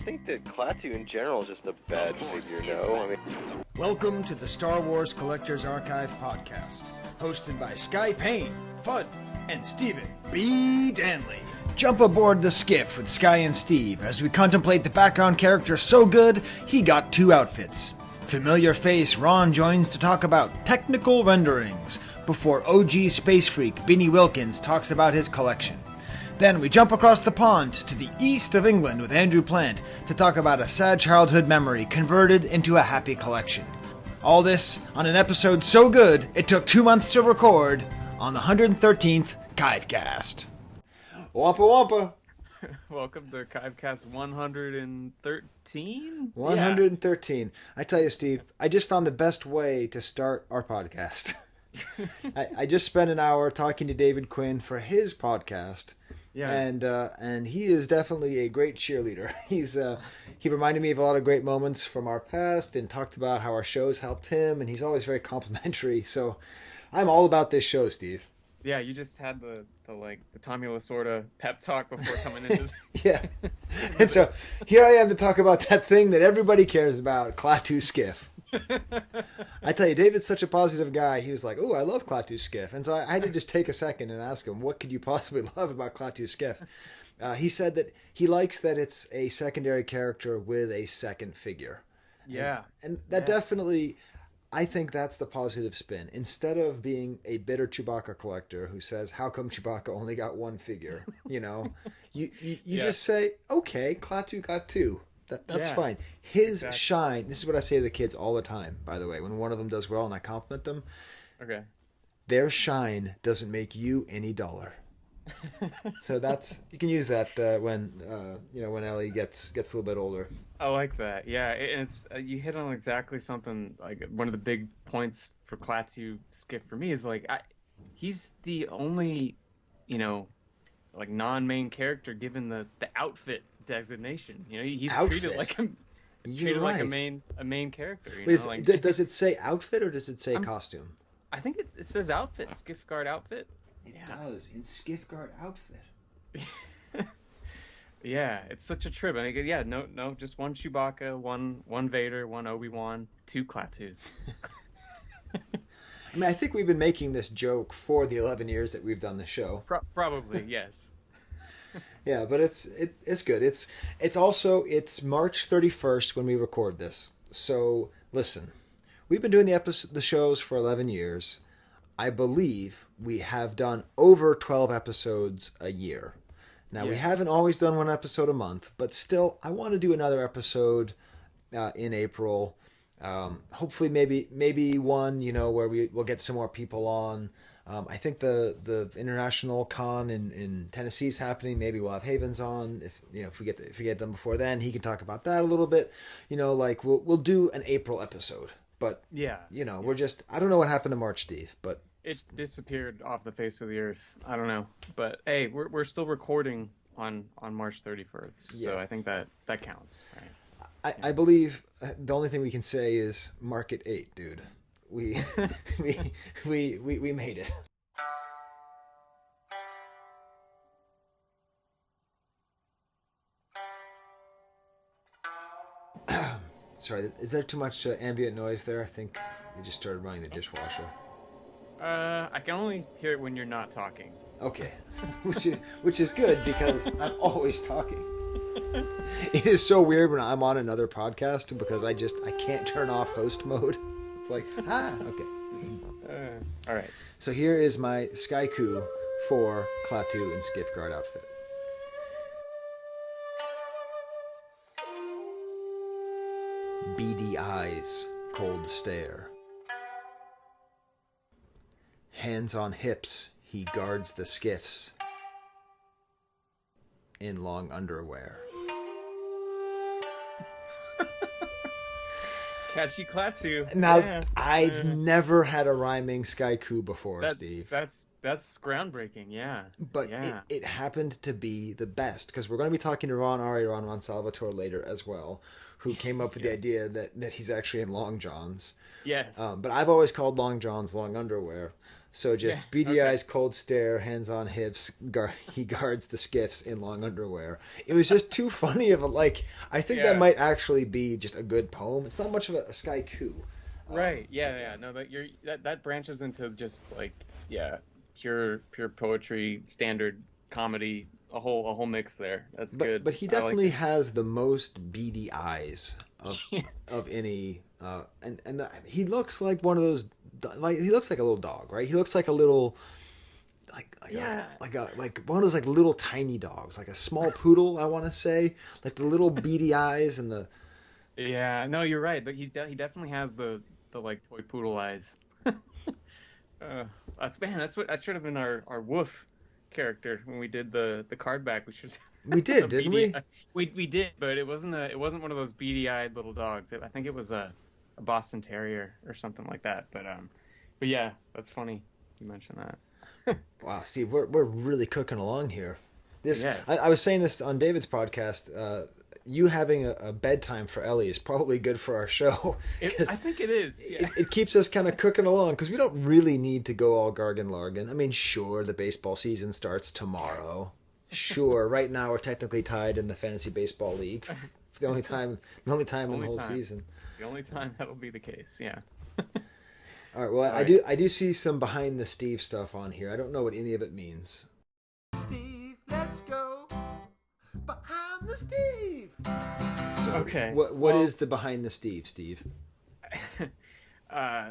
think that Klattu in general is just a bad figure, no? I mean... Welcome to the Star Wars Collectors Archive podcast, hosted by Skye Payne, Fudd, and Stephen B. Danley. Jump aboard the Skiff with Skye and Steve as we contemplate the background character so good he got 2 outfits. Familiar face Ron joins to talk about technical renderings before OG space freak Beanie Wilkins talks about his collection. Then we jump across the pond to the east of England with Andrew Plant to talk about a sad childhood memory converted into a happy collection. All this on an episode so good it took 2 months to record on the 113th Kivecast. Wampa Wampa! Welcome to Kivecast 113? 113. Yeah. I tell you, Steve, I just found the best way to start our podcast. I just spent an hour talking to David Quinn for his podcast. Yeah, and he is definitely a great cheerleader. He reminded me of a lot of great moments from our past and talked about how our shows helped him, and he's always very complimentary. So I'm all about this show, Steve. Yeah, you just had the Tommy Lasorda pep talk before coming into yeah. And so here I am to talk about that thing that everybody cares about, Klaatu Skiff. I tell you, David's such a positive guy. He was like, "Oh, I love Klaatu Skiff," and so I had to just take a second and ask him, "What could you possibly love about Klaatu Skiff?" He said that he likes that it's a secondary character with a second figure. Yeah, and that definitely, I think that's the positive spin. Instead of being a bitter Chewbacca collector who says, "How come Chewbacca only got 1 figure?" You just say, "Okay, Klaatu got 2." That's fine. His shine, this is what I say to the kids all the time, by the way, when one of them does well and I compliment them. Okay. Their shine doesn't make you any duller. So you can use that when Ellie gets a little bit older. I like that. Yeah, it's you hit on exactly something. Like one of the big points for Klaatu Skiff for me is he's the only, non-main character given the outfit designation. He's outfit. treated like like a main character. Does it say outfit or does it say costume? I think it says outfit, Skiff Guard outfit. It does, in Skiff Guard outfit. Yeah, it's such a trip. No, just 1 Chewbacca, one Vader, 1 Obi-Wan, 2 Klatus. I mean, I think we've been making this joke for the 11 years that we've done the show. Probably, yes. Yeah, but it's good. It's March 31st when we record this. So listen, we've been doing the shows for 11 years. I believe we have done over 12 episodes a year. Now we haven't always done 1 episode a month, but still, I want to do another episode in April. Hopefully, maybe one where we'll get some more people on. I think the international con in Tennessee is happening. Maybe we'll have Havens on if we get them before then. He can talk about that a little bit. We'll do an April episode. But we're just, I don't know what happened to March, Steve, but it disappeared off the face of the earth. I don't know, but hey, we're still recording on March 31st, so I think that counts, right? I believe the only thing we can say is mark it 8, dude. We we made it. Sorry, is there too much ambient noise there? I think they just started running the dishwasher. I can only hear it when you're not talking. Okay, which is good because I'm always talking. It is so weird when I'm on another podcast because I can't turn off host mode. It's like, okay. All right. So here is my Skye-Ku for Klattu and Skiff Guard outfit. Beady eyes, cold stare. Hands on hips, he guards the skiffs in long underwear. Catchy Klattu. Now, I've never had a rhyming Skye-Ku before, Steve. That's groundbreaking, yeah. But it happened to be the best, because we're going to be talking to Ron Salvatore later as well, who came up with the idea that he's actually in long johns. Yes. But I've always called long johns long underwear. So just Yeah, beady okay. eyes, cold stare, hands on hips. He guards the skiffs in long underwear. It was just too funny of a like. I think that Yeah. might actually be just a good poem. It's not much of a Skye-Ku. Right. But Yeah, yeah. No, that branches into just like, yeah, pure poetry, standard comedy, a whole mix there. That's good. but he I like definitely it. has the most beady eyes of any. He looks like one of those. Like he looks like a little dog, right? He looks like a little Yeah. like one of those like little tiny dogs, like a small poodle. I want to say like the little beady eyes and the. Yeah. No, you're right. But he definitely has the like toy poodle eyes. Uh, that's what that should have been our woof character when we did the card back. We should We a did, didn't beady we? we did, but it wasn't one of those beady eyed little dogs. I think it was a Boston Terrier or something like that. But yeah, that's funny you mentioned that. Wow, Steve, we're really cooking along here. This Yes. I was saying this on David's podcast. You having a bedtime for Ellie is probably good for our show I because think it is. Yeah. it keeps us kind of cooking along because we don't really need to go all Gargan Largan. I mean, sure, the baseball season starts tomorrow. Sure, right now we're technically tied in the fantasy baseball league. For the only time in the Only whole time. season. The only time that'll be the case. Yeah. All right, well, All right. I do see some behind the Steve stuff on here. I don't know what any of it means. Steve, let's go behind the Steve. So, Okay. what Well, is the behind the Steve?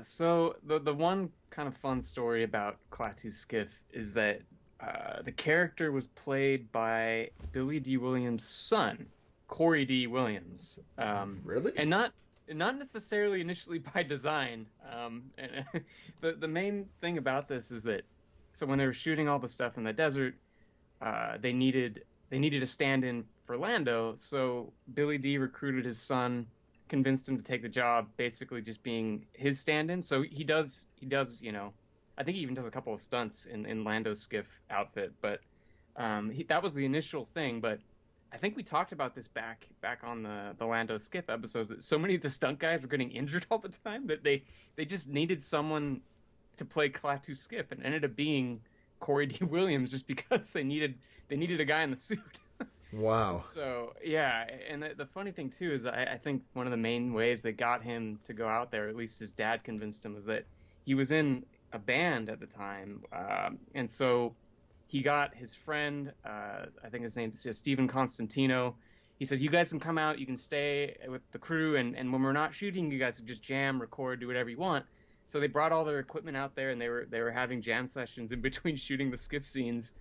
so the one kind of fun story about Klaatu Skiff is that the character was played by Billy D. Williams' son, Corey D. Williams, Really? and not necessarily initially by design. And the main thing about this is that so when they were shooting all the stuff in the desert, they needed a stand-in for Lando, so Billy D recruited his son, convinced him to take the job, basically just being his stand-in. So he does, I think he even does a couple of stunts in Lando's Skiff outfit, but that was the initial thing. But I think we talked about this back on the Lando Skiff episodes, that so many of the stunt guys were getting injured all the time that they just needed someone to play Klaatu Skiff, and ended up being Corey D. Williams just because they needed a guy in the suit. Wow. So yeah, and the funny thing too is I think one of the main ways that got him to go out there, at least his dad convinced him, was that he was in a band at the time, and so he got his friend, I think his name's Stephen Constantino. He said, "You guys can come out, you can stay with the crew, and when we're not shooting, you guys can just jam, record, do whatever you want." So they brought all their equipment out there, and they were having jam sessions in between shooting the Skiff scenes.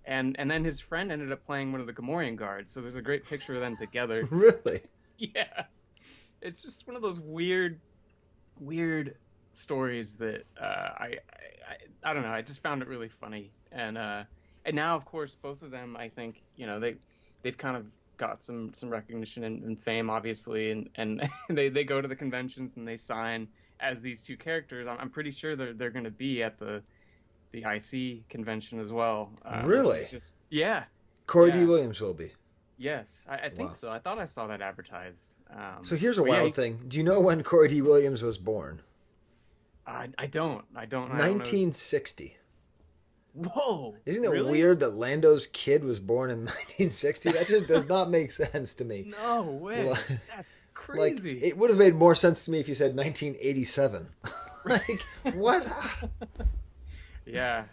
And then his friend ended up playing one of the Gamorrean guards. So there's a great picture of them together. Really? Yeah, it's just one of those weird stories that I don't know. I just found it really funny. And now, of course, both of them, I think, they've kind of got some recognition and fame, obviously, and they go to the conventions and they sign as these two characters. I'm pretty sure they're going to be at the IC convention as well. Really? Which is just, yeah. Corey Yeah. D. Williams will be. Yes, I think Wow. so. I thought I saw that advertised. So here's a but yeah, wild he's- thing. Do you know when Corey D. Williams was born? I don't. I don't know. 1960. Whoa! Isn't it really? weird that Lando's kid was born in 1960? That just does not make sense to me. No way. Well, That's Like, crazy. it would have made more sense to me if you said 1987. Like, what? Yeah.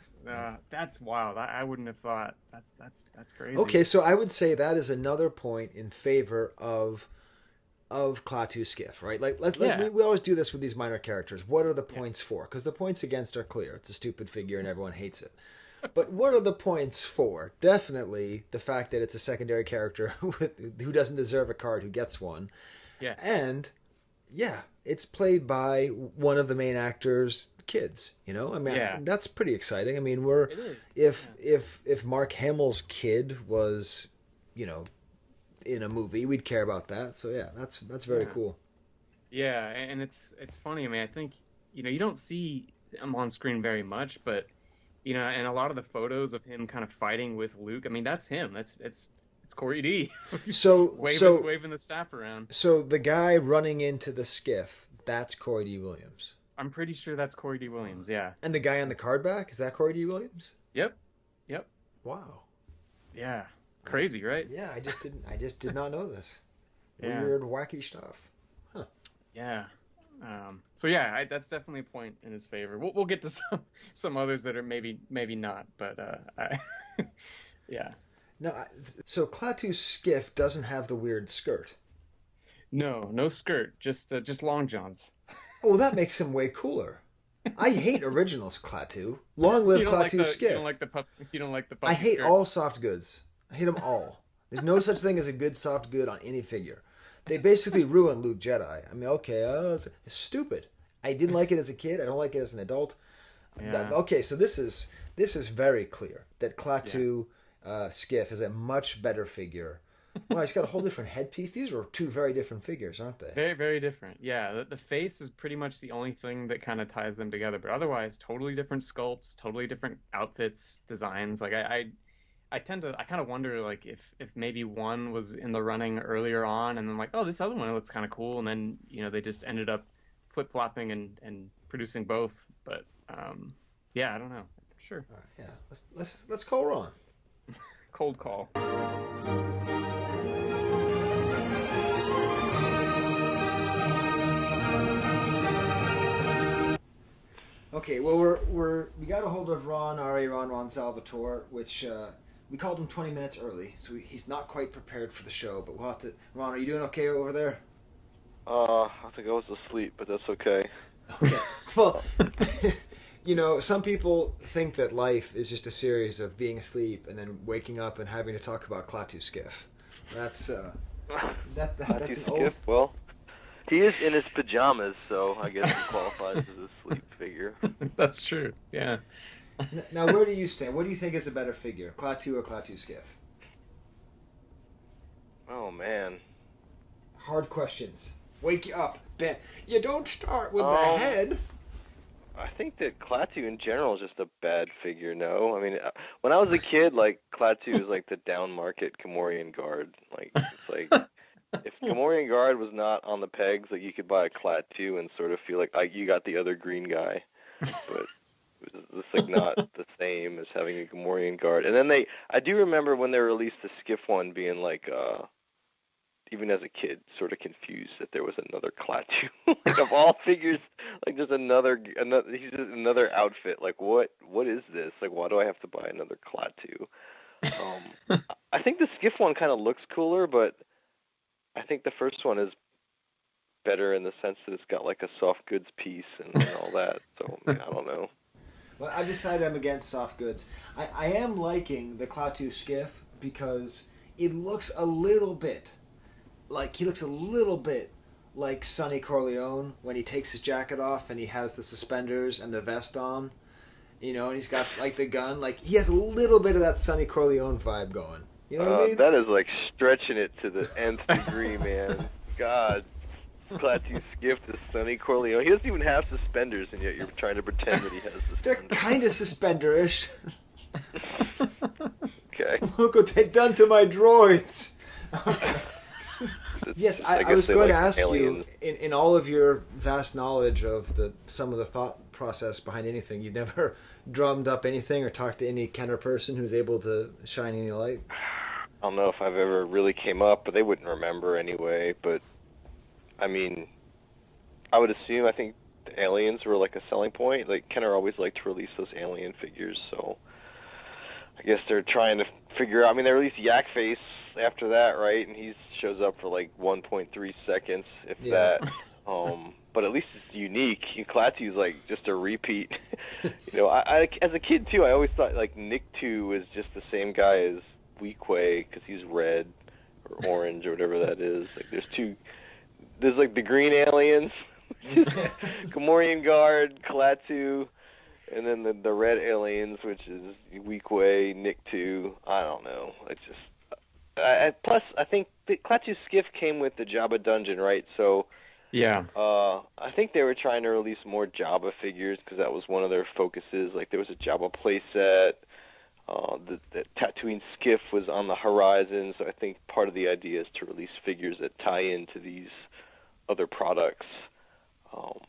That's wild. I wouldn't have thought. That's crazy. Okay, so I would say that is another point in favor of Klaatu Skiff, right? Like, Yeah. we always do this with these minor characters. What are the points for? Because the points against are clear. It's a stupid figure and everyone hates it. But what are the points for? Definitely the fact that it's a secondary character who doesn't deserve a card who gets one. Yeah. And yeah, it's played by one of the main actors' kids. I mean, Yeah. that's pretty exciting. I mean, It is. if Mark Hamill's kid was, in a movie, we'd care about that. So yeah, that's very Yeah. cool. Yeah, and it's funny. I mean, I think you don't see him on screen very much, but and a lot of the photos of him kind of fighting with Luke. I mean, that's him. It's Corey Dee. So waving the staff around. so the guy running into the skiff, that's Corey D. Williams. I'm pretty sure that's Corey D. Williams. Yeah. And the guy on the card back, is that Corey D. Williams? Yep. Yep. Wow. Yeah. Crazy, right? Yeah, I just did not know this. Yeah. Weird, wacky stuff. Huh. Yeah. So yeah, that's definitely a point in his favor. We'll get to some others that are maybe not, but yeah. No, so Klaatu's skiff doesn't have the weird skirt. No skirt, just long johns. Oh, well, that makes him way cooler. I hate originals, Klaatu. Long live Klaatu's skiff. You don't like the I hate skirt. all soft goods. I hate them all. There's no such thing as a good soft good on any figure. They basically ruined Luke Jedi. I mean, okay, it's stupid. I didn't like it as a kid. I don't like it as an adult. Yeah. Okay, so this is very clear that Klaatu Skiff is a much better figure. Wow, he's got a whole different headpiece. These are two very different figures, aren't they? Very, very different. Yeah, the face is pretty much the only thing that kind of ties them together, but otherwise, totally different sculpts, totally different outfits, designs. Like I kind of wonder like if maybe one was in the running earlier on, and then like, oh, this other one looks kind of cool, and then they just ended up flip-flopping and producing both. But yeah, I don't know. Sure. All right, yeah, let's call Ron. Cold call. Okay, well we got a hold of Ron Salvatore, which we called him 20 minutes early, so he's not quite prepared for the show. But we'll have to. Ron, are you doing okay over there? I think I was asleep, but that's okay. Okay. Well, some people think that life is just a series of being asleep and then waking up and having to talk about Klaatu Skiff. That's that's an old. Well, he is in his pajamas, so I guess he qualifies as a sleep figure. That's true. Yeah. Now, where do you stand? What do you think is a better figure, Klaatu or Klaatu Skiff? Oh man. Hard questions. Wake you up, Ben. You don't start with the head. I think that Klaatu in general is just a bad figure. No, I mean, when I was a kid, like Klaatu was like the down market Gamorrean guard. Like it's like if Gamorrean guard was not on the pegs, like you could buy a Klaatu and sort of feel like you got the other green guy, but it was just like not the same as having a Gamorrean guard. And then I do remember when they released the Skiff one being like, even as a kid, sort of confused that there was another Klaatu. Like of all figures, like just another he's just another outfit. Like what is this? Like why do I have to buy another Klaatu? I think the Skiff one kind of looks cooler, but I think the first one is better in the sense that it's got like a soft goods piece and all that. So I don't know. Well, I've decided I'm against soft goods. I am liking the Klaatu Skiff because it looks a little bit like Sonny Corleone when he takes his jacket off and he has the suspenders and the vest on, and he's got like the gun. Like he has a little bit of that Sonny Corleone vibe going. You know what I mean? That is like stretching it to the nth degree, man. God, Klaatu Skiff to Sonny Corleone. He doesn't even have suspenders, and yet you're trying to pretend that he has suspenders. They're kind of suspender-ish. Okay. Look what they've done to my droids. Yes, I was going to ask you, in all of your vast knowledge of some of the thought process behind anything, you've never drummed up anything or talked to any Kenner person who's able to shine any light? I don't know if I've ever really came up, but they wouldn't remember anyway. But, I mean, I think the aliens were like a selling point. Like, Kenner always liked to release those alien figures, so I guess they're trying to figure out. I mean, they released Yak Face after that, right? And he shows up for like 1.3 seconds, if that. But at least it's unique. Klaatu's like just a repeat. I as a kid too, I always thought like Nikto was just the same guy as Weequay because he's red or orange or whatever that is. Like there's like the green aliens, Gamorrean guard, Klaatu, and then the red aliens, which is Weequay, Nikto. I don't know. It's just. Plus, I think the Klaatu Skiff came with the Jabba dungeon, right? So, yeah. I think they were trying to release more Jabba figures because that was one of their focuses. Like there was a Jabba playset. The Tatooine Skiff was on the horizon, so I think part of the idea is to release figures that tie into these other products.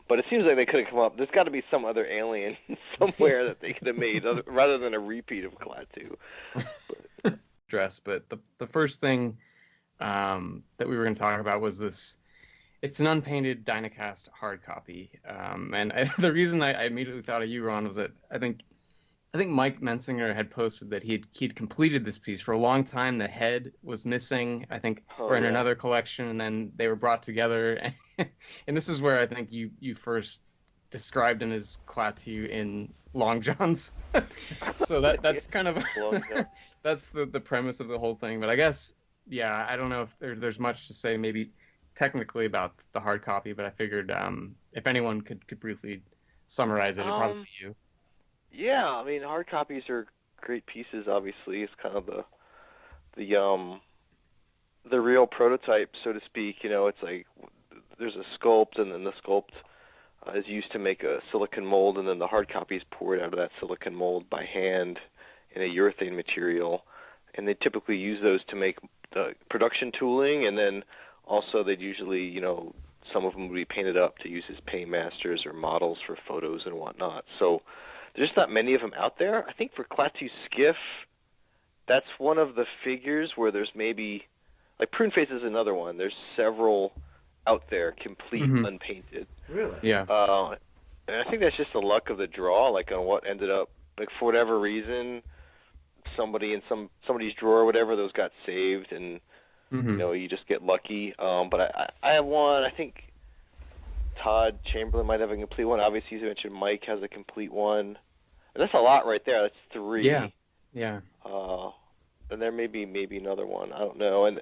But it seems like they could have come up. There's got to be some other alien somewhere that they could have made, rather than a repeat of Klaatu. But the first thing that we were going to talk about was this. It's an unpainted Dynacast hard copy, and the reason I immediately thought of you, Ron, was that I think Mike Mensinger had posted that he'd completed this piece. For a long time. The head was missing, I think, or in another collection, and then they were brought together. And this is where I think you first described him as Klattu in Long Johns. So that's kind of that's the premise of the whole thing. But I guess, yeah, I don't know if there's much to say maybe technically about the hard copy, but I figured if anyone could briefly summarize it, it'd probably be you. Yeah, I mean, hard copies are great pieces. Obviously, it's kind of the real prototype, so to speak. It's like there's a sculpt, and then the sculpt is used to make a silicon mold, and then the hard copy is poured out of that silicon mold by hand in a urethane material, and they typically use those to make the production tooling, and then also they'd usually, some of them would be painted up to use as paintmasters or models for photos and whatnot. So there's just not many of them out there. I think for Klattu Skiff, that's one of the figures where there's maybe, like Pruneface is another one. There's several out there, complete, unpainted. Really? Yeah. And I think that's just the luck of the draw, like on what ended up, like for whatever reason, somebody in somebody's drawer or whatever, those got saved, and you just get lucky. But I have one. I think Todd Chamberlain might have a complete one. Obviously, you mentioned Mike has a complete one. And that's a lot right there. That's 3. Yeah. Yeah. And there may be another one. I don't know. And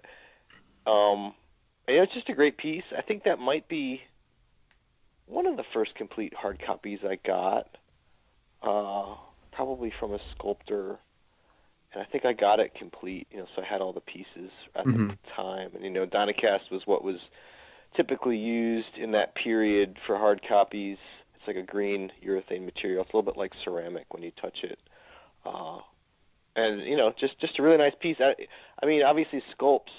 it's just a great piece. I think that might be one of the first complete hard copies I got, probably from a sculptor. And I think I got it complete, so I had all the pieces at the time. And, Dynacast was what was typically used in that period for hard copies. It's like a green urethane material. It's a little bit like ceramic when you touch it. And, just a really nice piece. I mean, obviously sculpts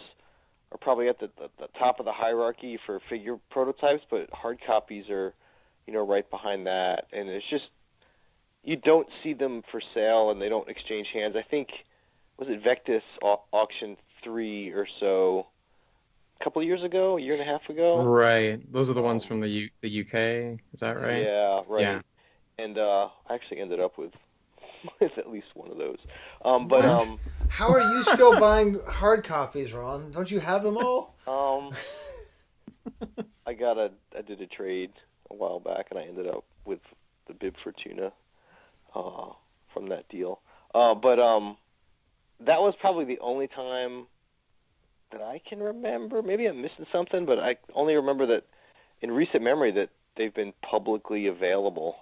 are probably at the top of the hierarchy for figure prototypes, but hard copies are, right behind that. And it's just, you don't see them for sale, and they don't exchange hands. I think, was it Vectis auction 3 or so, a couple of years ago, a year and a half ago? Right. Those are the ones from the UK. Is that right? Yeah, right. Yeah. And I actually ended up with at least one of those. How are you still buying hard copies, Ron? Don't you have them all? I did a trade a while back, and I ended up with the Bib Fortuna from that deal. That was probably the only time that I can remember. Maybe I'm missing something, but I only remember that in recent memory that they've been publicly available.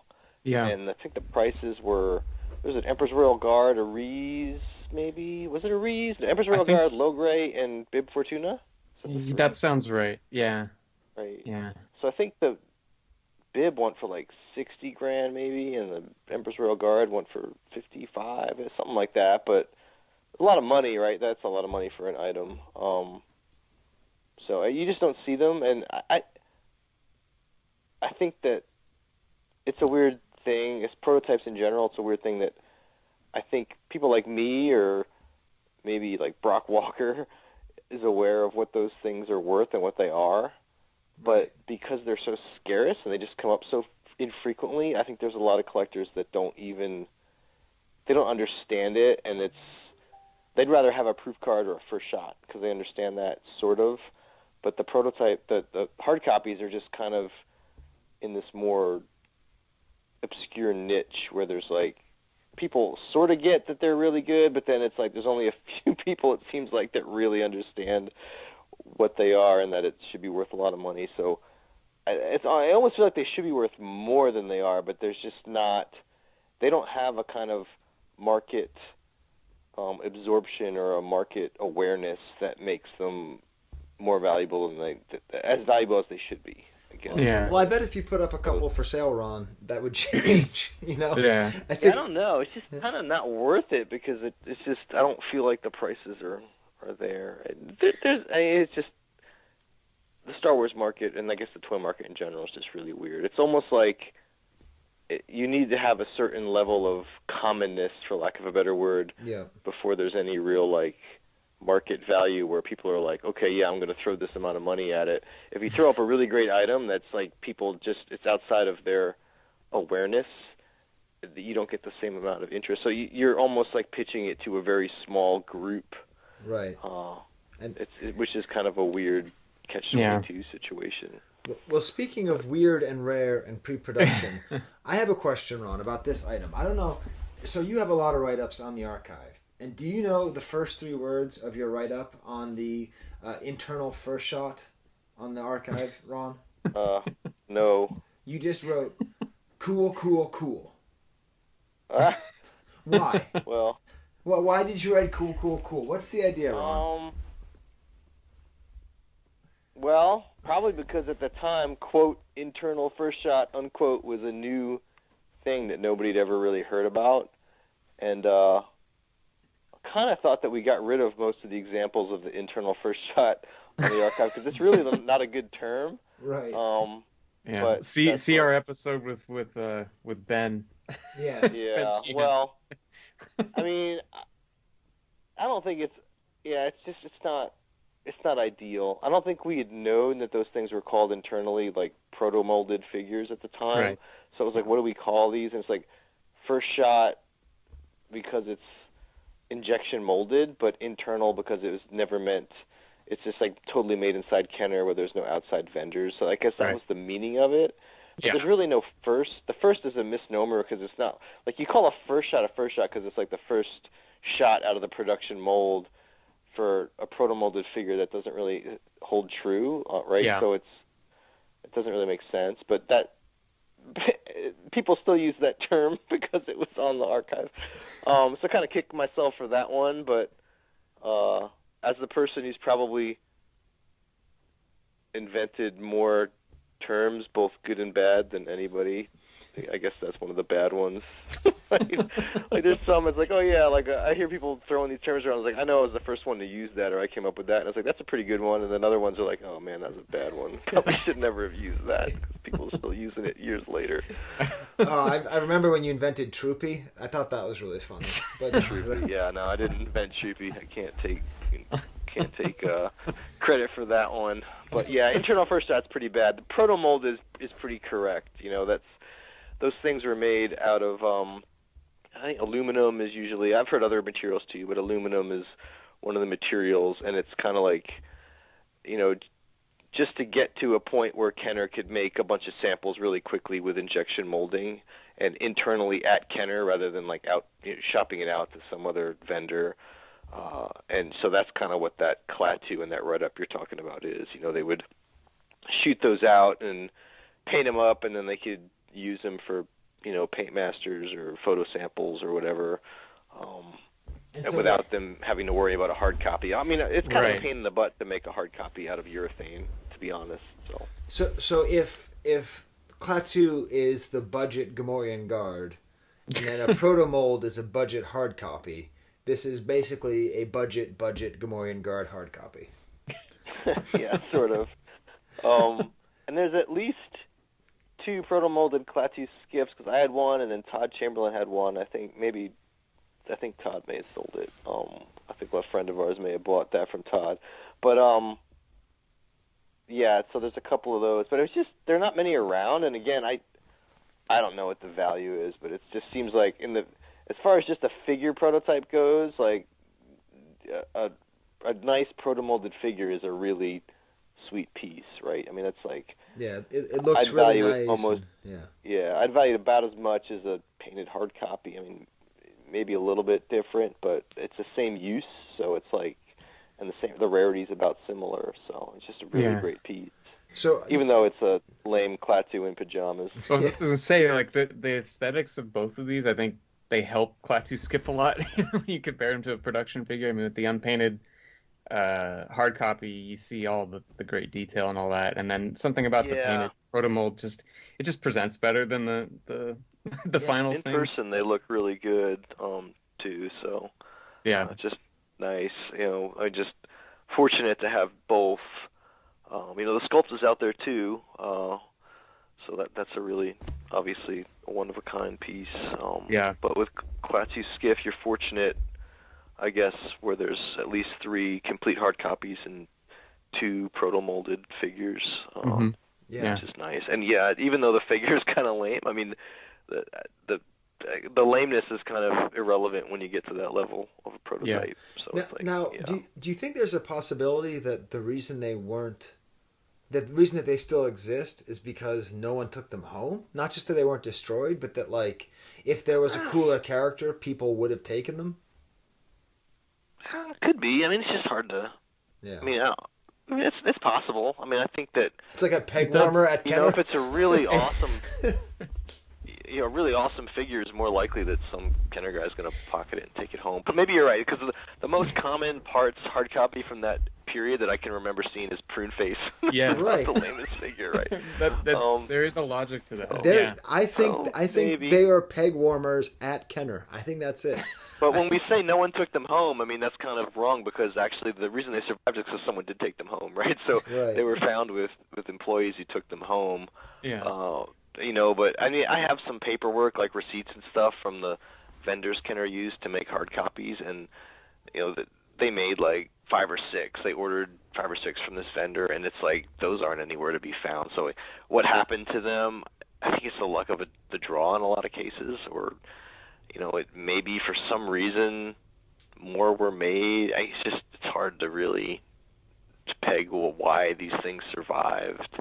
Yeah. And I think the prices were, there was an Emperor's Royal Guard, a Rees, maybe? Was it a Rees? The Emperor's Royal Guard, Logray, and Bib Fortuna? That sounds right. Yeah. Right. Yeah. So I think the Bib went for like 60 grand maybe, and the Emperor's Royal Guard went for 55, something like that. But a lot of money, right? That's a lot of money for an item. So you just don't see them, and I think that it's a weird thing. It's prototypes in general. It's a weird thing that I think people like me, or maybe like Brock Walker, is aware of what those things are worth and what they are. But because they're so scarce and they just come up so infrequently, I think there's a lot of collectors that don't understand it, and they'd rather have a proof card or a first shot because they understand that sort of. But the prototype, the hard copies are just kind of in this more obscure niche where there's like, people sort of get that they're really good, but then it's like there's only a few people, it seems like, that really understand what they are and that it should be worth a lot of money. So I almost feel like they should be worth more than they are, but there's just not, they don't have a kind of market absorption or a market awareness that makes them more valuable than as valuable as they should be. Yeah. Well, I bet if you put up a couple for sale, Ron, that would change. Yeah. I don't know. It's just kind of not worth it because it's just, I don't feel like the prices are there. It's just the Star Wars market, and I guess the toy market in general, is just really weird. It's almost like you need to have a certain level of commonness, for lack of a better word, before there's any real like market value where people are like, okay, yeah, I'm going to throw this amount of money at it. If you throw up a really great item that's like people just, it's outside of their awareness, you don't get the same amount of interest. So you're almost like pitching it to a very small group, right? Which is kind of a weird catch-22 situation. Well, speaking of weird and rare and pre-production, I have a question, Ron, about this item. I don't know. So you have a lot of write-ups on the archive. And do you know the first 3 words of your write-up on the internal first shot on the archive, Ron? No. You just wrote, cool, cool, cool. Why? Well, why did you write cool, cool, cool? What's the idea, Ron? Well, probably because at the time, quote, internal first shot, unquote, was a new thing that nobody had ever really heard about. And I kind of thought that we got rid of most of the examples of the internal first shot on the archive because it's really not a good term. Right. Yeah. But see our episode with Ben. Yes. Yeah. Well, I mean, I don't think it's not ideal. I don't think we had known that those things were called internally like proto-molded figures at the time. Right. So it was like, what do we call these? And it's like first shot because it's injection molded, but internal because it was never meant. It's just like totally made inside Kenner where there's no outside vendors. So I guess that was the meaning of it. But there's really no first. The first is a misnomer because it's not like you call a first shot because it's like the first shot out of the production mold for a proto-molded figure that doesn't really hold true, right? Yeah. So it doesn't really make sense. But that people still use that term because it was on the archive. So I kind of kicked myself for that one. But as the person who's probably invented more terms, both good and bad, than anybody, I guess that's one of the bad ones. like there's some, it's like, oh yeah, like I hear people throwing these terms around. I was like, I know I was the first one to use that, or I came up with that. And I was like, that's a pretty good one. And then other ones are like, oh man, that's a bad one. Probably should never have used that because people are still using it years later. I remember when you invented Troopy. I thought that was really funny. But Troopy, yeah, no, I didn't invent Troopy. I can't take credit for that one. But yeah, internal first shot's pretty bad. The proto-mold is pretty correct. You know, those things were made out of, I think aluminum is usually, I've heard other materials too, but aluminum is one of the materials, and it's kind of like, you know, just to get to a point where Kenner could make a bunch of samples really quickly with injection molding and internally at Kenner rather than like out shopping it out to some other vendor. And so that's kind of what that Klattu and that write-up you're talking about is. You know, they would shoot those out and paint them up, and then they could use them for, you know, paint masters or photo samples or whatever, so without them having to worry about a hard copy. I mean, it's kind of a pain in the butt to make a hard copy out of urethane, to be honest. So if Klattu is the budget Gamorrean guard, and then a proto-mold is a budget hard copy, this is basically a budget Gamorrean guard hard copy. Yeah, sort of. And there's at least 2 proto-molded Klattu skiffs, because I had one, and then Todd Chamberlain had one. I think Todd may have sold it. I think a friend of ours may have bought that from Todd. But yeah, so there's a couple of those, but it's just they're not many around. And again, I don't know what the value is, but it just seems like as far as just a figure prototype goes, like a nice proto-molded figure is a really sweet piece, right? I mean, it's like it looks really nice. Almost, I'd value it about as much as a painted hard copy. I mean, maybe a little bit different, but it's the same use, so it's like, and the rarity's about similar, so it's just a really great piece. So even though it's a lame Klattu in pajamas. I was going to say, like the aesthetics of both of these, I think they help Klattu skip a lot when you compare them to a production figure. I mean, with the unpainted hard copy, you see all the great detail and all that, and then something about the painted proto-mold it just presents better than the final thing. In person, they look really good too. So just nice. You know, I just fortunate to have both. The sculpt is out there too, so that's a really, obviously, a one-of-a-kind piece. Yeah. But with Klattu Skiff, you're fortunate, I guess, where there's at least 3 complete hard copies and 2 proto-molded figures, Yeah. which is nice. And yeah, even though the figure is kind of lame, I mean, the lameness is kind of irrelevant when you get to that level of a prototype. Yeah. So it's like, now do you think there's a possibility that the reason that they still exist is because no one took them home? Not just that they weren't destroyed, but that, like, if there was a cooler character, people would have taken them? Could be. I mean, it's just hard to... Yeah. I mean, it's possible. I mean, I think that... It's like a peg warmer at Kenner. If it's a really awesome... really awesome figure is more likely that some Kenner guy's going to pocket it and take it home. But maybe you're right, because the most common parts hard copy from that period that I can remember seeing is Prune Face. Yes. That's the lamest figure, right? There is a logic to that. Yeah. I think maybe. they are peg warmers at Kenner. I think that's it. But when we say no one took them home, I mean, that's kind of wrong, because actually the reason they survived is because someone did take them home, right? So they were found with employees who took them home. Yeah. But I mean, I have some paperwork, like receipts and stuff from the vendors Kenner used to make hard copies, and they made like 5 or 6. They ordered 5 or 6 from this vendor, and it's like those aren't anywhere to be found. So what happened to them? I think it's the luck of the draw in a lot of cases, or it may be for some reason more were made. It's hard to really peg why these things survived.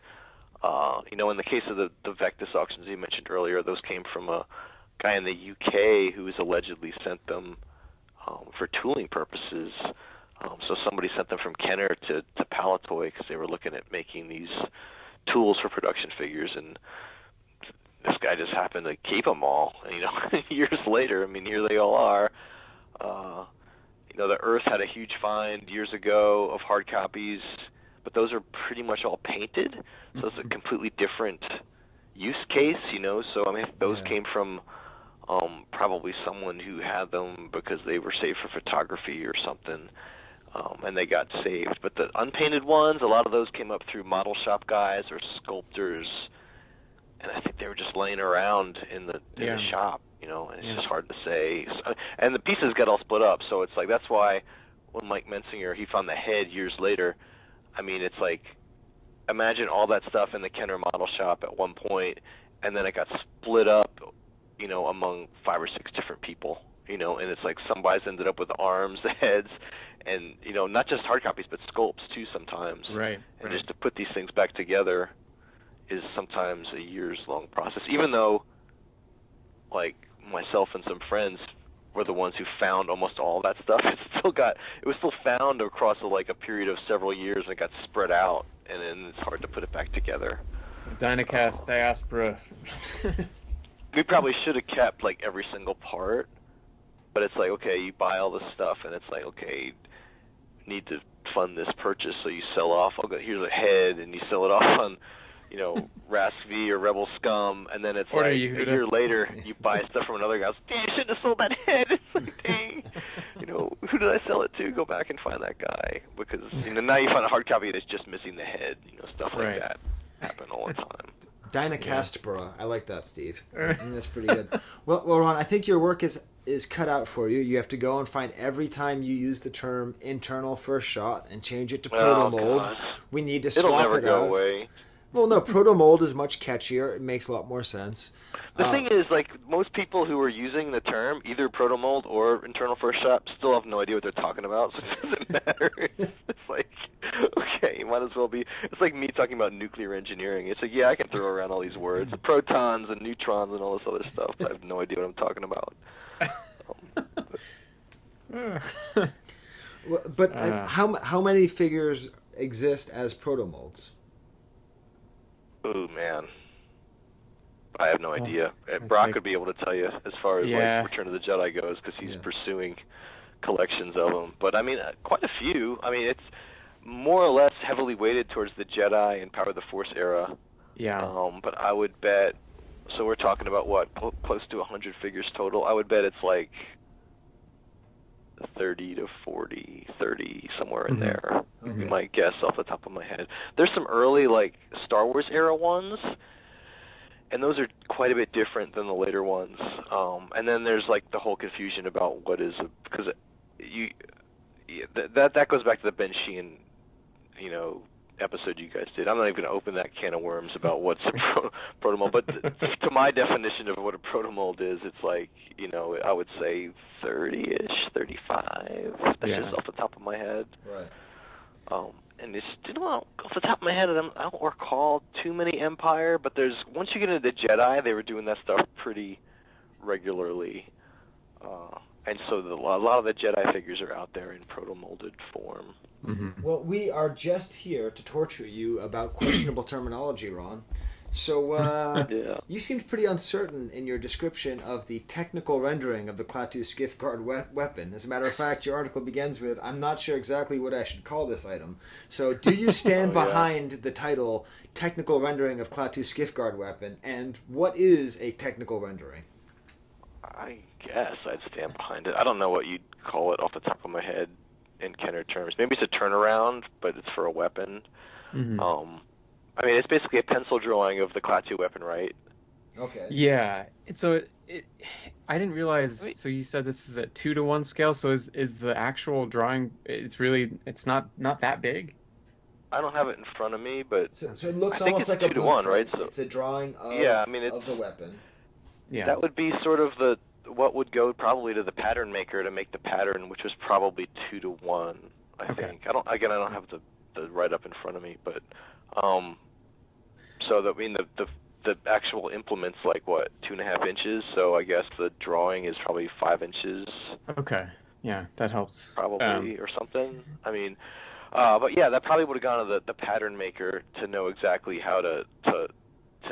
In the case of the Vectis auctions you mentioned earlier, those came from a guy in the UK who was allegedly sent them for tooling purposes. So somebody sent them from Kenner to Palatoy because they were looking at making these tools for production figures, and this guy just happened to keep them all. And, years later, I mean, here they all are. The Earth had a huge find years ago of hard copies, but those are pretty much all painted, so it's a completely different use case, So, I mean, those came from probably someone who had them because they were saved for photography or something, and they got saved. But the unpainted ones, a lot of those came up through model shop guys or sculptors, and I think they were just laying around in the shop, and it's just hard to say. And the pieces got all split up, so it's like that's why when Mike Mensinger, he found the head years later, I mean, it's like, imagine all that stuff in the Kenner model shop at one point, and then it got split up, among 5 or 6 different people, and it's like some guys ended up with arms, the heads, and, not just hard copies, but sculpts too sometimes. Right. And just to put these things back together is sometimes a years-long process, even though, like, myself and some friends were the ones who found almost all that stuff. It was still found across a period of several years, and it got spread out, and then it's hard to put it back together. Dynacast diaspora. We probably should have kept every single part, but it's like, okay, you buy all this stuff, and it's like, okay, you need to fund this purchase, so you sell off. Here's a head, and you sell it off on Rask-V or Rebel Scum, and then it's Or like a year later you buy stuff from another guy. Dang, I shouldn't have sold that head. It's like, dang, who did I sell it to? Go back and find that guy, because now you find a hard copy that's just missing the head. Stuff like that happen all the time. Dynacastbra. I like that, Steve. I think that's pretty good. Well, Ron, I think your work is cut out for you. You have to go and find every time you use the term internal first shot and change it to Protomold. We need to swap it out. It'll never go away. Well, no, Protomold is much catchier. It makes a lot more sense. The thing is, most people who are using the term, either Protomold or internal first shot, still have no idea what they're talking about, so it doesn't matter. It's like, okay, you might as well be... It's like me talking about nuclear engineering. It's like, yeah, I can throw around all these words, protons and neutrons and all this other stuff, but I have no idea what I'm talking about. But how many figures exist as Protomolds? Oh, man. I have no idea. Brock would be able to tell you as far as Return of the Jedi goes, because he's pursuing collections of them. But I mean, quite a few. I mean, it's more or less heavily weighted towards the Jedi and Power of the Force era. Yeah. But I would bet. So we're talking about what, close to 100 figures total. I would bet it's like 30 to 40, 30, somewhere in Mhm. there. Okay. You might guess off the top of my head. There's some early, like, Star Wars era ones, and those are quite a bit different than the later ones. And then there's, like, the whole confusion about what is a... Because that goes back to the Ben Sheehan, episode you guys did. I'm not even going to open that can of worms about what's a protomold, but to my definition of what a protomold is, it's like, I would say 30-ish, 35. That's just off the top of my head. Right. And it's, off the top of my head, I don't recall too many Empire, but once you get into the Jedi, they were doing that stuff pretty regularly. And so a lot of the Jedi figures are out there in proto-molded form. Mm-hmm. Well, we are just here to torture you about questionable terminology, Ron. So, Yeah. You seemed pretty uncertain in your description of the technical rendering of the Klaatu Skiff Guard weapon. As a matter of fact, your article begins with, "I'm not sure exactly what I should call this item." So, do you stand behind the title, Technical Rendering of Klaatu Skiff Guard Weapon, and what is a technical rendering? I guess I'd stand behind it. I don't know what you'd call it off the top of my head in Kenner terms. Maybe it's a turnaround, but it's for a weapon. Mm-hmm. I mean, it's basically a pencil drawing of the Klattu weapon, right? Okay. Yeah. So I didn't realize. So you said this is a 2-to-1 scale. So is the actual drawing? It's not that big. I don't have it in front of me, but So it looks I think almost it's like a 2-to-1, right? blueprint. So It's a drawing of, it's, of the weapon. Yeah. That would be sort of what would go probably to the pattern maker to make the pattern, which was probably 2-to-1. I think. I don't have the write up in front of me, but so that the actual implement's like what, 2.5 inches. So I guess the drawing is probably 5 inches. Okay. Yeah, that helps. Probably or something. I mean, but yeah, that probably would have gone to the pattern maker to know exactly how to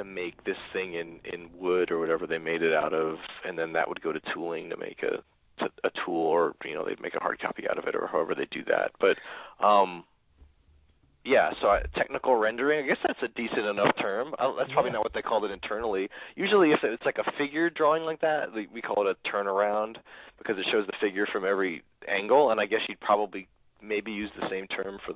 make this thing in wood or whatever they made it out of, and then that would go to tooling to make a tool, or they'd make a hard copy out of it, or however they do that. But so technical rendering, I guess that's a decent enough term. That's probably not what they called it internally. Usually if it's like a figure drawing like that, we call it a turnaround because it shows the figure from every angle, and I guess you'd probably maybe use the same term for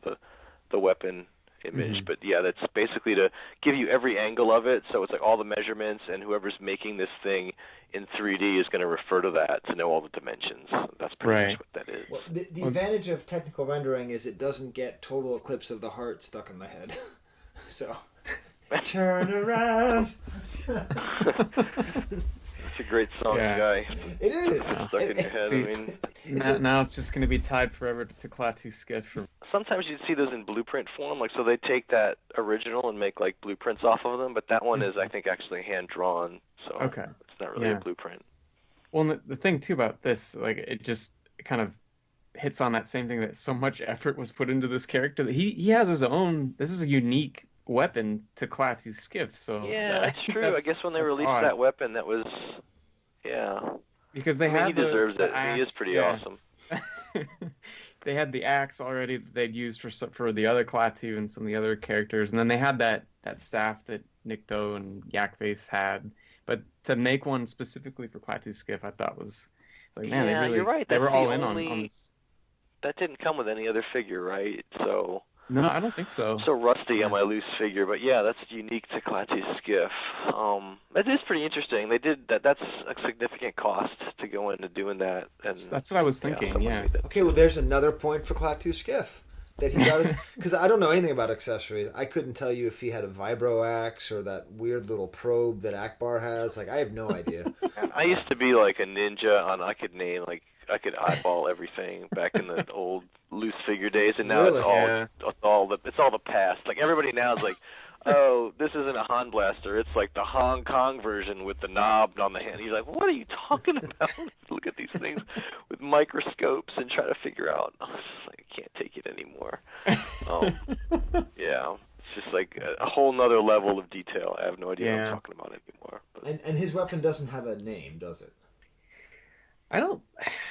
the weapon image. Mm-hmm. But yeah, that's basically to give you every angle of it, so it's like all the measurements, and whoever's making this thing in 3D is going to refer to that to know all the dimensions. That's pretty much what that is. Well, the advantage of technical rendering is it doesn't get Total Eclipse of the Heart stuck in my head. So, turn around. It's a great song, Guy. It is. Stuck in your head. See, I mean, now it's just going to be tied forever to Klaatu Skiff. Sometimes you'd see those in blueprint form, like so they take that original and make like blueprints off of them, but that one is, I think, actually hand drawn, so it's not really a blueprint. Well, and the thing too about this, like, it kind of hits on that same thing, that so much effort was put into this character that he has his own. This is a unique weapon to Klaatu Skiff. So yeah, that's true. I guess when they released that weapon, that was because they he deserves it. He is pretty awesome. They had the axe already that they'd used for the other Klattu and some of the other characters, and then they had that staff that Nikto and Yakface had. But to make one specifically for Klaatu Skiff, I thought was like, man, you're right. They were all in on this. That didn't come with any other figure, right? So no, I don't think so. So rusty on my loose figure, but yeah, that's unique to Klattu Skiff. That is pretty interesting. They did that. That's a significant cost to go into doing that. And that's what I was thinking. Yeah. Okay, well, there's another point for Klaatu Skiff that he got, because I don't know anything about accessories. I couldn't tell you if he had a vibro axe or that weird little probe that Akbar has. Like, I have no idea. I used to be like a ninja on. I could eyeball everything back in the old loose figure days, and now it's all the past. Like, everybody now is like, oh, this isn't a Han blaster. It's like the Hong Kong version with the knob on the hand. He's like, what are you talking about? Look at these things with microscopes and try to figure out. I was just like, I can't take it anymore. Yeah, it's just like a whole nother level of detail. I have no idea what I'm talking about anymore. But. And his weapon doesn't have a name, does it? I don't.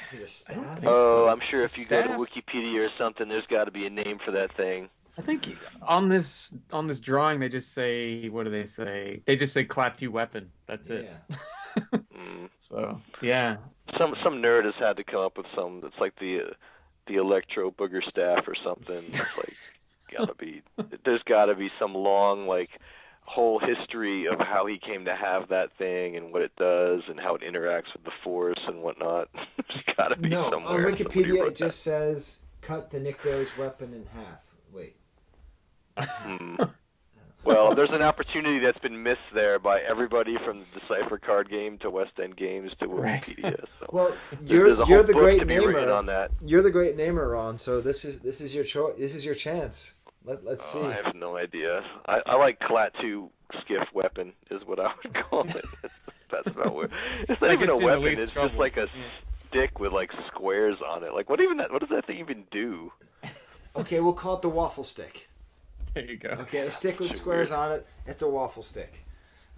Is it a staff? I don't think so. so. I'm sure It's if a you go to staff. Wikipedia or something, there's got to be a name for that thing. I think on this drawing they just say, what do they say? They just say Klattu weapon. That's it. So yeah, Some nerd has had to come up with some. It's like the electro booger staff or something. It's like gotta be. There's gotta be some long like whole history of how he came to have that thing and what it does and how it interacts with the Force and whatnot. There's gotta be No, somewhere. on Wikipedia it just says cut the Nikto's weapon in half. Wait. Well, there's an opportunity that's been missed there by everybody from the Decipher card game to West End Games to Wikipedia. So Well, there's a whole you're the book great to be written namer on that. You're the great namer, Ron. So this is your choice. This is your chance. Let's see. I have no idea. I like Klaatu Skiff weapon is what I would call it. That's about where. It's not even a weapon. It's just like a stick with like squares on it. Like what does that thing even do? Okay, we'll call it the waffle stick. there you go. Okay, a stick with squares on it. It's a waffle stick.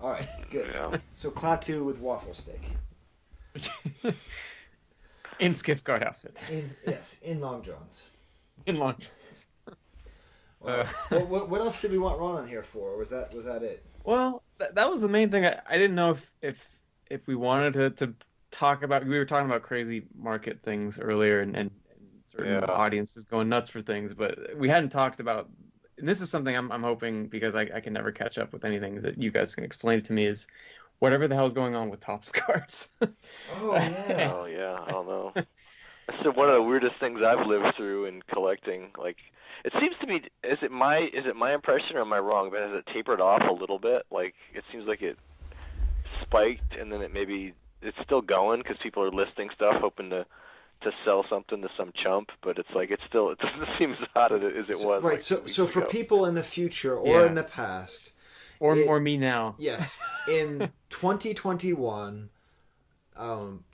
All right, good. Yeah. So Klaatu with waffle stick. In Skiff guard outfit. In long johns. In long. Wow. What else did we want Ron on here for? Or was that it? Well, that was the main thing. I didn't know if we wanted to talk about. We were talking about crazy market things earlier, and certain audiences going nuts for things, but we hadn't talked about. And this is something I'm hoping, because I can never catch up with anything that you guys can explain to me, is whatever the hell is going on with Topps cards. Oh yeah. Oh yeah. I don't know. That's one of the weirdest things I've lived through in collecting. Like. It seems to me, is it my impression or am I wrong? But has it tapered off a little bit? Like it seems like it spiked and then it's still going because people are listing stuff hoping to sell something to some chump. But it's like it doesn't seem as hot as it was. Right. Like So for people in the future or in the past, or me now. Yes. In 2021,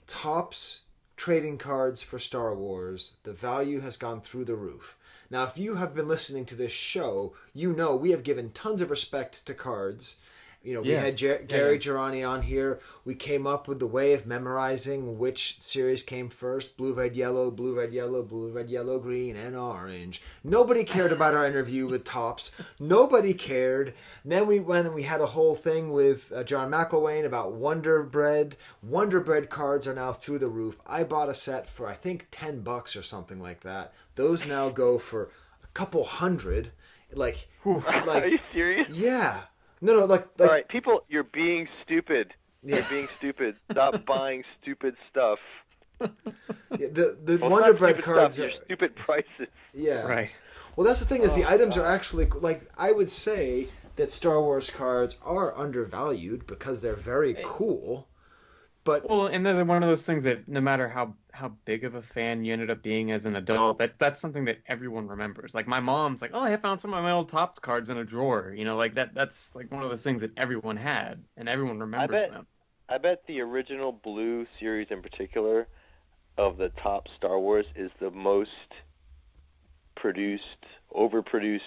Topps trading cards for Star Wars, the value has gone through the roof. Now, if you have been listening to this show, you know we have given tons of respect to cards. You know, we had Gary Girani on here. We came up with the way of memorizing which series came first: blue, red, yellow, blue, red, yellow, blue, red, yellow, green, and orange. Nobody cared about our interview with Topps. Nobody cared. Then we went and we had a whole thing with John McElwain about Wonder Bread. Wonder Bread cards are now through the roof. I bought a set for, I think, $10 or something like that. Those now go for a couple hundred. Like, are you serious? Yeah. No, like. All right, people, you're being stupid. Yes. You're being stupid. Stop buying stupid stuff. Yeah, the Wonder Bread cards are stupid prices. Yeah. Right. Well, that's the thing is the items are actually like, I would say that Star Wars cards are undervalued because they're very cool. But well, and they're one of those things that no matter how big of a fan you ended up being as an adult, that's something that everyone remembers. Like my mom's like, oh, I found some of my old Topps cards in a drawer. You know, like that's like one of those things that everyone had and everyone remembers them. I bet the original Blue series in particular of the top Star Wars is the most overproduced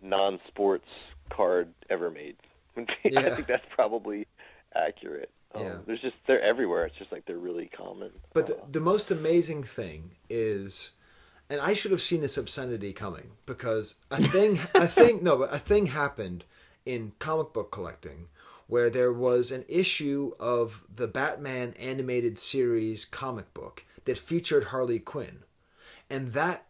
non-sports card ever made. I think that's probably accurate. They're everywhere. It's just like they're really common. But the most amazing thing is, and I should have seen this obscenity coming, because a thing happened in comic book collecting where there was an issue of the Batman animated series comic book that featured Harley Quinn. And that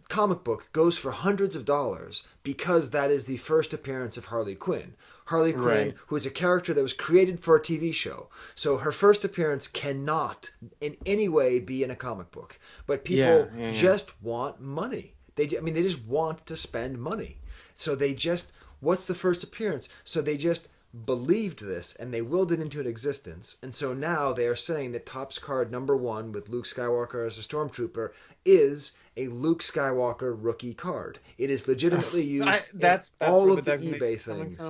comic book goes for hundreds of dollars because that is the first appearance of Harley Quinn. Harley Quinn, who is a character that was created for a TV show. So her first appearance cannot in any way be in a comic book. But people just want money. They just want to spend money. So what's the first appearance? So they just believed this and they willed it into an existence. And so now they are saying that Topps card number 1 with Luke Skywalker as a stormtrooper is a Luke Skywalker rookie card. It is legitimately used that's all of the eBay things.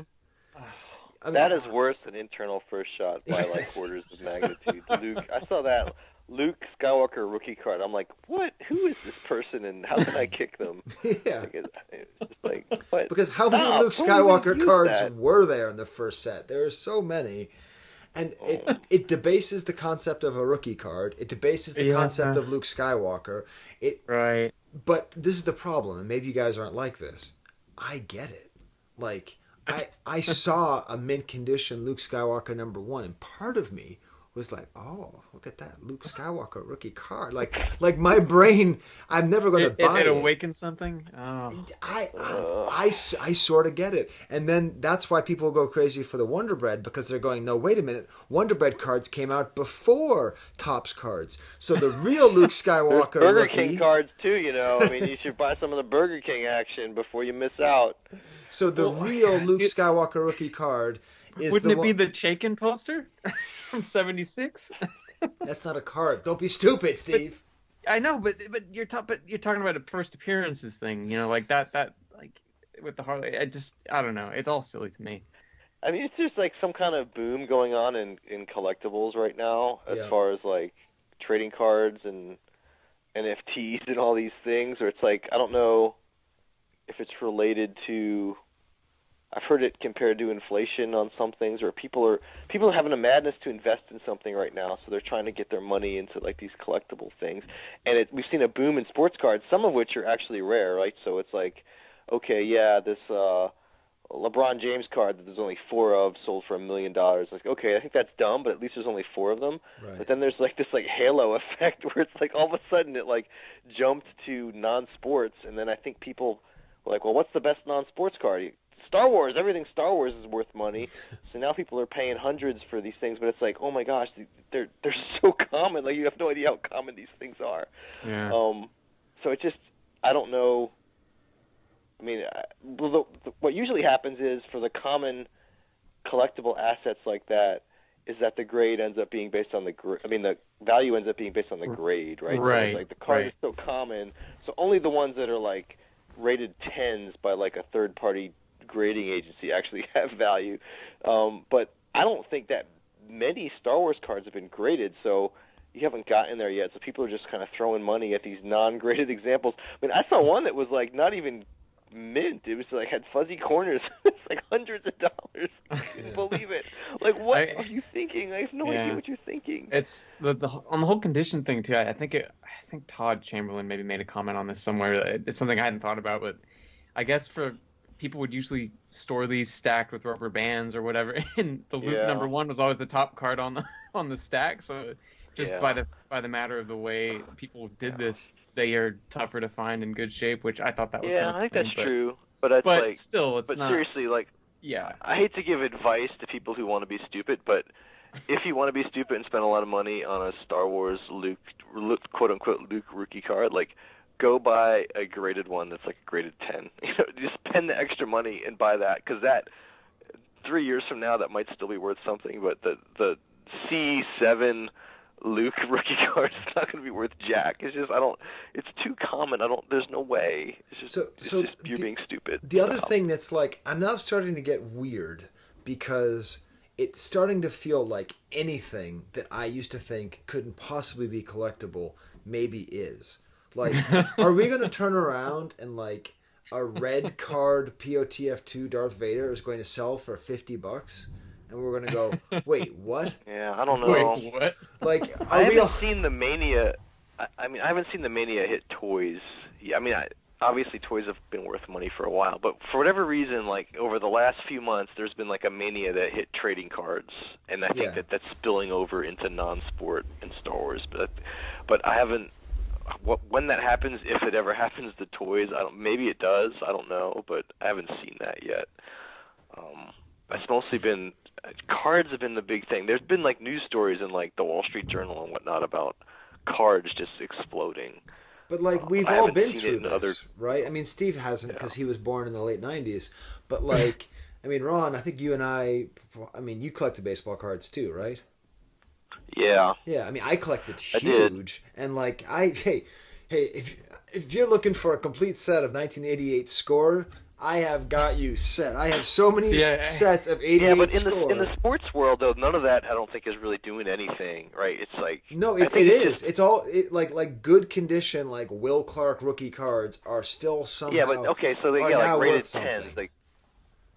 I mean, that is worse than internal first shot by like orders of magnitude. Luke, I saw that Luke Skywalker rookie card. I'm like, what? Who is this person, and how can I kick them? Yeah, like, it's just like, what? Because how many Luke Skywalker cards were there in the first set? There are so many, and it debases the concept of a rookie card. It debases the concept of Luke Skywalker. But this is the problem, and maybe you guys aren't like this. I get it. Like, I saw a mint condition Luke Skywalker #1, and part of me was like, oh, look at that Luke Skywalker rookie card. Like my brain, I'm never going to buy it. It awakens something. Oh. I sort of get it, and then that's why people go crazy for the Wonder Bread, because they're going, no, wait a minute, Wonder Bread cards came out before Topps cards, so the real Luke Skywalker Burger rookie, King cards too. I mean, you should buy some of the Burger King action before you miss out. So the real Luke Skywalker rookie card is wouldn't it be the Chaykin poster from '76? That's not a card. Don't be stupid, Steve. I know, but you're talking about a first appearances thing, like that like with the Harley. I don't know. It's all silly to me. I mean, it's just like some kind of boom going on in collectibles right now, as far as like trading cards and NFTs and all these things. Or it's like, I don't know if it's related to. I've heard it compared to inflation on some things, or people are having a madness to invest in something right now, so they're trying to get their money into like these collectible things. And we've seen a boom in sports cards, some of which are actually rare, right? So it's like, okay, yeah, this LeBron James card that there's only 4 of sold for $1 million. Like, okay, I think that's dumb, but at least there's only 4 of them. Right. But then there's like this like halo effect where it's like all of a sudden it like jumped to non-sports, and then I think people were like, well, what's the best non-sports card? Star Wars, everything Star Wars is worth money. So now people are paying hundreds for these things, but it's like, oh my gosh, they're so common. Like, you have no idea how common these things are. Yeah. So it just, I don't know. I mean, what usually happens is for the common collectible assets like that, is that the grade ends up being based on the value ends up being based on the grade, right? Right. So like the card is so common, so only the ones that are like rated 10s by like a third-party grading agency actually have value. But I don't think that many Star Wars cards have been graded, so you haven't gotten there yet. So people are just kind of throwing money at these non-graded examples. I mean, I saw one that was like not even mint. It was like had fuzzy corners. It's like hundreds of dollars. I couldn't believe it. Like, what are you thinking? I have no idea what you're thinking. It's on the whole condition thing too. I think Todd Chamberlain maybe made a comment on this somewhere. It's something I hadn't thought about, but I guess for people would usually store these stacked with rubber bands or whatever, and the Luke #1 was always the top card on the stack. So just by the matter of the way people did this, they are tougher to find in good shape, which I thought that was. I think that's true. But like, still, it's not. Seriously, like, I hate to give advice to people who want to be stupid, but if you want to be stupid and spend a lot of money on a Star Wars Luke quote unquote Luke rookie card, like, go buy a graded one that's like a graded 10. Just spend the extra money and buy that, because that 3 years from now that might still be worth something. But the C7 Luke rookie card is not going to be worth jack. It's just It's too common. There's no way. It's just you're being stupid. The other thing that's like, I'm now starting to get weird, because it's starting to feel like anything that I used to think couldn't possibly be collectible maybe is. Like, are we going to turn around and, like, a red card POTF2 Darth Vader is going to sell for $50? And we're going to go, wait, what? Yeah, I don't know. Wait, what? Like, I haven't seen the Mania. I haven't seen the Mania hit toys. Yeah, I mean, obviously toys have been worth money for a while, but for whatever reason, like, over the last few months, there's been, like, a Mania that hit trading cards, and I think that's spilling over into non-sport and Star Wars. But I haven't. When that happens, if it ever happens to toys, maybe it does. I don't know, but I haven't seen that yet. It's mostly been cards have been the big thing. There's been like news stories in like the Wall Street Journal and whatnot about cards just exploding. But like we've all been through this, right? I mean, Steve hasn't because he was born in the late '90s. But like, I mean, Ron, I think you and I mean, you collected baseball cards too, right? Yeah. Yeah, I mean, I collected huge, and like, hey, if you're looking for a complete set of 1988 Score, I have got you set. I have so many sets of 88 Yeah, but Score. in the sports world, though, none of that I don't think is really doing anything, right? It's like it is. It's all like good condition, like Will Clark rookie cards are still somehow. Yeah, but okay, so they like rated 10s, like.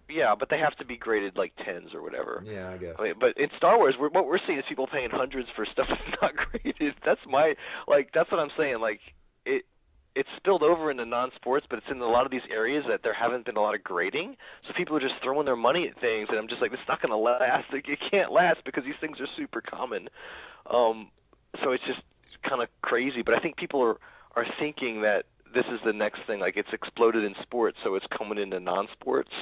Yeah, but they have to be graded like 10s or whatever. Yeah, I guess. I mean, but in Star Wars, what we're seeing is people paying hundreds for stuff that's not graded. That's what I'm saying. Like, it's spilled over into non-sports, but it's in a lot of these areas that there haven't been a lot of grading. So people are just throwing their money at things, and I'm just like, it's not going to last. Like, it can't last because these things are super common. So it's just kind of crazy. But I think people are thinking that this is the next thing. Like, it's exploded in sports, so it's coming into non-sports.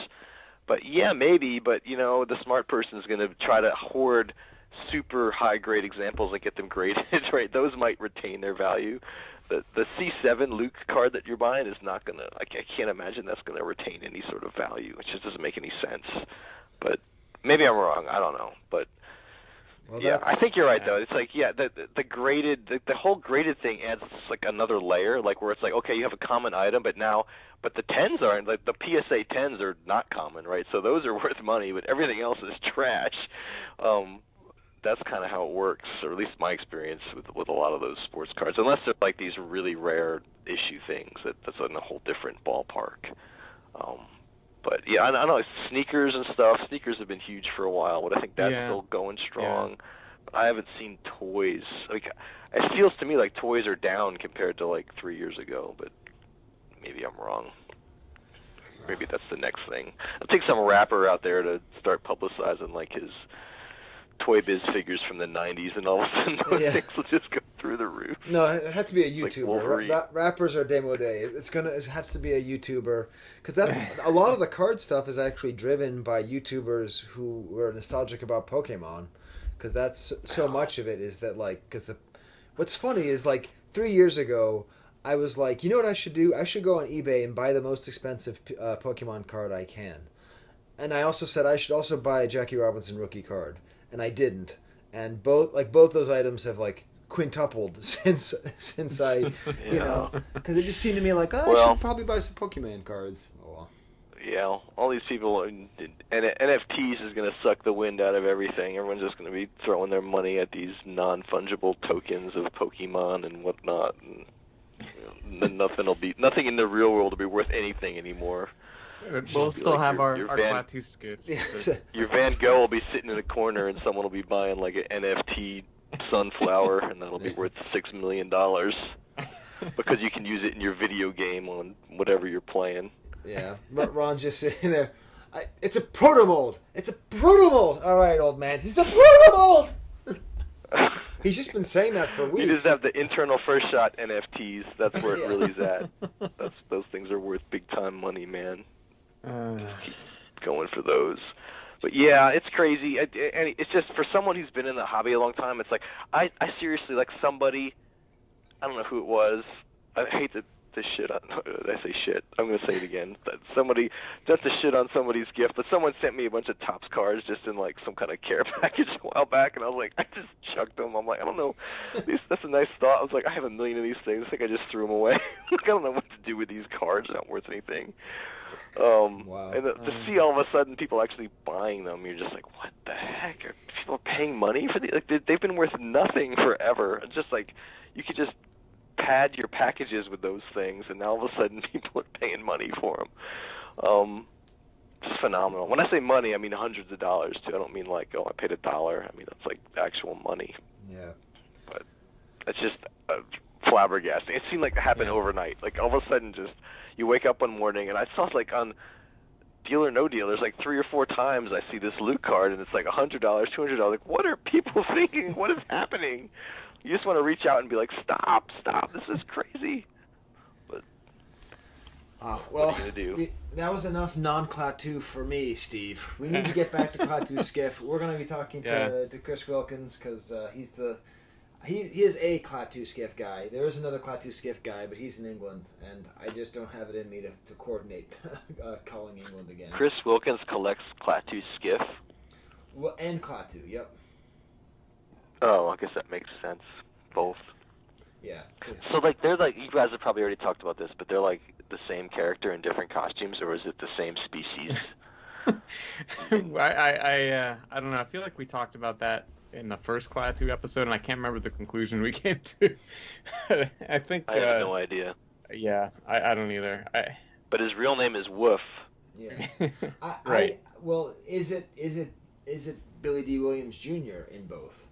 But yeah, maybe. But you know, the smart person is going to try to hoard super high grade examples and get them graded. Right? Those might retain their value. The C7 Luke card that you're buying is not going to, I can't imagine that's going to retain any sort of value. It just doesn't make any sense. But maybe I'm wrong. I don't know. But yeah, I think you're right, though. It's like, yeah, the graded, the whole graded thing adds like another layer, like where it's like, okay, you have a common item, but the 10s aren't, like the PSA 10s are not common, right? So those are worth money, but everything else is trash. That's kind of how it works, or at least my experience with a lot of those sports cards, unless they're like these really rare issue things that's in a whole different ballpark. But yeah, I know sneakers and stuff. Sneakers have been huge for a while, but I think that's still going strong. Yeah. But I haven't seen toys. Like, it feels to me like toys are down compared to like 3 years ago, but maybe I'm wrong. Maybe that's the next thing. I'll take some rapper out there to start publicizing like his Toy Biz figures from the 90s, and all of a sudden those things will just go through the roof. No, it has to be a YouTuber. Like rappers are démodé. It has to be a YouTuber, because that's a lot of the card stuff is actually driven by YouTubers who were nostalgic about Pokemon, because that's so much of it is that, like, what's funny is, like, 3 years ago I was like, you know what I should do? I should go on eBay and buy the most expensive Pokemon card I can. And I also said I should also buy a Jackie Robinson rookie card. And I didn't, and both those items have like quintupled since I, you know, because it just seemed to me like, I should probably buy some Pokemon cards. Oh well. Yeah, all these people, and NFTs is going to suck the wind out of everything. Everyone's just going to be throwing their money at these non-fungible tokens of Pokemon and whatnot, and you know, nothing in the real world will be worth anything anymore. We'll still like have our Klattu skiffs. Your Van Gogh will be sitting in a corner, and someone will be buying like an NFT sunflower, and that'll be worth $6 million because you can use it in your video game on whatever you're playing. Yeah, Ron's just sitting there. It's a Protomold. It's a Protomold. All right, old man. He's a Protomold. He's just been saying that for weeks. You just have the internal first shot NFTs. That's where it really's at. Those things are worth big time money, man. Keep going for those. But yeah, it's crazy. And it's just, for someone who's been in the hobby a long time, it's like, I seriously, like, somebody, I don't know who it was, I hate to shit on, I say shit, I'm going to say it again, somebody, not to shit on somebody's gift, but someone sent me a bunch of Topps cards just in like some kind of care package a while back, and I was like, I just chucked them. I'm like, I don't know, that's a nice thought. I was like, I have a million of these things, I think I just threw them away. Like, I don't know what to do with these cards, they're not worth anything. Wow. And to see all of a sudden people actually buying them, you're just like, what the heck? Are people paying money for these? Like, they've been worth nothing forever. It's just like, you could just pad your packages with those things, and now all of a sudden people are paying money for them. It's phenomenal. When I say money, I mean hundreds of dollars, too. I don't mean like, oh, I paid $1. I mean, that's like actual money. Yeah. But it's just flabbergasting. It seemed like it happened overnight. Like, all of a sudden, just you wake up one morning, and I saw it like on Deal or No Deal. There's like 3 or 4 times I see this loot card, and it's like $100, $200. Like, what are people thinking? What is happening? You just want to reach out and be like, stop, this is crazy. But well, what are you going to do? That was enough non-Klattu for me, Steve. We need to get back to Klattu Skiff. We're going to be talking to Chris Wilkins, because he is a Klattu Skiff guy. There is another Klattu Skiff guy, but he's in England, and I just don't have it in me to coordinate calling England again. Chris Wilkins collects Klaatu Skiff. Well, and Klattu, yep. Oh, I guess that makes sense. Both. Yeah. So, like, they're like, you guys have probably already talked about this, but they're like the same character in different costumes, or is it the same species? I don't know. I feel like we talked about that in the first Klattu episode, and I can't remember the conclusion we came to. I think I have no idea. Yeah, I don't either. But his real name is Woof. Yes. Right. Well, is it Billy D. Williams Jr. in both?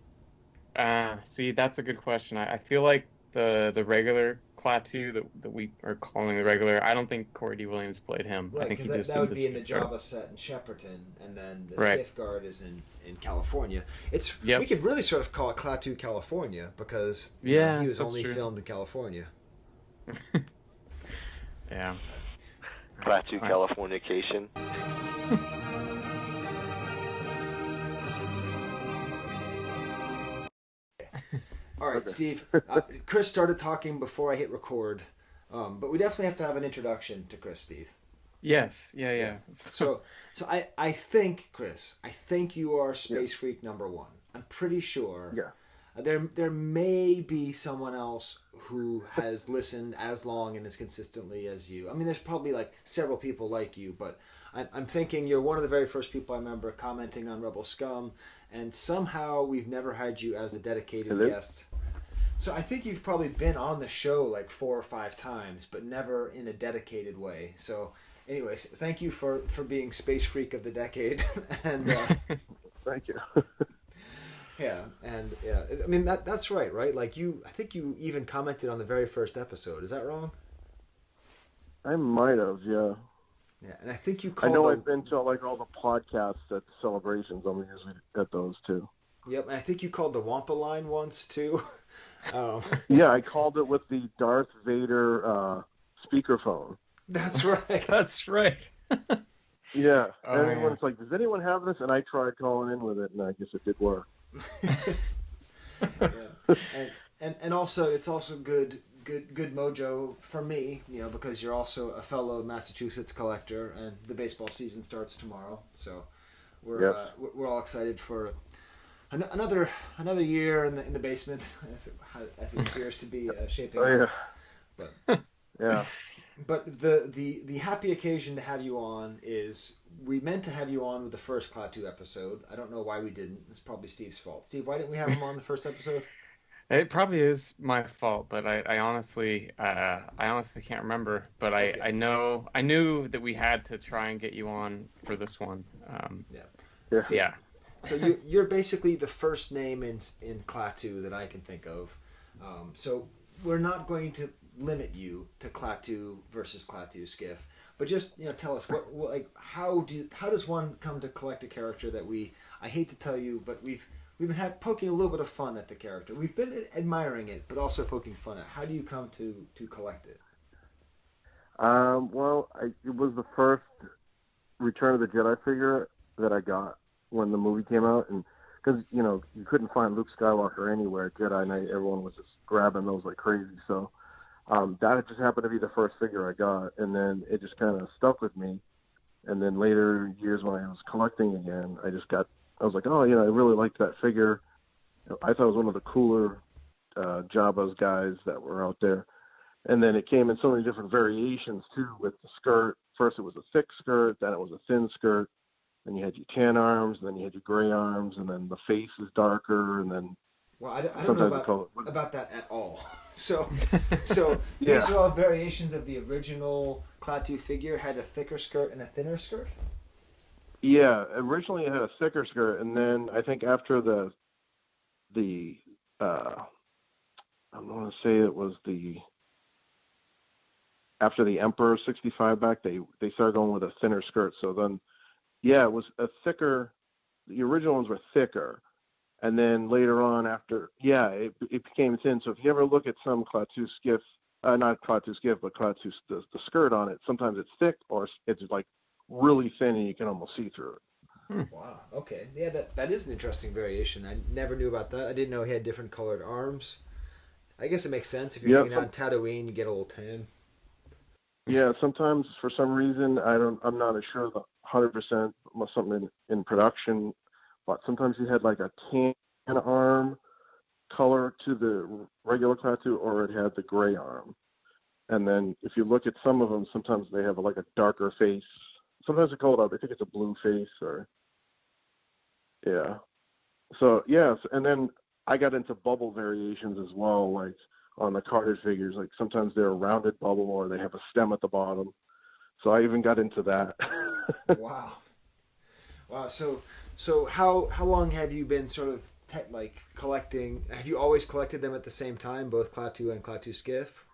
See, that's a good question. I feel like the regular Klaatu that we are calling the regular, I don't think Corey Dee Williams played him. Right, I think he because just that did would the be in the Skiff guard. Java set in Shepperton, and then the Right. Skiff guard is in California. Yep. We could really sort of call it Klaatu California because Yeah, he was that's only true. filmed in California. Yeah. Klaatu Californication. All right, Steve. Chris started talking before I hit record, but we definitely have to have an introduction to Chris, Steve. Yes. Yeah. So I think, Chris, you are Space Freak number one. I'm pretty sure. Yeah. There may be someone else who has listened as long and as consistently as you. I mean, there's probably like several people like you, but I'm thinking you're one of the very first people I remember commenting on Rebel Scum, and somehow we've never had you as a dedicated guest. So I think you've probably been on the show like 4 or 5 times, but never in a dedicated way. So anyways, thank you for being Space Freak of the Decade. And Thank you. yeah, I mean that's right? Like I think you even commented on the very first episode. Is that wrong? I might have, yeah. Yeah, and I think you I called. know I've been to like all the podcasts at celebrations. I'm usually at those too. Yep, and I think you called the Wampa line once too. Yeah, I called it with the Darth Vader speakerphone. That's right. That's right. Yeah, Oh, and everyone's like, "Does anyone have this?" And I tried calling in with it, and I guess it did work. Yeah. And also it's also good mojo for me, because you're also a fellow Massachusetts collector, and the baseball season starts tomorrow. So we're all excited for another year in the basement, as it appears to be shaping up. Oh But yeah, yeah. But the happy occasion to have you on is we meant to have you on with the first Klaatu episode. I don't know why we didn't. It's probably Steve's fault. Steve, why didn't we have him on the first episode? It probably is my fault, but I honestly can't remember. But I knew that we had to try and get you on for this one. Yeah. So you're basically the first name in Klaatu that I can think of. So we're not going to limit you to Klattu versus Klattu Skiff, but just tell us how does one come to collect a character that I hate to tell you, but we've been poking a little bit of fun at the character. We've been admiring it, but also poking fun at. How do you come to collect it? Well, it was the first Return of the Jedi figure that I got when the movie came out, and because you couldn't find Luke Skywalker anywhere at Jedi Night, everyone was just grabbing those like crazy. So that just happened to be the first figure I got, and then it just kind of stuck with me. And then later years when I was collecting again, I was like, oh, I really liked that figure. I thought it was one of the cooler Jabba's guys that were out there. And then it came in so many different variations too, with the skirt. First it was a thick skirt, then it was a thin skirt. Then you had your tan arms, and then you had your gray arms, and then the face is darker, and then. Well, I don't know about that at all. So these are all variations of the original Klaatu figure. Had a thicker skirt and a thinner skirt. Yeah, originally it had a thicker skirt, and then I think after the I'm going to say it was after the Emperor 65 back, they started going with a thinner skirt. So then, yeah, it was a thicker. The original ones were thicker, and then later on, it became thin. So if you ever look at some Klaatu Skiff, not Klaatu Skiff, but Klaatu the skirt on it, sometimes it's thick or it's like really thin, and you can almost see through it. Wow. Okay. Yeah, that is an interesting variation. I never knew about that. I didn't know he had different colored arms. I guess it makes sense if you're hanging out in Tatooine, you get a little tan. Yeah, sometimes for some reason I'm not as sure the 100% something in production, but sometimes you had like a tan arm color to the regular Klaatu, or it had the gray arm. And then if you look at some of them, sometimes they have like a darker face. Sometimes they call it I think it's a blue face yeah. So yes, and then I got into bubble variations as well, like on the Carter figures. Like sometimes they're a rounded bubble or they have a stem at the bottom. So I even got into that. Wow. So how long have you been sort of collecting? Have you always collected them at the same time, both Klaatu and Klaatu Skiff?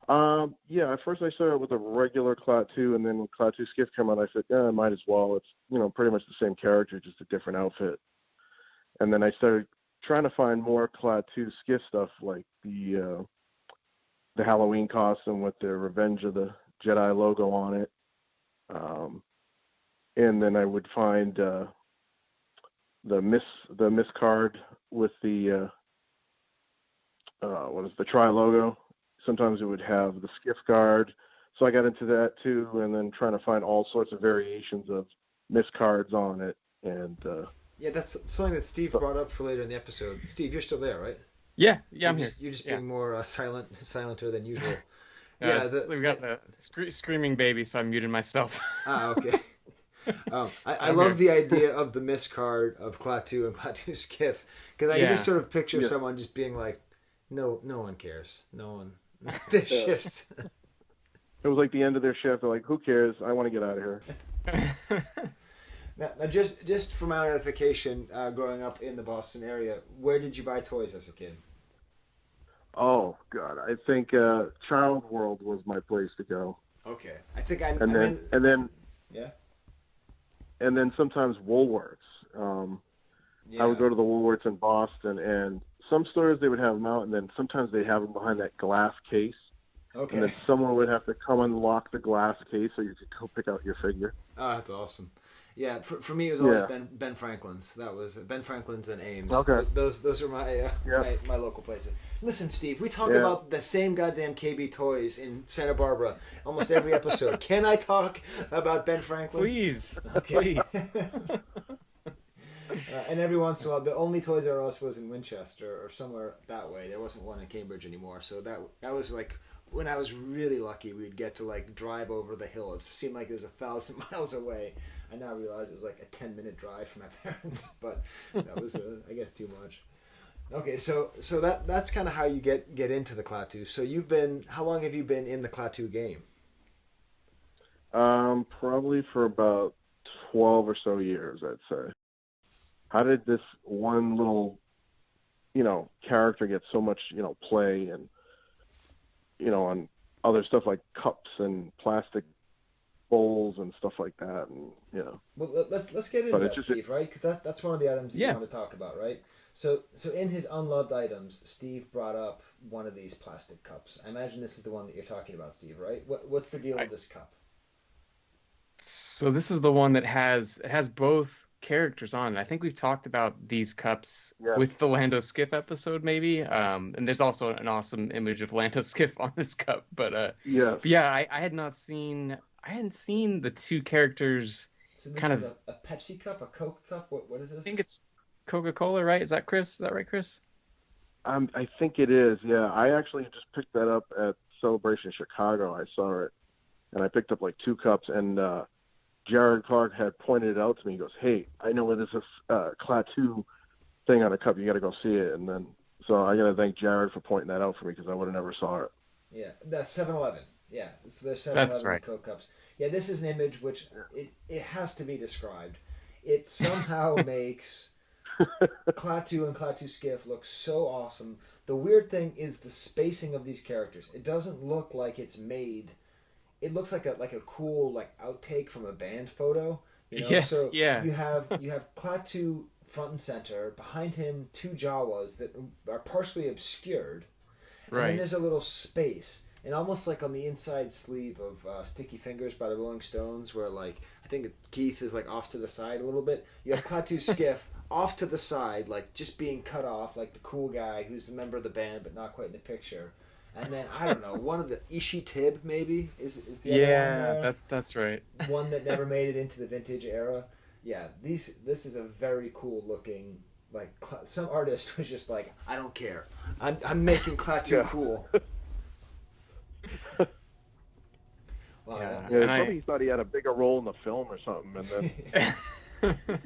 Yeah, at first I started with a regular Klaatu, and then when Klaatu Skiff came out, I said, yeah, I might as well. It's, pretty much the same character, just a different outfit. And then I started trying to find more Klaatu Skiff stuff, like the Halloween costume with the Revenge of the Jedi logo on it. And then I would find the MIscard with the the Trilogo. Sometimes it would have the Skiff guard. So I got into that too, and then trying to find all sorts of variations of MIscards on it. And yeah, that's something that Steve brought up for later in the episode. Steve, you're still there, right? Yeah, I'm here. You're just being more silenter than usual. We got the screaming baby, so I muted myself. Okay. I love the idea of the MIscard of Klattu and Klaatu Skiff, because I can just sort of picture someone just being like, no one cares. No one. There's just. It was like the end of their shift. They're like, who cares? I want to get out of here. Now, just for my edification, growing up in the Boston area, where did you buy toys as a kid? Oh God, I think Child World was my place to go. Okay, I think I. And then yeah. And then sometimes Woolworths. I would go to the Woolworths in Boston, and some stores they would have them out, and then sometimes they have them behind that glass case. Okay. And then someone would have to come unlock the glass case so you could go pick out your figure. Oh, that's awesome. Yeah, for me it was always Ben Franklin's. That was Ben Franklin's and Ames. Okay. Those are my local places. Listen, Steve, we talk about the same goddamn KB toys in Santa Barbara almost every episode. Can I talk about Ben Franklin? Please. Okay. Please. And every once in a while, the only Toys R Us was in Winchester or somewhere that way. There wasn't one in Cambridge anymore. So that was like when I was really lucky, we'd get to like drive over the hill. It seemed like it was 1,000 miles away. I now realize it was like a 10-minute drive for my parents, but that was, I guess, too much. Okay, so that's kind of how you get into the Klattu. So how long have you been in the Klattu game? Probably for about 12 or so years, I'd say. How did this one little, character get so much, play and, on other stuff like cups and plastic bowls and stuff like that, and Well, let's get into that, Steve, right? Because that's one of the items you want to talk about, right? So in his unloved items, Steve brought up one of these plastic cups. I imagine this is the one that you're talking about, Steve, right? What's the deal with this cup? So this is the one that has both characters on it. I think we've talked about these cups with the Lando Skiff episode, maybe. And there's also an awesome image of Lando Skiff on this cup. But I hadn't seen the two characters. So this is a Pepsi cup, a Coke cup. What is this? I think it's Coca-Cola, right? Is that Chris? Is that right, Chris? I think it is. Yeah, I actually just picked that up at Celebration Chicago. I saw it, and I picked up like 2 cups, and Jared Clark had pointed it out to me. He goes, "Hey, I know where there's a Klaatu thing on a cup. You got to go see it." And then, so I got to thank Jared for pointing that out for me because I would have never saw it. Yeah, that's 7-Eleven. Yeah, so there's 7-Eleven That's right. Coke cups. Yeah, this is an image which it has to be described. It somehow makes Klattu and Klaatu Skiff look so awesome. The weird thing is the spacing of these characters. It doesn't look like it's made. It looks like a cool outtake from a band photo. So you have Klattu front and center. Behind him, 2 Jawas that are partially obscured. And then there's a little space. And almost like on the inside sleeve of Sticky Fingers by the Rolling Stones, where I think Keith is off to the side a little bit. You have Klaatu Skiff off to the side, just being cut off, like the cool guy who's a member of the band but not quite in the picture. And then I don't know, one of the Ishi Tib maybe is the other one there. That's right. One that never made it into the vintage era. Yeah, this is a very cool looking. Some artist was just like, I don't care, I'm making Klaatu cool. Wow. Yeah, he thought he had a bigger role in the film or something, and then.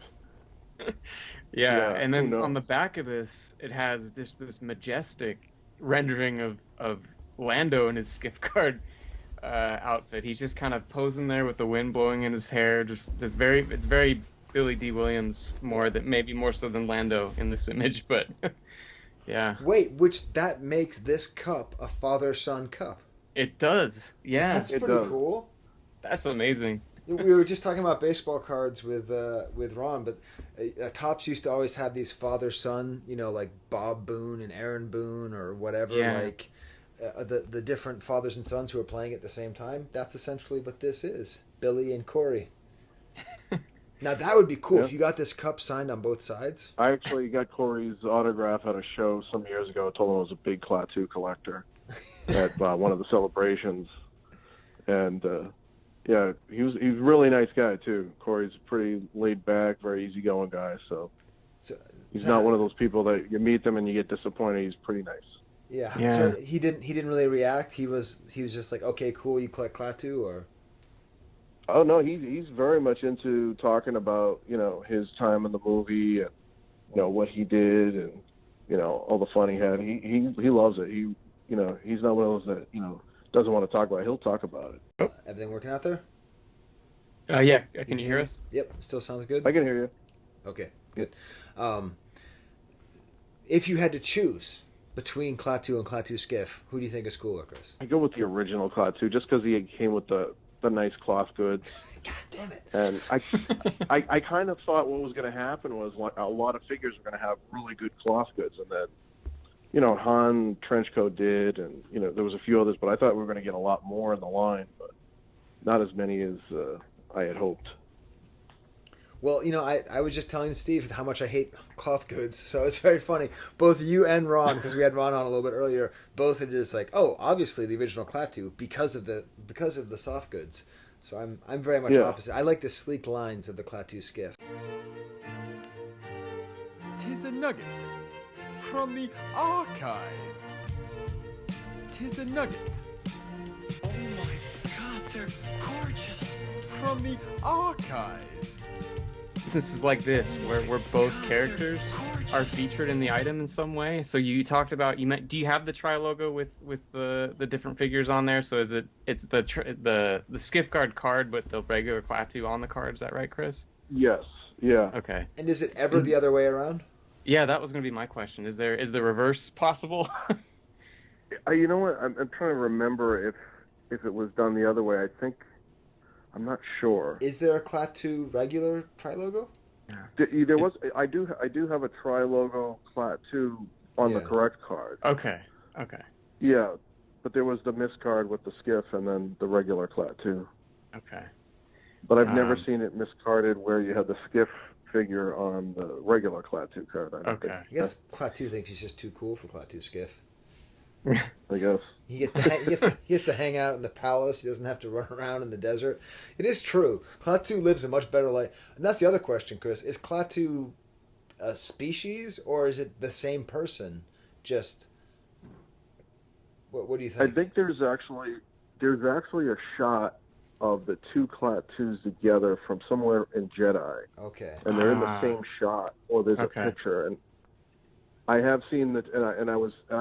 And then on the back of this, it has this majestic rendering of Lando in his Skiff guard outfit. He's just kind of posing there with the wind blowing in his hair. It's very Billy D. Williams, maybe more so than Lando in this image, but yeah. Wait, that makes this cup a father-son cup? It does. Yeah, That's It pretty does. cool. that's amazing. We were just talking about baseball cards with Ron, but Topps used to always have these father son, like Bob Boone and Aaron Boone or whatever, Yeah. like the different fathers and sons who are playing at the same time. That's essentially what this is, Billy and Corey. Now that would be cool Yeah. if you got this cup signed on both sides. I actually got Corey's autograph at a show some years ago. I told him I was a big Klaatu collector at one of the celebrations, and yeah, he's a really nice guy too. Corey's a pretty laid back, very easygoing guy. So So he's not one of those people that you meet them and you get disappointed. He's pretty nice. yeah. Yeah. So he didn't really react. He was just like, okay, cool. You collect Klaatu or Oh no, he's very much into talking about his time in the movie and what he did and all the fun he had. He loves it. He's not one of those that doesn't want to talk about it. He'll talk about it. everything working out there? Yeah, can you hear us? Yep, still sounds good. I can hear you. Okay, good. If you had to choose between Klaatu and Klaatu Skiff, who do you think is cooler, Chris? I go with the original Klaatu just because he came with the nice cloth goods. God damn it! And I kind of thought what was going to happen was a lot of figures were going to have really good cloth goods, and then Han Trenchcoat did, and there was a few others, but I thought we were going to get a lot more in the line, but not as many as I had hoped. Well, I was just telling Steve how much I hate cloth goods, so it's very funny. Both you and Ron, because we had Ron on a little bit earlier, both are just like, oh, obviously the original Klaatu because of the soft goods. So I'm very much opposite. I like the sleek lines of the Klaatu Skiff. 'Tis a nugget from the archive. 'Tis a nugget Oh my god, they're gorgeous. from the archive. Instances like this where both characters are featured in the item in some way. So you talked about do you have the Trilogo with the different figures on there? So it's the Skiff Guard card with the regular Klaatu on the card? Is that right, Chris? Yes. Yeah. Okay. And is it ever the other way around? Yeah, that was going to be my question. Is the reverse possible? You know what? I'm trying to remember if it was done the other way. I'm not sure. Is there a Klaatu regular Trilogo? There was. I do have a Trilogo Klaatu on the correct card. Okay. Yeah, but there was the MIscard with the Skiff and then the regular Klaatu. Okay. But I've never seen it miscarded where you have the Skiff figure on the regular Klaatu card. I don't think. I guess Klaatu thinks he's just too cool for Klaatu Skiff. I guess. He gets to hang out in the palace. He doesn't have to run around in the desert. It is true. Klaatu lives a much better life. And that's the other question, Chris. Is Klaatu a species or is it the same person? Just what do you think? I think there's actually a shot of the two Klatus together from somewhere in Jedi. Okay. And they're in the same shot, or there's a picture. And I have seen that, and I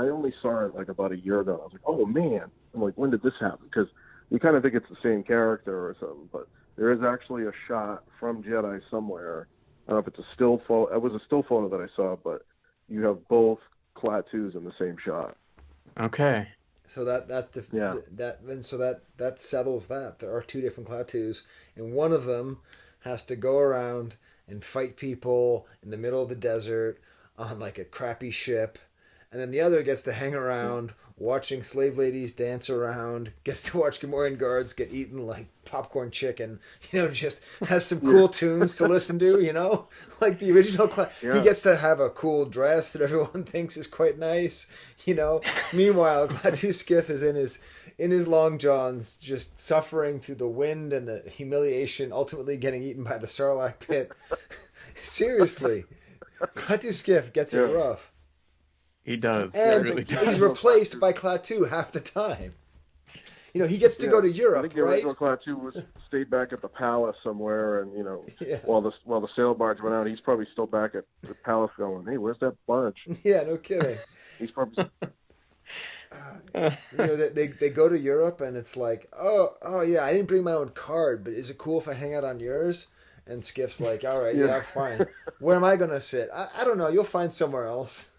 only saw it like about a year ago. I was like, oh man! I'm like, when did this happen? Because you kind of think it's the same character or something, but there is actually a shot from Jedi somewhere. I don't know if it's a still photo. It was a still photo that I saw, but you have both Klatus in the same shot. Okay. So that settles that. There are two different Klatus, and one of them has to go around and fight people in the middle of the desert on like a crappy ship, and then the other gets to hang around watching slave ladies dance around, gets to watch Gamorrean guards get eaten like popcorn chicken, just has some cool tunes to listen to, like the original He gets to have a cool dress that everyone thinks is quite nice, Meanwhile, Klaatu Skiff is in his long johns, just suffering through the wind and the humiliation, ultimately getting eaten by the Sarlacc pit. Seriously. Klaatu Skiff gets it rough. He does. And he really does. he's replaced by Klaatu half the time. He gets to go to Europe, I think the right? original Klaatu stayed back at the palace somewhere, and while the sail barge went out, he's probably still back at the palace going, "Hey, where's that barge?" Yeah, no kidding. He's probably. They go to Europe, and it's like, oh yeah, I didn't bring my own card, but is it cool if I hang out on yours? And Skiff's like, all right, yeah, fine. Where am I going to sit? I don't know. You'll find somewhere else.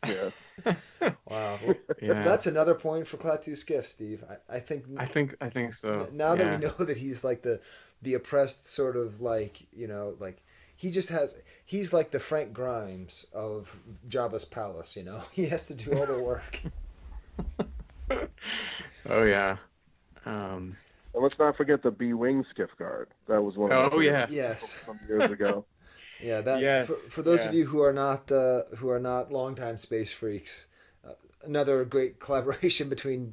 Yeah. Wow. Well, Yeah. that's another point for Klaatu Skiff, Steve. I think so. Now that Yeah. we know that he's like the oppressed sort of like, like he's like the Frank Grimes of Jabba's palace, He has to do all the work. Oh yeah. And let's not forget the B-wing skiff guard. That was one of my Oh favorites yeah. Yes. some years ago. Yeah, that Yes. for those of Yeah. you who are not longtime space freaks, another great collaboration between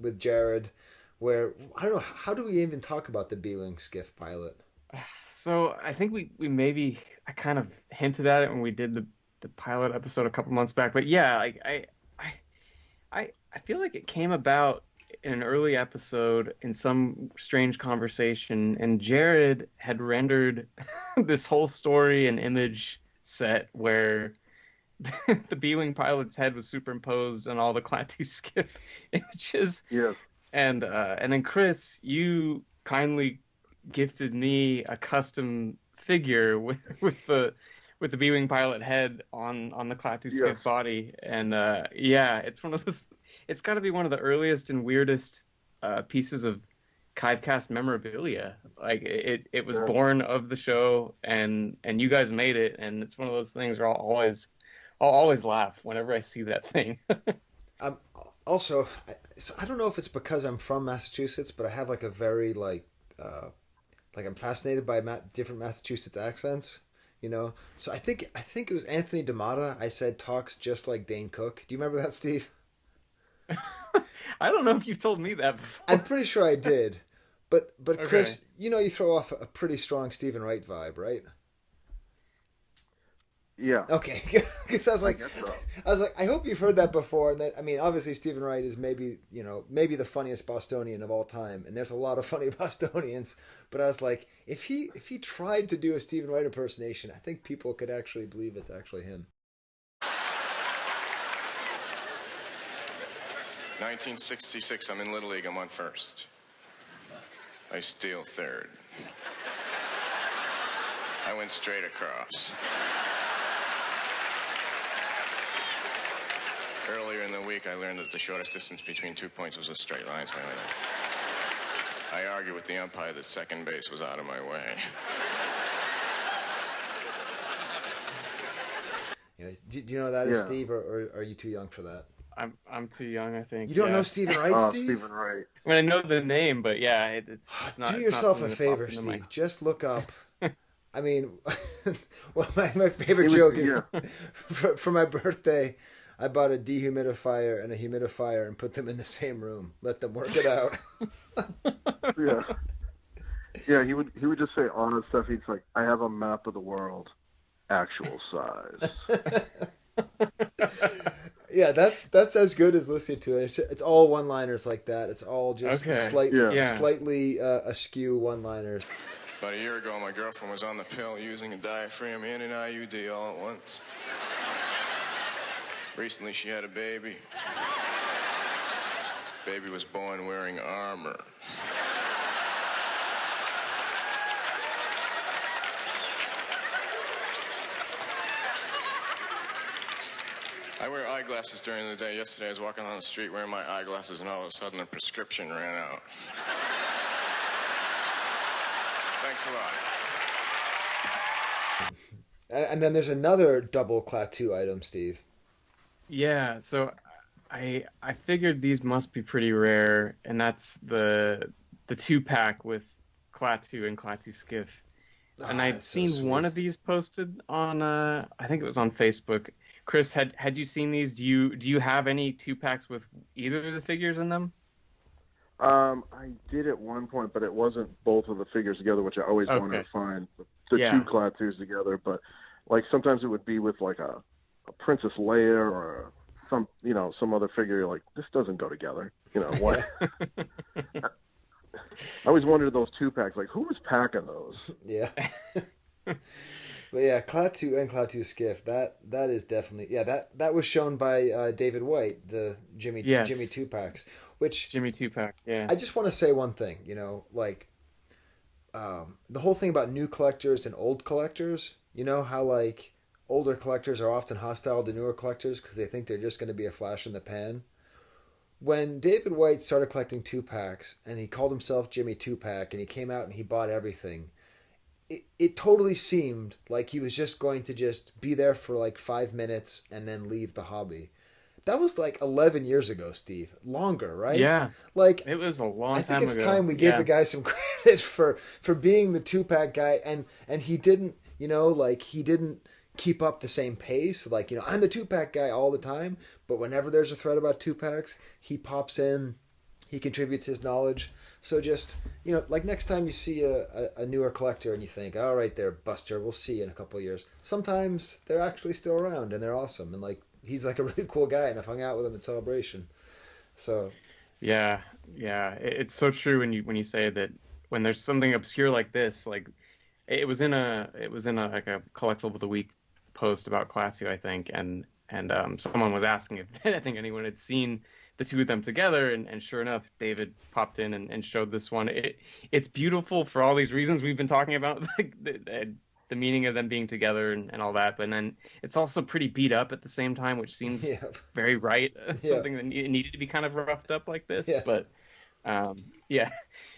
with Jared, where I don't know, how do we even talk about the B-wing skiff pilot? So I think we maybe I kind of hinted at it when we did the pilot episode a couple months back, but yeah, like I feel like it came about in an early episode in some strange conversation, and Jared had rendered this whole story and image set where the B-wing pilot's head was superimposed on all the Klaatu skiff images. Yes. And then Chris, you kindly gifted me a custom figure with the B-wing pilot head on the Klaatu skiff Yes. body, and yeah, it's one of those. It's got to be one of the earliest and weirdest pieces of Kivecast memorabilia. Like it was Yeah. born of the show, and you guys made it, and it's one of those things where I'll always laugh whenever I see that thing. Also, so I don't know if it's because I'm from Massachusetts, but I have like a very like I'm fascinated by different Massachusetts accents. So I think it was Anthony D'Amata. I said talks just like Dane Cook. Do you remember that, Steve? I don't know if you've told me that before. I'm pretty sure I did. But Okay. Chris, you throw off a pretty strong Stephen Wright vibe, right? Yeah. Okay, because I was like, guess so. I was like, I hope you've heard that before. And that, I mean, obviously Stephen Wright is maybe the funniest Bostonian of all time, and there's a lot of funny Bostonians. But I was like, if he tried to do a Stephen Wright impersonation, I think people could actually believe it's actually him. 1966, I'm in Little League, I'm on first. I steal third. I went straight across. Earlier in the week, I learned that the shortest distance between 2 points was a straight line. So I argued with the umpire that second base was out of my way. Do you know who that is, Yeah. Steve, or are you too young for that? I'm too young, I think. You don't yeah. know Stephen Wright, Oh, Steve? Stephen Wright. I mean, I know the name, but yeah, it's not. Do it's yourself not a something that favor, pops into my- Steve. Just look up. I mean, well, my favorite He joke was- is yeah. for my birthday, I bought a dehumidifier and a humidifier and put them in the same room. Let them work it out. Yeah. Yeah, he would just say honest stuff. He's like, I have a map of the world, actual size. Yeah, that's as good as listening to it. It's all one-liners like that. It's all just Okay. Yeah. slightly askew one-liners. About a year ago, my girlfriend was on the pill using a diaphragm and an IUD all at once. Recently, she had a baby. Baby was born wearing armor. I wear eyeglasses during the day. Yesterday, I was walking on the street wearing my eyeglasses, and all of a sudden, the prescription ran out. Thanks a lot. And then there's another double Klaatu item, Steve. Yeah, so I figured these must be pretty rare, and that's the 2-pack with Klattu and Klaatu Skiff. And I'd that's so seen sweet. one of these posted on I think it was on Facebook. Chris, had you seen these? Do you have any 2-packs with either of the figures in them? I did at one point, but it wasn't both of the figures together, which I always wanted Okay. to find the Yeah. two Klatus together. But like sometimes it would be with like a Princess Leia or some other figure. You're like, this doesn't go together. What? I always wondered those 2-packs. Like, who was packing those? Yeah. But yeah, Klaatu and Klaatu Skiff, that is definitely that was shown by David White, the Jimmy Yes. 2-packs, which Jimmy 2-pack, yeah. I just want to say one thing, like the whole thing about new collectors and old collectors, how like older collectors are often hostile to newer collectors because they think they're just going to be a flash in the pan. When David White started collecting 2-packs and he called himself Jimmy 2-pack and he came out and he bought everything, it totally seemed like he was just going to just be there for like 5 minutes and then leave the hobby. That was like 11 years ago, Steve. Longer, right? Yeah. Like, it was a long time ago. I think it's time we give the guy some credit for being the 2-pack guy, and he didn't, he didn't keep up the same pace. Like, I'm the 2-pack guy all the time, but whenever there's a thread about 2-packs, he pops in, he contributes his knowledge. So just, like next time you see a newer collector and you think, all right there, Buster, we'll see you in a couple of years. Sometimes they're actually still around and they're awesome. And like, he's like a really cool guy and I've hung out with him at Celebration. So. Yeah. It's so true when you say that when there's something obscure like this, like it was in a like a collectible of the week post about Klattu, I think. And someone was asking if I think anyone had seen the two of them together, and sure enough, David popped in and showed this one. It's beautiful for all these reasons we've been talking about, like the meaning of them being together and all that. But then it's also pretty beat up at the same time, which seems very right. Something that needed to be kind of roughed up like this. Yeah. But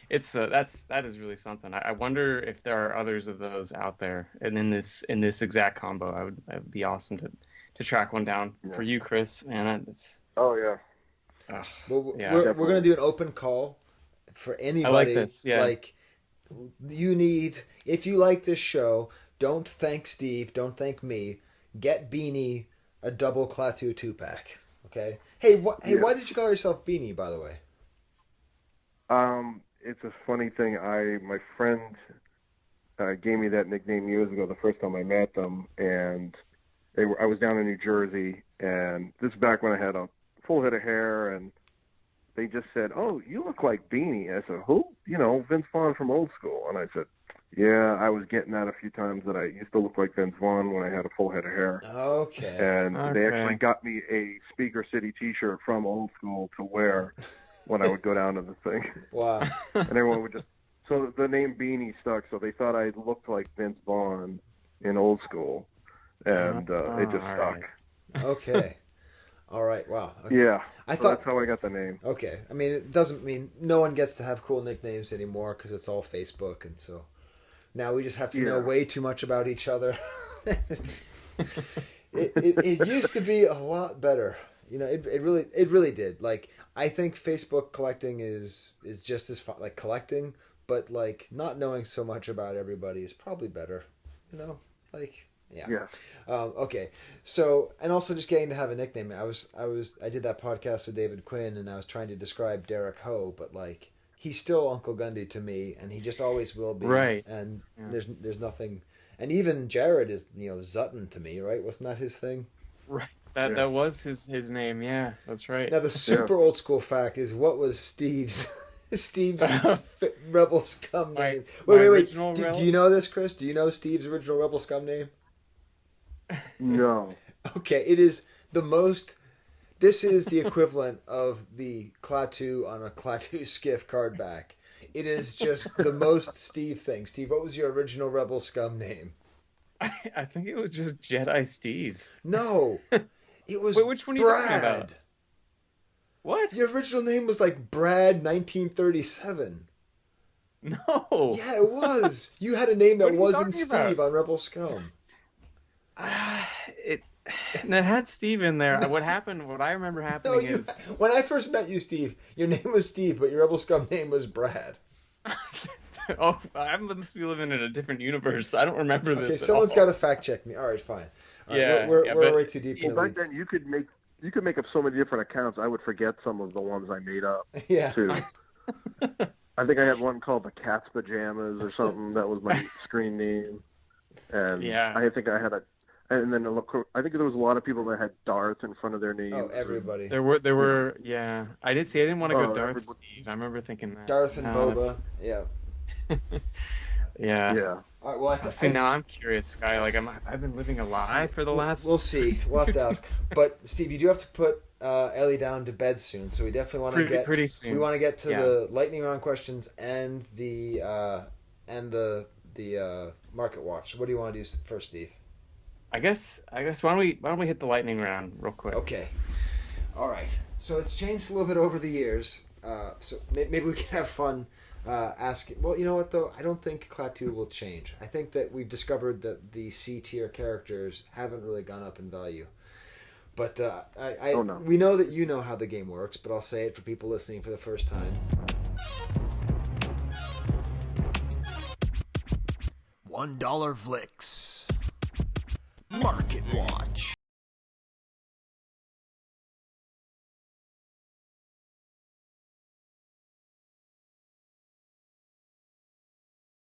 it's that is really something. I wonder if there are others of those out there, and in this exact combo, it would be awesome to track one down for you, Chris. Man, it's we're gonna do an open call for anybody. I like this. Yeah. Like, if you like this show, don't thank Steve, don't thank me. Get Beanie a double Klaatu 2-pack. Okay. Hey, why did you call yourself Beanie, by the way? It's a funny thing. My friend gave me that nickname years ago. The first time I met them, and I was down in New Jersey, and this is back when I had a full head of hair, and they just said, "Oh, you look like Beanie." I said, "Who?" Vince Vaughn from Old School. And I said, "Yeah, I was getting that a few times that I used to look like Vince Vaughn when I had a full head of hair." Okay. And they actually got me a Speaker City T-shirt from Old School to wear when I would go down to the thing. Wow. And everyone would just... So the name Beanie stuck, so they thought I looked like Vince Vaughn in Old School. And it just stuck. Right. Okay. All right. Wow. Okay. Yeah. I so thought that's how I got the name. Okay. I mean, it doesn't mean no one gets to have cool nicknames anymore because it's all Facebook, and so now we just have to know way too much about each other. It used to be a lot better. It really did. Like, I think Facebook collecting is just as fun, like collecting, but like not knowing so much about everybody is probably better. Yeah. Yeah. Okay. So, and also just getting to have a nickname. I did that podcast with David Quinn, and I was trying to describe Derek Ho, but like he's still Uncle Gundy to me, and he just always will be. Right. And there's nothing. And even Jared is Zutton to me, right? Wasn't that his thing? Right. That was his name. Yeah, that's right. Now the super old school fact is, what was Steve's Rebel Scum name? Wait. Do you know this, Chris? Do you know Steve's original Rebel Scum name? No. Okay, it is the most... This is the equivalent of the Klattu on a Klattu Skiff card back. It is just the most Steve thing. Steve, what was your original Rebel Scum name? I think it was just Jedi Steve. No. It was which one are you Brad. talking about? What? Your original name was like Brad 1937. No. Yeah, it was. You had a name that wasn't Steve about? on Rebel Scum. It had Steve in there. What I remember happening is... When I first met you, Steve, your name was Steve, but your Rebel Scum name was Brad. Oh, I must be living in a different universe. I don't remember this. Okay, someone's got to fact check me. All right, fine. All right, we're way too deep in the back weeds. then you could make up so many different accounts. I would forget some of the ones I made up. Yeah. Too. I think I had one called the Cat's Pajamas or something. That was my screen name. And I think I had and then I think there was a lot of people that had Darth in front of their name. Oh, everybody. There were. Yeah. I didn't want to go Darth Steve. I remember thinking that. Darth and Boba. Yeah. Yeah. All right, well, see, now I'm curious, Skye. Like, I've been living a lie for the last... We'll see. We'll have to ask. But, Steve, you do have to put Ellie down to bed soon, so we definitely want to get... Pretty soon. We want to get to the lightning round questions and the market watch. So what do you want to do first, Steve? I guess why don't we hit the lightning round real quick? Okay. All right. So it's changed a little bit over the years. So maybe we can have fun asking. Well, you know what though? I don't think Klattu will change. I think that we've discovered that the C tier characters haven't really gone up in value. But Oh, no. we know that you know how the game works. But I'll say it for people listening for the first time. $1 Vlix. Market Watch.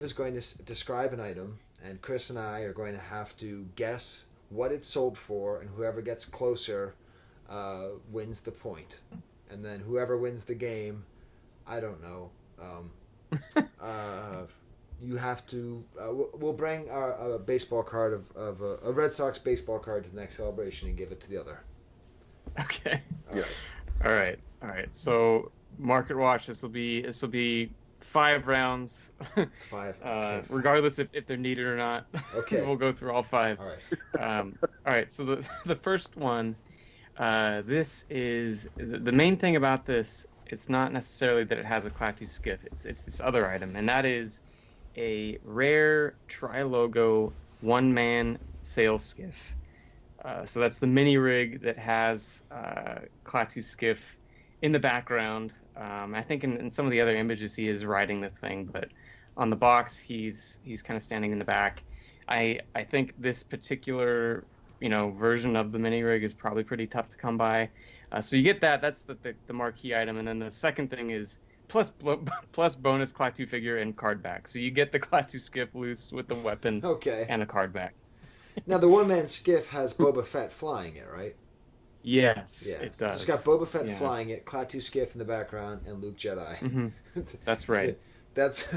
Is going to describe an item, and Chris and I are going to have to guess what it's sold for, and whoever gets closer wins the point. And then whoever wins the game, I don't know. You have to. We'll bring a baseball card of a Red Sox baseball card to the next celebration and give it to the other. Okay. Yes. All right. So Market Watch. This will be 5 rounds. 5. Okay. Regardless if they're needed or not. Okay. We'll go through all 5. All right. All right. So the first one. This is the main thing about this. It's not necessarily that it has a Klattu skiff. It's this other item, and that is a rare Trilogo 1-man sail skiff. So that's the mini rig that has Klattu skiff in the background. I think in some of the other images he is riding the thing, but on the box he's kind of standing in the back. I think this particular version of the mini rig is probably pretty tough to come by. So you get that. That's the marquee item, and then the second thing is plus bonus Klattu figure and card back. So you get the Klattu skiff loose with the weapon Okay. and a card back. Now the 1-man skiff has Boba Fett flying it, right? Yes, Yeah. it does. It's got Boba Fett Yeah. flying it, Klaatu skiff in the background, and Luke Jedi. Mm-hmm. That's right. That's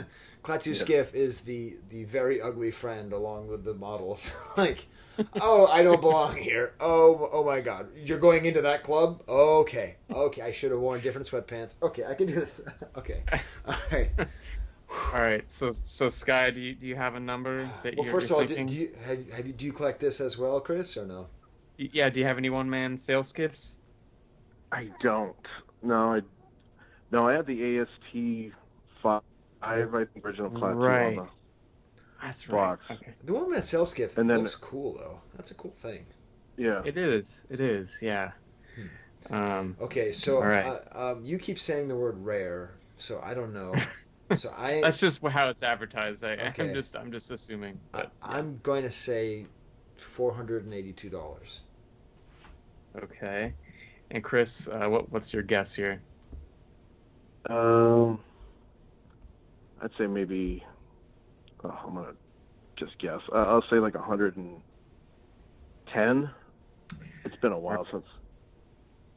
Klaatu skiff is the very ugly friend along with the models. Like, oh, I don't belong here. Oh my God, you're going into that club? Okay, I should have worn different sweatpants. Okay, I can do this. Okay, all right. All right. So Skye, do you have a number that Well, you're first of all, thinking? do you collect this as well, Chris, or no? Yeah. Do you have any 1-man sail skiffs? I don't. No, I had the AST 5, I think, original Klaatu Right. on the That's right. box. Okay. The 1-man sail skiff And then- looks cool though. That's a cool thing. Yeah. It is. Yeah. Okay, so All right. you keep saying the word rare, so I don't know. So That's just how it's advertised. Okay. I'm just assuming. But, I'm going to say $482. okay. And Chris, what's your guess here? I'd say maybe. I'm gonna just guess. I'll say like 110. It's been a while since.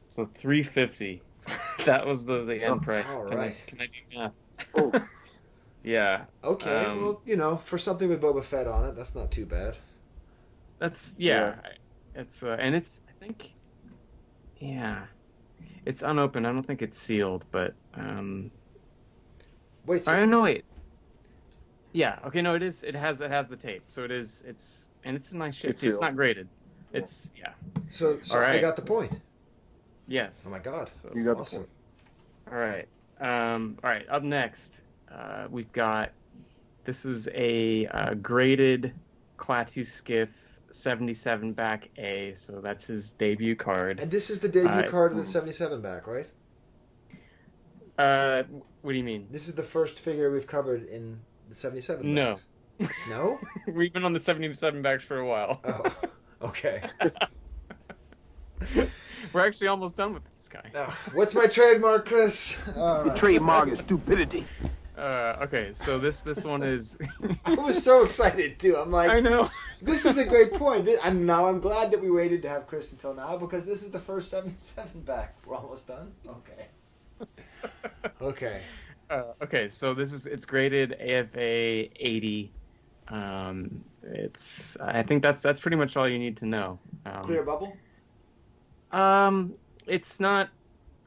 So $350. That was the end price. all Can right. I do math? Oh, Yeah. Okay, well, for something with Boba Fett on it, that's not too bad. That's Yeah. It's and it's I think. Yeah. It's unopened. I don't think it's sealed, but Wait, so, I don't know. Wait. Yeah. Okay. No, it is. It has the tape, so it is. It's a nice shape It's too. It's sealed. not graded. It's so all right. I got the point. Yes. Oh my God. So, you got Awesome. all right. All right. Up next, we've got. This is a graded Klaatu skiff 77 back A. So that's his debut card. And this is the debut Uh, card of the 77 back, right? What do you mean? This is the first figure we've covered in the 77 No. backs. No? We've been on the 77 backs for a while. Oh, okay. We're actually almost done with this guy. What's my trademark, Chris? All right. trademark is stupidity. Okay, so this one is. I was so excited too. I'm like, I know. this is a great point. I'm glad that we waited to have Chris until now because this is the first 77 back. We're almost done. Okay. Okay. Okay, so it's graded AFA 80. I think that's pretty much all you need to know. Clear bubble. It's not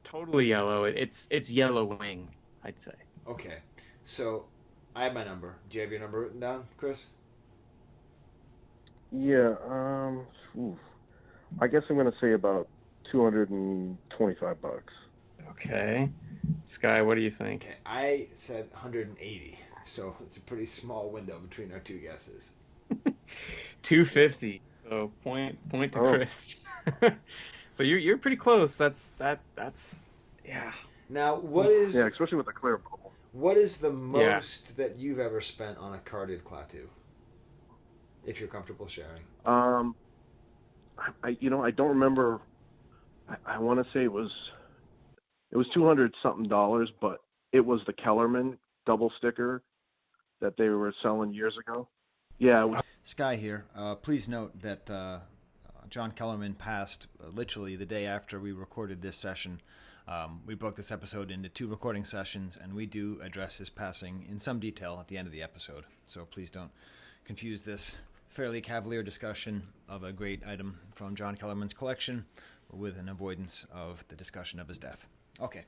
totally yellow. It's yellow wing, I'd say. Okay. So, I have my number. Do you have your number written down, Chris? Yeah. Oof. I guess I'm gonna say about $225. Okay. Skye, what do you think? Okay, I said 180, so it's a pretty small window between our two guesses. 250. So point to Oh. Chris. So you're pretty close. That's yeah. Now, what is Yeah, especially with the clear bubble. what is the most that you've ever spent on a carded Klaatu? If you're comfortable sharing. I don't remember. I want to say it was $200 something, but it was the Kellerman double sticker that they were selling years ago. Yeah. It was, Skye here. Please note that John Kellerman passed literally the day after we recorded this session. We broke this episode into 2 recording sessions, and we do address his passing in some detail at the end of the episode. So please don't confuse this fairly cavalier discussion of a great item from John Kellerman's collection with an avoidance of the discussion of his death. Okay,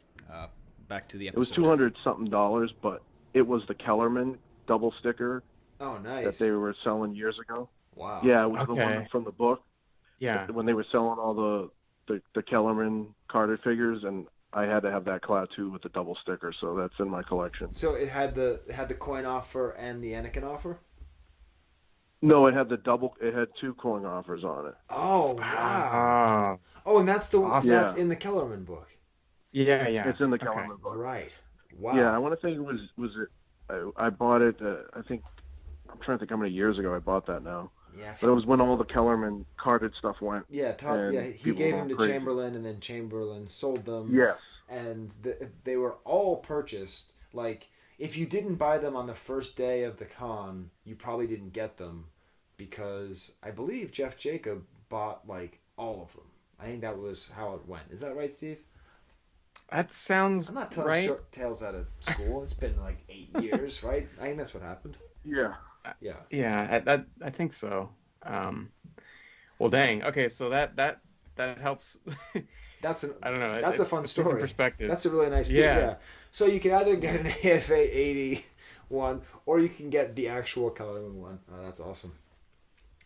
back to the episode. it was $200 something, but it was the Kellerman double sticker Oh, nice. that they were selling years ago. Wow. Yeah, it was the Okay. one from the book. Yeah. When they were selling all the Kellerman carded figures, and I had to have that Klaatu with the double sticker, so that's in my collection. So it had the coin offer and the Anakin offer? No, it had it had 2 coin offers on it. Oh, wow. Ah. Oh, and that's Awesome. that's Yeah. in the Kellerman book. Yeah, yeah. It's in the Okay. Kellerman book. Right. Wow. Yeah, I want to say it was it. I bought it. I think I'm trying to think how many years ago I bought that now. Yeah. But it was when all the Kellerman carded stuff went. Yeah, and he people gave were them to crazy. Chamberlain, and then Chamberlain sold them. Yes. And they were all purchased. Like, if you didn't buy them on the first day of the con, you probably didn't get them, because I believe Jeff Jacob bought like all of them. I think that was how it went. Is that right, Steve? That sounds I'm not telling right. short tales out of school. It's been like 8 years, right? I think that's what happened. Yeah. Yeah. Yeah, I think so. Well, dang. Okay, so that helps. That's I don't know. That's a fun It's some story. perspective. That's a really nice piece. Yeah. Yeah. So you can either get an AFA 80 one, or you can get the actual Kellerman one. Oh, that's awesome.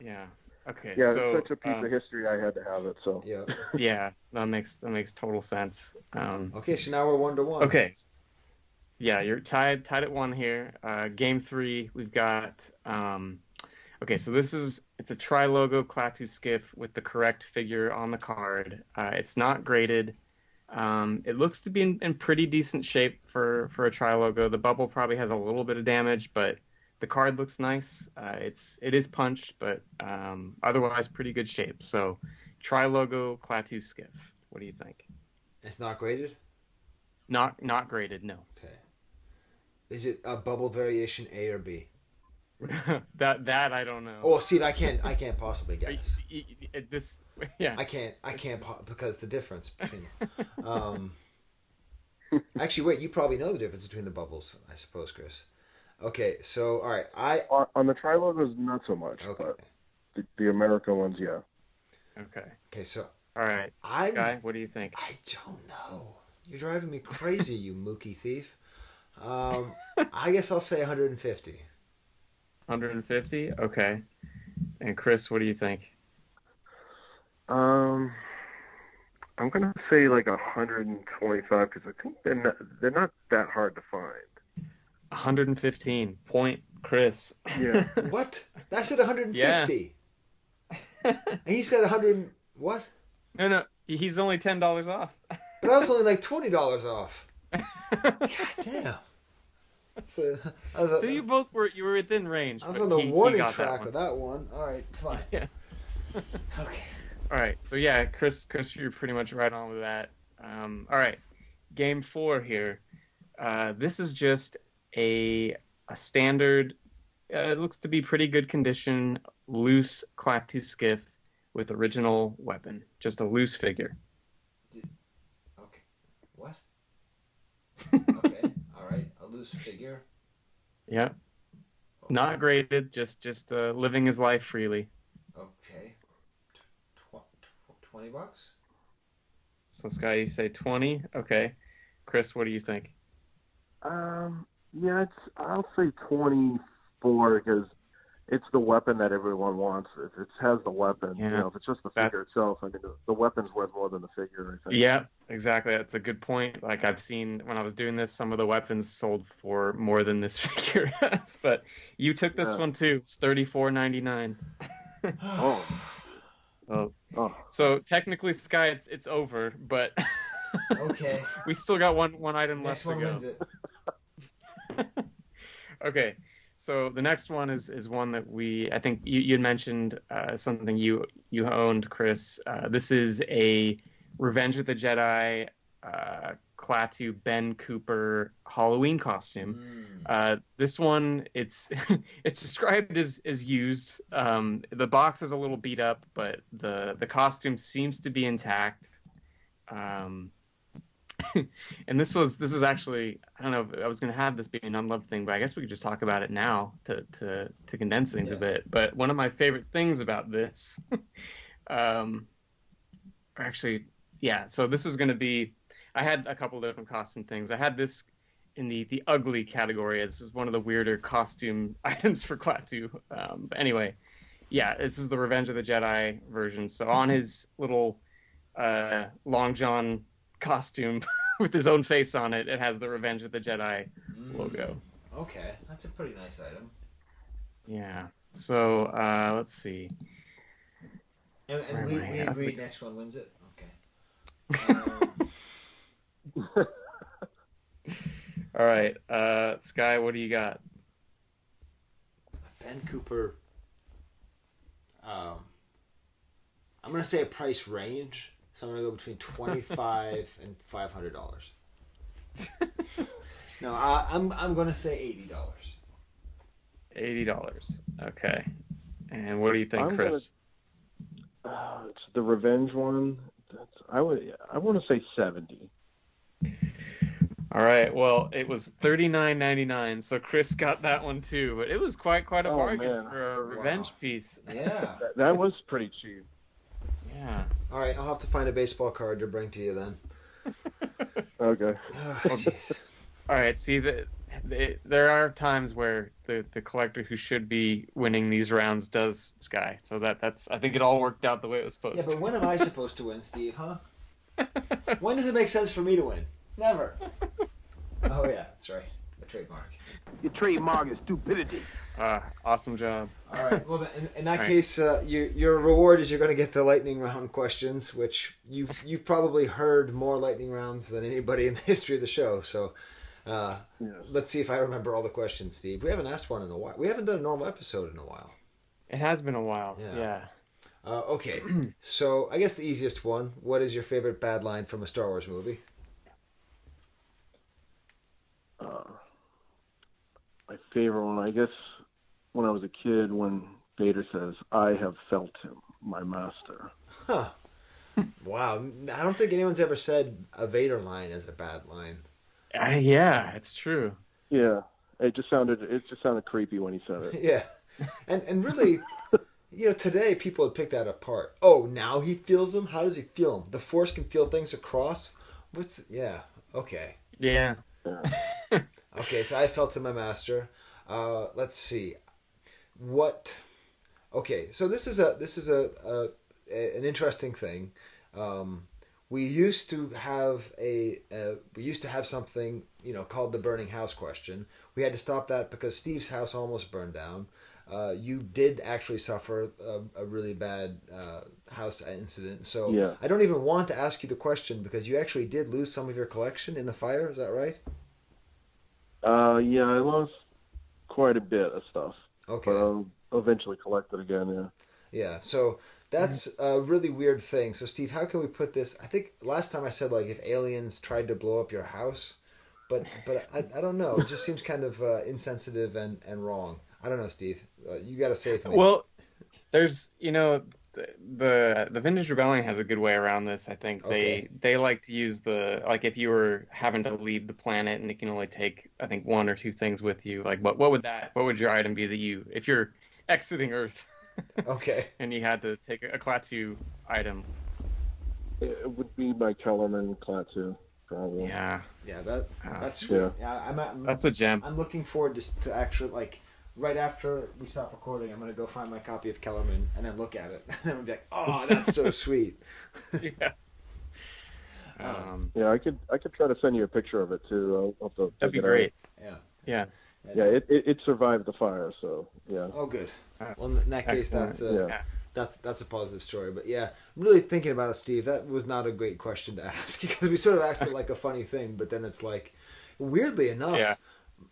Yeah. Okay. Yeah, so it's such a piece of history. I had to have it. So. Yeah. yeah, that makes total sense. Okay, so now we're 1-1. Okay. Yeah, you're tied at 1 here. Game 3, we've got. Okay, so it's a Trilogo Klattu Skiff with the correct figure on the card. It's not graded. It looks to be in pretty decent shape for a Trilogo. The bubble probably has a little bit of damage, but the card looks nice. It is punched, but otherwise pretty good shape. So Trilogo Klattu Skiff. What do you think? It's not graded? Not graded, no. Okay. Is it a bubble variation A or B? that I don't know. Oh, Steve, I can't possibly guess. This, yeah. I can't because the difference between actually, wait, you probably know the difference between the bubbles, I suppose, Chris. Okay, so all right, On the Trilogos, not so much. Okay. But the American ones, yeah. Okay, so All right. Skye, what do you think? I don't know. You're driving me crazy, you mookie thief. I guess I'll say 150. 150? Okay. And Chris, what do you think? I'm gonna say like 125 because I think they're not that hard to find. 115. Point, Chris. Yeah. What? I said 150. And he said 100. What? No, he's only $10 off. But I was only like $20 off. God damn. So you both were within range. I was but on the he warning got track that with that one. All right, fine. Yeah. Okay. All right. So yeah, Chris, you're pretty much right on with that. All right. Game 4 here. This is just a standard. It looks to be pretty good condition, loose Klattu Skiff with original weapon. Just a loose figure. Okay. What? Okay. All right. A loose figure. Yeah. Not graded. Just living his life freely. Okay. $20? So Skye, you say 20. Okay. Chris, what do you think? Yeah, I'll say 24 because it's the weapon that everyone wants. If it has the weapon, Yeah. if it's just the figure itself, I mean, the weapon's worth more than the figure, I think. Yeah, exactly. That's a good point. Like I've seen when I was doing this, some of the weapons sold for more than this figure has. But you took this one too. It's $34.99. Oh. So technically, Skye, it's over, but Okay. we still got one item Next left one to go. wins it. Okay, so the next one is one that I think you had mentioned something you owned, Chris. This is a Revenge of the Jedi Klaatu Ben Cooper Halloween costume. This one, it's it's described as used. The box is a little beat up, but the costume seems to be intact. And this was actually, I don't know if I was going to have this be an Unloved thing, but I guess we could just talk about it now to condense things a bit. But one of my favorite things about this, so this was going to be, I had a couple different costume things. I had this in the ugly category as one of the weirder costume items for Klattu. But anyway, this is the Revenge of the Jedi version. So on his little Long John costume with his own face on it, it has the Revenge of the Jedi logo. Okay, that's a pretty nice item. Yeah. So let's see. And we agreed next one wins it. Okay. All right, Skye, what do you got? Ben Cooper. I'm gonna say a price range. So I'm gonna go between $25 and $500. No, I'm gonna say $80. $80. Okay. And what do you think, Chris? It's the Revenge one. I want to say 70. All right. Well, it was $39.99, so Chris got that one too. But it was quite a bargain for a Revenge piece. Yeah, that was pretty cheap. Yeah. All right, I'll have to find a baseball card to bring to you then. Okay. Oh, jeez. All right. See, there are times where the collector who should be winning these rounds does Skye. So that's I think it all worked out the way it was supposed to. Yeah, but when am I supposed to win, Steve? Huh? When does it make sense for me to win? Never. Oh yeah, that's right. A trademark. Your trademark is stupidity. Awesome job. All right. Well, in that case, your reward is you're going to get the lightning round questions, which you've probably heard more lightning rounds than anybody in the history of the show. So, let's see if I remember all the questions, Steve. We haven't asked one in a while. We haven't done a normal episode in a while. It has been a while. Yeah. Okay. So I guess the easiest one. What is your favorite bad line from a Star Wars movie? My favorite one, I guess, when I was a kid, when Vader says, "I have felt him, my master." Huh. Wow. I don't think anyone's ever said a Vader line as a bad line. Yeah, it's true. Yeah, it just sounded creepy when he said it. Yeah, and really, today people would pick that apart. Oh, now he feels them. How does he feel them? The Force can feel things across. Okay. Yeah. Okay, so I felt to my master. Let's see. Okay, so this is an interesting thing. We used to have something called the burning house question. We had to stop that because Steve's house almost burned down. You did actually suffer a really bad house incident. So yeah. I don't even want to ask you the question because you actually did lose some of your collection in the fire. Is that right? Yeah, I lost quite a bit of stuff. Okay. But I'll eventually collect it again, yeah. Yeah, so that's a really weird thing. So, Steve, how can we put this? I think last time I said, if aliens tried to blow up your house, but I don't know. It just seems kind of insensitive and wrong. I don't know, Steve. You got to say it for me. Well, there's, the Vintage Rebellion has a good way around this. I think they like to use if you were having to leave the planet and it can only take, I think, one or two things with you. What would your item be if you're exiting Earth? Okay. And you had to take a Klattu item. It would be my Kellerman Klattu, probably. Yeah. Yeah, that's yeah. Yeah, that's a gem. I'm looking forward to actually right after we stop recording, I'm going to go find my copy of Kellerman and then look at it. And then we'll be like, oh, that's so sweet. Yeah. Yeah, I could try to send you a picture of it too. I'll have to That'd be check it great. out. Yeah. Yeah, it survived the fire, so yeah. Oh, good. Well, in that case, Excellent. that's a positive story. But yeah, I'm really thinking about it, Steve. That was not a great question to ask because we sort of asked it like a funny thing, but then it's like, weirdly enough,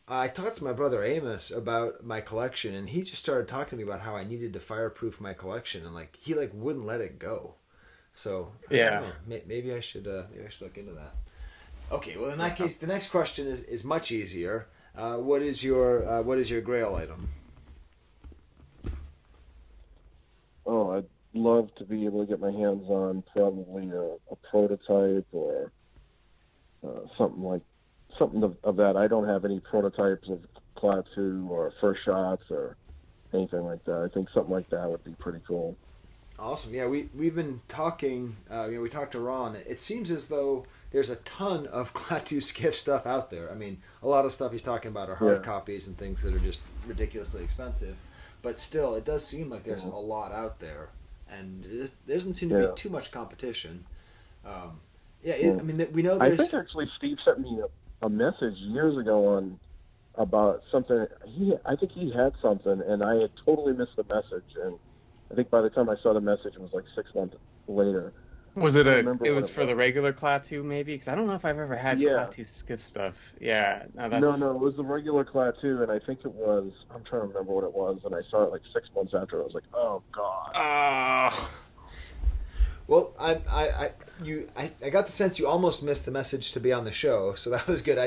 I talked to my brother Amos about my collection, and he just started talking to me about how I needed to fireproof my collection, and like he like wouldn't let it go. So I don't know. Maybe I should look into that. Okay, well in that case, the next question is much easier. What is your Grail item? Oh, I'd love to be able to get my hands on probably a prototype or something of that. I don't have any prototypes of Klattu or first shots or anything like that. I think something like that would be pretty cool. Awesome. Yeah, we've been talking. We talked to Ron. It seems as though there's a ton of Klattu Skiff stuff out there. I mean, a lot of stuff he's talking about are hard copies and things that are just ridiculously expensive. But still, it does seem like there's a lot out there, and there doesn't seem to be too much competition. I mean, we know there's... I think actually Steve sent me a message years ago about something. I think he had something, and I had totally missed the message. And I think by the time I saw the message, it was like 6 months later. Was it it was for the regular Klattu maybe? Because I don't know if I've ever had Klattu Skiff stuff. Yeah. No, it was the regular Klattu, and I think it was, I'm trying to remember what it was, and I saw it like 6 months after. I was like, oh, God. Oh. Well, I got the sense you almost missed the message to be on the show, so that was good.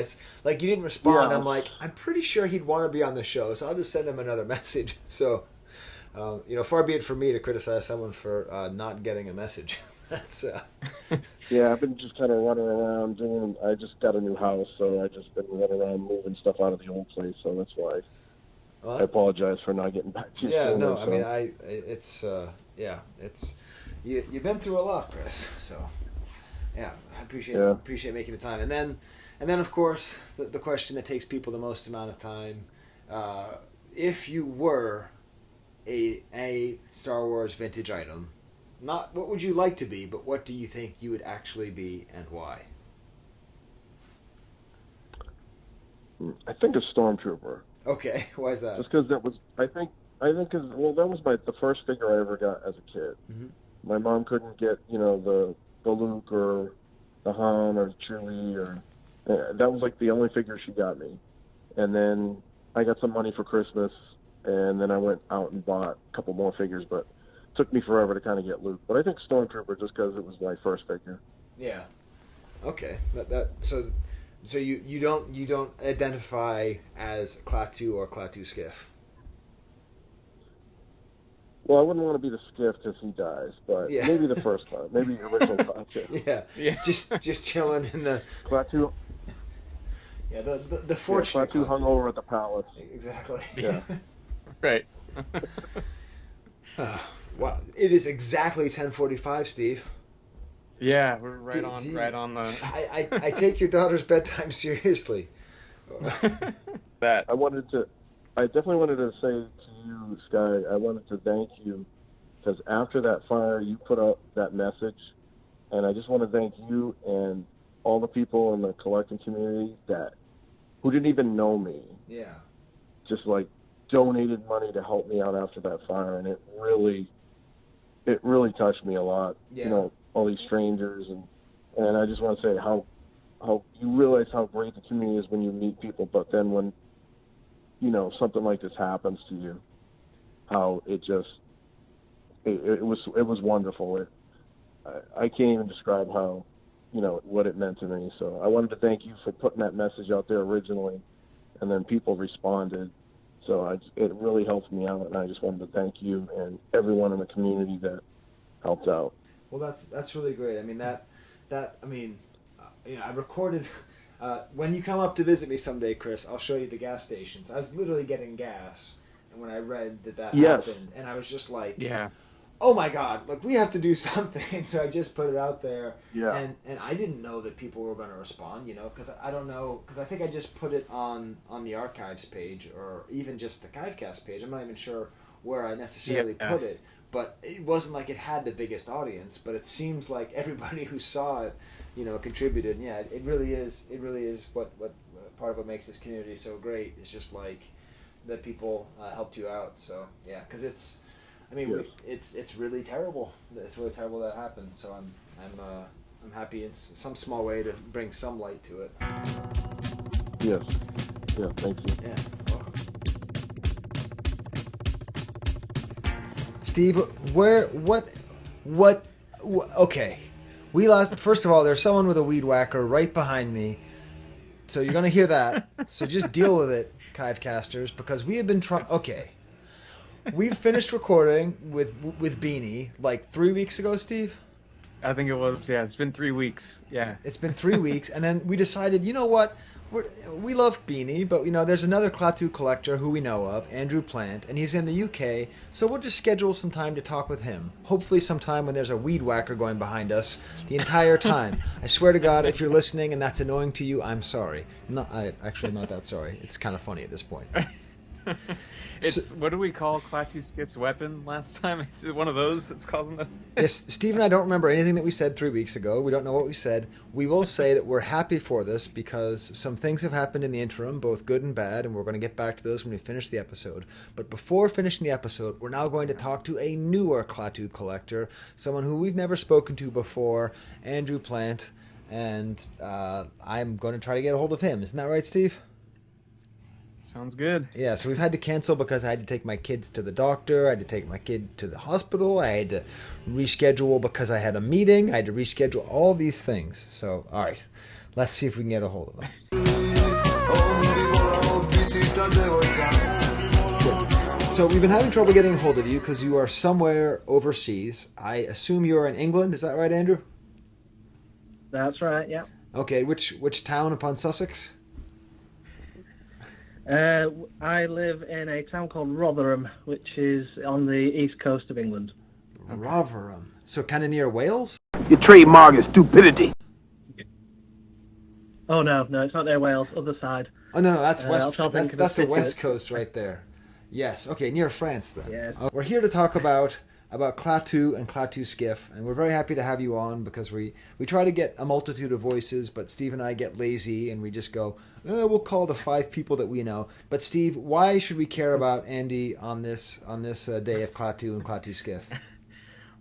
You didn't respond. Yeah. I'm like, I'm pretty sure he'd want to be on the show, so I'll just send him another message. So, far be it from me to criticize someone for not getting a message. That's Yeah, I've been just kind of running around I just got a new house, so I've just been running around moving stuff out of the old place, so that's why I apologize for not getting back to you. Yeah, no, so. I mean, you've been through a lot, Chris, so yeah, I appreciate making the time. And then of course, the question that takes people the most amount of time, if you were a Star Wars vintage item, not what would you like to be, but what do you think you would actually be and why? I think a Stormtrooper. Okay, why is that? Just because that was, I think, that was the first figure I ever got as a kid. Mm-hmm. My mom couldn't get, the Luke or the Han or Chewie that was like the only figure she got me. And then I got some money for Christmas, and then I went out and bought a couple more figures, but it took me forever to kind of get Luke. But I think Stormtrooper just because it was my first figure. Yeah. Okay. So you don't identify as Klattu or Klattu Skiff? Well, I wouldn't want to be the Skiff because he dies, but maybe the first one, maybe the original Klattu. Yeah. Just chilling in the Klattu. Yeah, the fortunate Klattu hung over at the palace. Exactly. Yeah. Right. Wow, it is exactly 10:45, Steve. Yeah, we're right on the. I take your daughter's bedtime seriously. That I definitely wanted to say to you, Skye, I wanted to thank you because after that fire, you put up that message, and I just want to thank you and all the people in the collecting community who didn't even know me. Yeah. Just like donated money to help me out after that fire, and it really touched me a lot. Yeah. All these strangers, and I just want to say how you realize how great the community is when you meet people, but then when something like this happens to you, how it was wonderful. I can't even describe how what it meant to me. So I wanted to thank you for putting that message out there originally, and then people responded. So it really helped me out, and I just wanted to thank you and everyone in the community that helped out. Well, that's really great. I mean I recorded. When you come up to visit me someday, Chris, I'll show you the gas stations. I was literally getting gas, and when I read that happened, and I was just like, oh my God, like we have to do something. So I just put it out there. Yeah. And I didn't know that people were going to respond, because I don't know, because I think I just put it on the archives page or even just the Kivecast page. I'm not even sure where I necessarily put it, but it wasn't like it had the biggest audience, but it seems like everybody who saw it, contributed. And yeah, it really is what part of what makes this community so great is just like that people helped you out. So yeah, because it's really terrible. It's really terrible that happened. So I'm happy in some small way to bring some light to it. Yes. Yeah. Thank you. Yeah. Welcome. Steve, okay. We lost. First of all, there's someone with a weed whacker right behind me. So you're gonna hear that. So just deal with it, Kivecasters, because we have been trying. Okay. We've finished recording with Beanie like 3 weeks ago, Steve. I think it was. Yeah, it's been 3 weeks. Yeah, it's been 3 weeks, and then we decided, you know what? We love Beanie, but there's another Klattu collector who we know of, Andrew Plant, and he's in the UK. So we'll just schedule some time to talk with him. Hopefully, sometime when there's a weed whacker going behind us the entire time. I swear to God, if you're listening and that's annoying to you, I'm sorry. I'm not that sorry. It's kind of funny at this point. What do we call Klattu Skiff's weapon last time? Is it one of those that's causing the... Yes, Steve and I don't remember anything that we said 3 weeks ago. We don't know what we said. We will say that we're happy for this because some things have happened in the interim, both good and bad, and we're going to get back to those when we finish the episode. But before finishing the episode, we're now going to talk to a newer Klattu collector, someone who we've never spoken to before, Andrew Plant, and I'm going to try to get a hold of him. Isn't that right, Steve? Sounds good. Yeah, so we've had to cancel because I had to take my kids to the doctor. I had to take my kid to the hospital. I had to reschedule because I had a meeting. I had to reschedule all these things. So, all right, let's see if we can get a hold of them. So we've been having trouble getting a hold of you because you are somewhere overseas. I assume you are in England. Is that right, Andrew? That's right, yeah. Okay, which town upon Sussex? I live in a town called Rotherham, which is on the east coast of England. Rotherham. So kind of near Wales? Your trademark is stupidity. Oh, no, it's not near Wales. Other side. Oh, no, that's west. That's the west city. Coast right there. Yes. Okay, near France then. Yes. We're here to talk about Klattu and Klattu Skiff, and we're very happy to have you on because we try to get a multitude of voices, but Steve and I get lazy and we just go, we'll call the 5 people that we know. But Steve, why should we care about Andy on this day of Klattu and Klattu Skiff?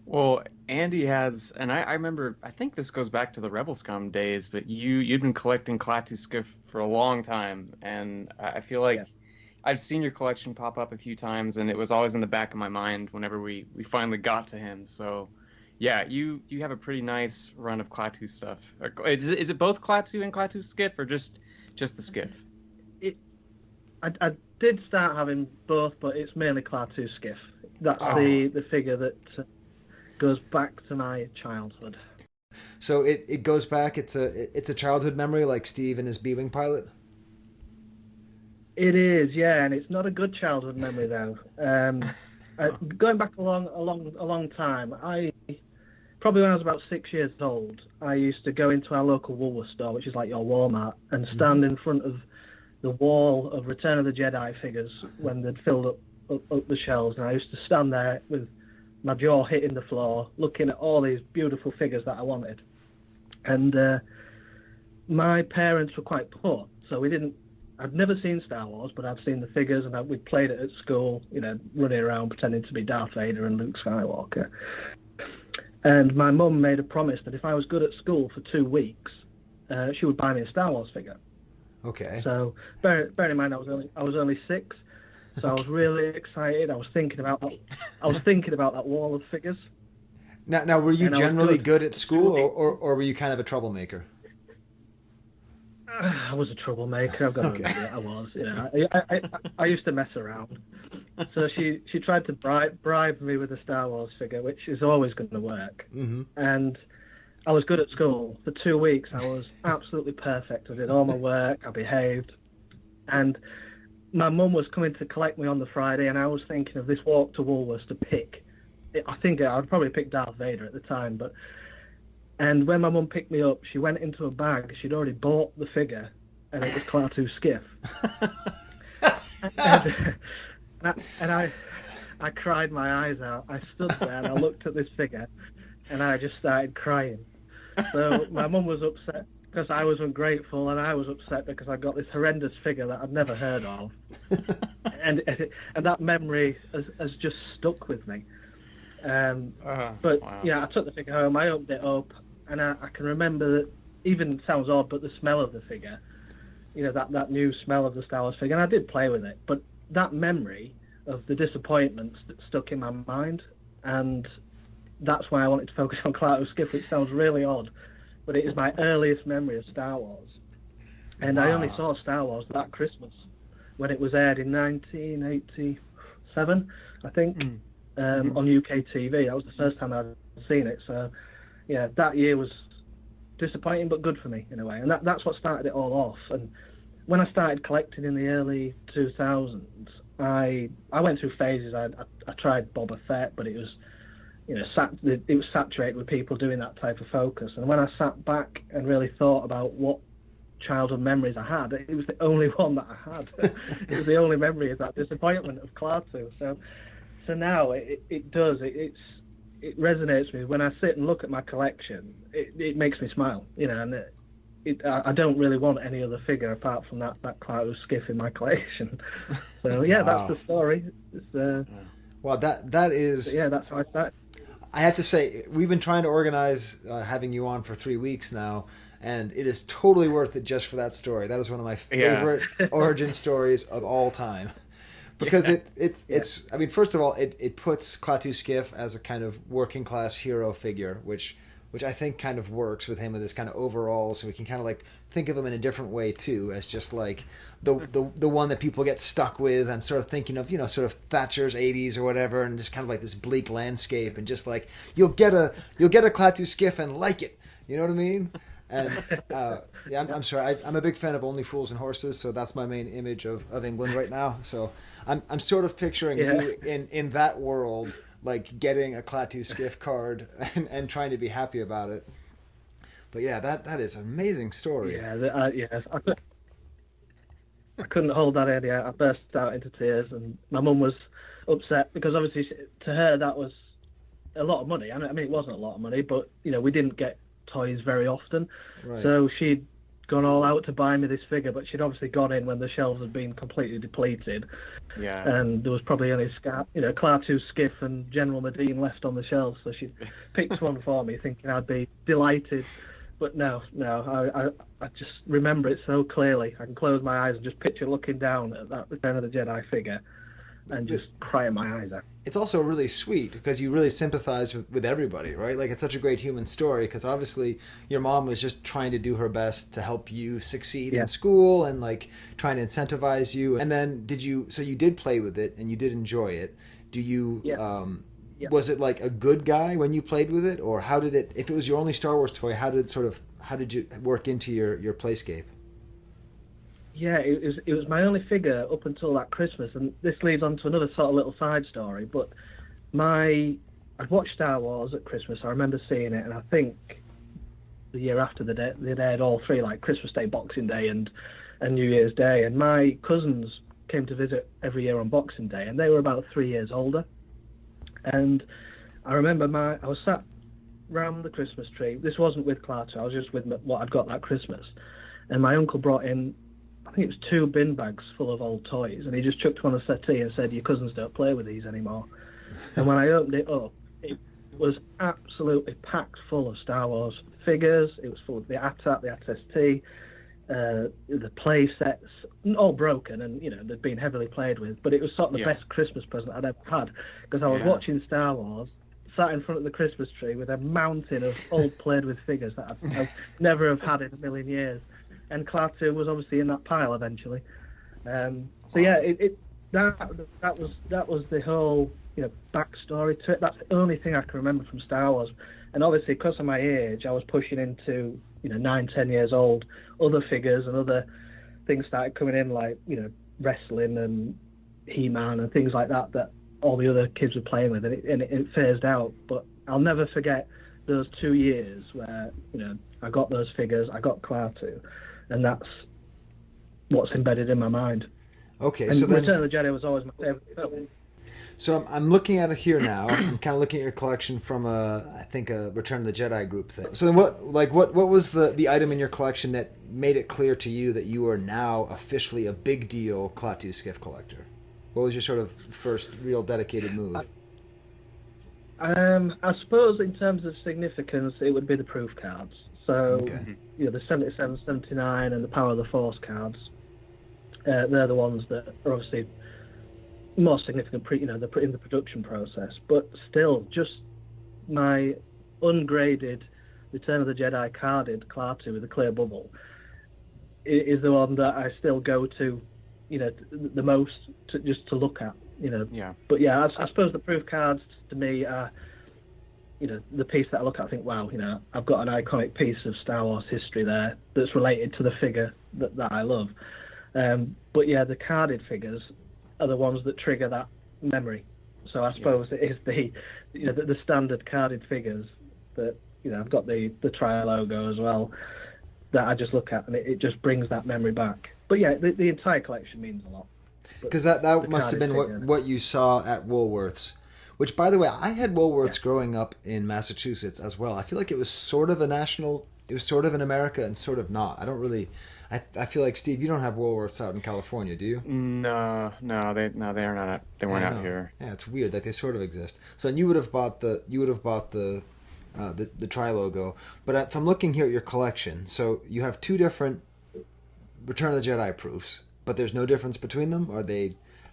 Well, Andy has, and I remember, I think this goes back to the Rebelscom days, but you've been collecting Klattu Skiff for a long time, and I feel like I've seen your collection pop up a few times, and it was always in the back of my mind whenever we finally got to him. So, yeah, you have a pretty nice run of Klattu stuff. Is it both Klattu and Klattu Skiff, or just the Skiff? I did start having both, but it's mainly Klattu Skiff. That's the figure that goes back to my childhood. So it goes back. It's a childhood memory, like Steve and his B-wing pilot. It is, yeah, and it's not a good childhood memory though. Going back a long time, probably when I was about 6 years old, I used to go into our local Woolworths store, which is like your Walmart, and stand in front of the wall of Return of the Jedi figures when they'd filled up the shelves, and I used to stand there with my jaw hitting the floor, looking at all these beautiful figures that I wanted. And my parents were quite poor, so I'd never seen Star Wars, but I've seen the figures, and we'd played it at school, running around pretending to be Darth Vader and Luke Skywalker. And my mum made a promise that if I was good at school for 2 weeks, she would buy me a Star Wars figure. Okay. So bear in mind, I was only 6, so I was really excited. I was thinking about that wall of figures. Now, were you generally good at school, or were you kind of a troublemaker? I was a troublemaker. I've got to admit it. I was. I used to mess around. So she tried to bribe me with a Star Wars figure, which is always going to work. Mm-hmm. And I was good at school. For 2 weeks, I was absolutely perfect. I did all my work. I behaved. And my mum was coming to collect me on the Friday, and I was thinking of this walk to Woolworths to pick I think I'd probably picked Darth Vader at the time, and when my mum picked me up, she went into a bag. She'd already bought the figure, and it was Klaatu Skiff. and I cried my eyes out. I stood there and I looked at this figure, and I just started crying. So my mum was upset because I was ungrateful, and I was upset because I got this horrendous figure that I'd never heard of, and that memory has just stuck with me. But wow. yeah, I took the figure home. I opened it up, and I can remember that. Even sounds odd, but the smell of the figure, that new smell of the Star Wars figure, and I did play with it, but that memory of the disappointment stuck in my mind, and that's why I wanted to focus on Klaatu Skiff, which sounds really odd, but it is my earliest memory of Star Wars. And I only saw Star Wars that Christmas when it was aired in 1987, I think, on UK TV. That was the first time I'd seen it. So, yeah, that year was disappointing but good for me in a way, and that's what started it all off. And when I started collecting in the early 2000s, I went through phases. I tried Boba Fett, but it was it was saturated with people doing that type of focus. And when I sat back and really thought about what childhood memories I had, it was the only one that I had. It was the only memory of that disappointment of Klaatu. So now it resonates with me. When I sit and look at my collection, it makes me smile, and I don't really want any other figure apart from that Klaatu Skiff in my collection. So yeah, That's the story. Well, that is. Yeah, that's how I started. I have to say, we've been trying to organize having you on for 3 weeks now, and it is totally worth it just for that story. That is one of my favorite origin stories of all time. Because it's I mean, first of all, it puts Klaatu Skiff as a kind of working class hero figure, which I think kind of works with him with this kind of overall, so we can kind of like think of him in a different way too, as just like the one that people get stuck with. I'm sort of thinking of, sort of Thatcher's 80s or whatever, and just kind of like this bleak landscape, and just like you'll get a Klaatu Skiff and like it. You know what I mean? And I'm sorry, I'm a big fan of Only Fools and Horses, so that's my main image of England right now. So I'm sort of picturing you in that world, like getting a Klaatu Skiff card and trying to be happy about it. But yeah, that is an amazing story. Yeah, I couldn't hold that in. I burst out into tears, and my mum was upset because obviously to her that was a lot of money. I mean, it wasn't a lot of money, but we didn't get toys very often, right. So she'd gone all out to buy me this figure, but she'd obviously gone in when the shelves had been completely depleted, and there was probably only Klaatu Skiff and General Medine left on the shelves, so she picked one for me thinking I'd be delighted, but no, I just remember it so clearly. I can close my eyes and just picture looking down at that Return of the Jedi figure and just crying my eyes out. It's also really sweet because you really sympathize with everybody, right? Like, it's such a great human story because obviously your mom was just trying to do her best to help you succeed in school and like trying to incentivize you. And then so you did play with it and you did enjoy it. Do you, was it like a good guy when you played with it, or how did it, if it was your only Star Wars toy, how did you work into your playscape? Yeah, it was my only figure up until that Christmas, and this leads on to another sort of little side story. But I'd watched Star Wars at Christmas. I remember seeing it, and I think the year after they'd aired all three, like Christmas Day, Boxing Day, and New Year's Day. And my cousins came to visit every year on Boxing Day, and they were about 3 years older. And I remember I was sat round the Christmas tree. This wasn't with Klaatu. I was just with what I'd got that Christmas, and my uncle brought in, I think it was 2 bin bags full of old toys, and he just chucked one on a settee and said, "Your cousins don't play with these anymore." And when I opened it up, it was absolutely packed full of Star Wars figures. It was full of the AT-AT, the AT-ST, the play sets, all broken, and they'd been heavily played with. But it was sort of the best Christmas present I'd ever had, because I was watching Star Wars, sat in front of the Christmas tree with a mountain of old played with figures that I'd never have had in a million years. And Klaatu was obviously in that pile eventually. So yeah, that was the whole backstory to it. That's the only thing I can remember from Star Wars. And obviously, because of my age, I was pushing into 9-10 years old. Other figures and other things started coming in, like wrestling and He-Man and things like that all the other kids were playing with, and it phased out. But I'll never forget those 2 years where, you know, I got those figures, I got Klaatu, and that's what's embedded in my mind. Okay, and so then Return of the Jedi was always my favorite film. So I'm looking at it here now. I'm kind of looking at your collection from I think a Return of the Jedi group thing. So then what was the item in your collection that made it clear to you that you are now officially a big deal Klaatu Skiff collector? What was your sort of first real dedicated move? I suppose in terms of significance, it would be the proof cards. So, you know, the 77, 79 and the Power of the Force cards, they're the ones that are obviously more significant, in the production process. But still, just my ungraded Return of the Jedi carded Klaatu with a clear bubble is the one that I still go to, you know, the most just to look at, you know. Yeah. But yeah, I suppose the proof cards to me are, you know, the piece that I look at, I think, wow, you know, I've got an iconic piece of Star Wars history there that's related to the figure that I love. But yeah, the carded figures are the ones that trigger that memory. So I suppose it is the standard carded figures that, you know, I've got the Trilogo as well that I just look at, and it just brings that memory back. But yeah, the entire collection means a lot. Because that must have been what you saw at Woolworths. Which, by the way, I had Woolworths growing up in Massachusetts as well. I feel like it was sort of a national, it was sort of in America and sort of not. I don't really, I feel like, Steve, you don't have Woolworths out in California, do you? No, they are not. They weren't out here. Yeah, it's weird that they sort of exist. So you would have bought the Trilogo. But if I'm looking here at your collection, so you have two different Return of the Jedi proofs, but there's no difference between them? Or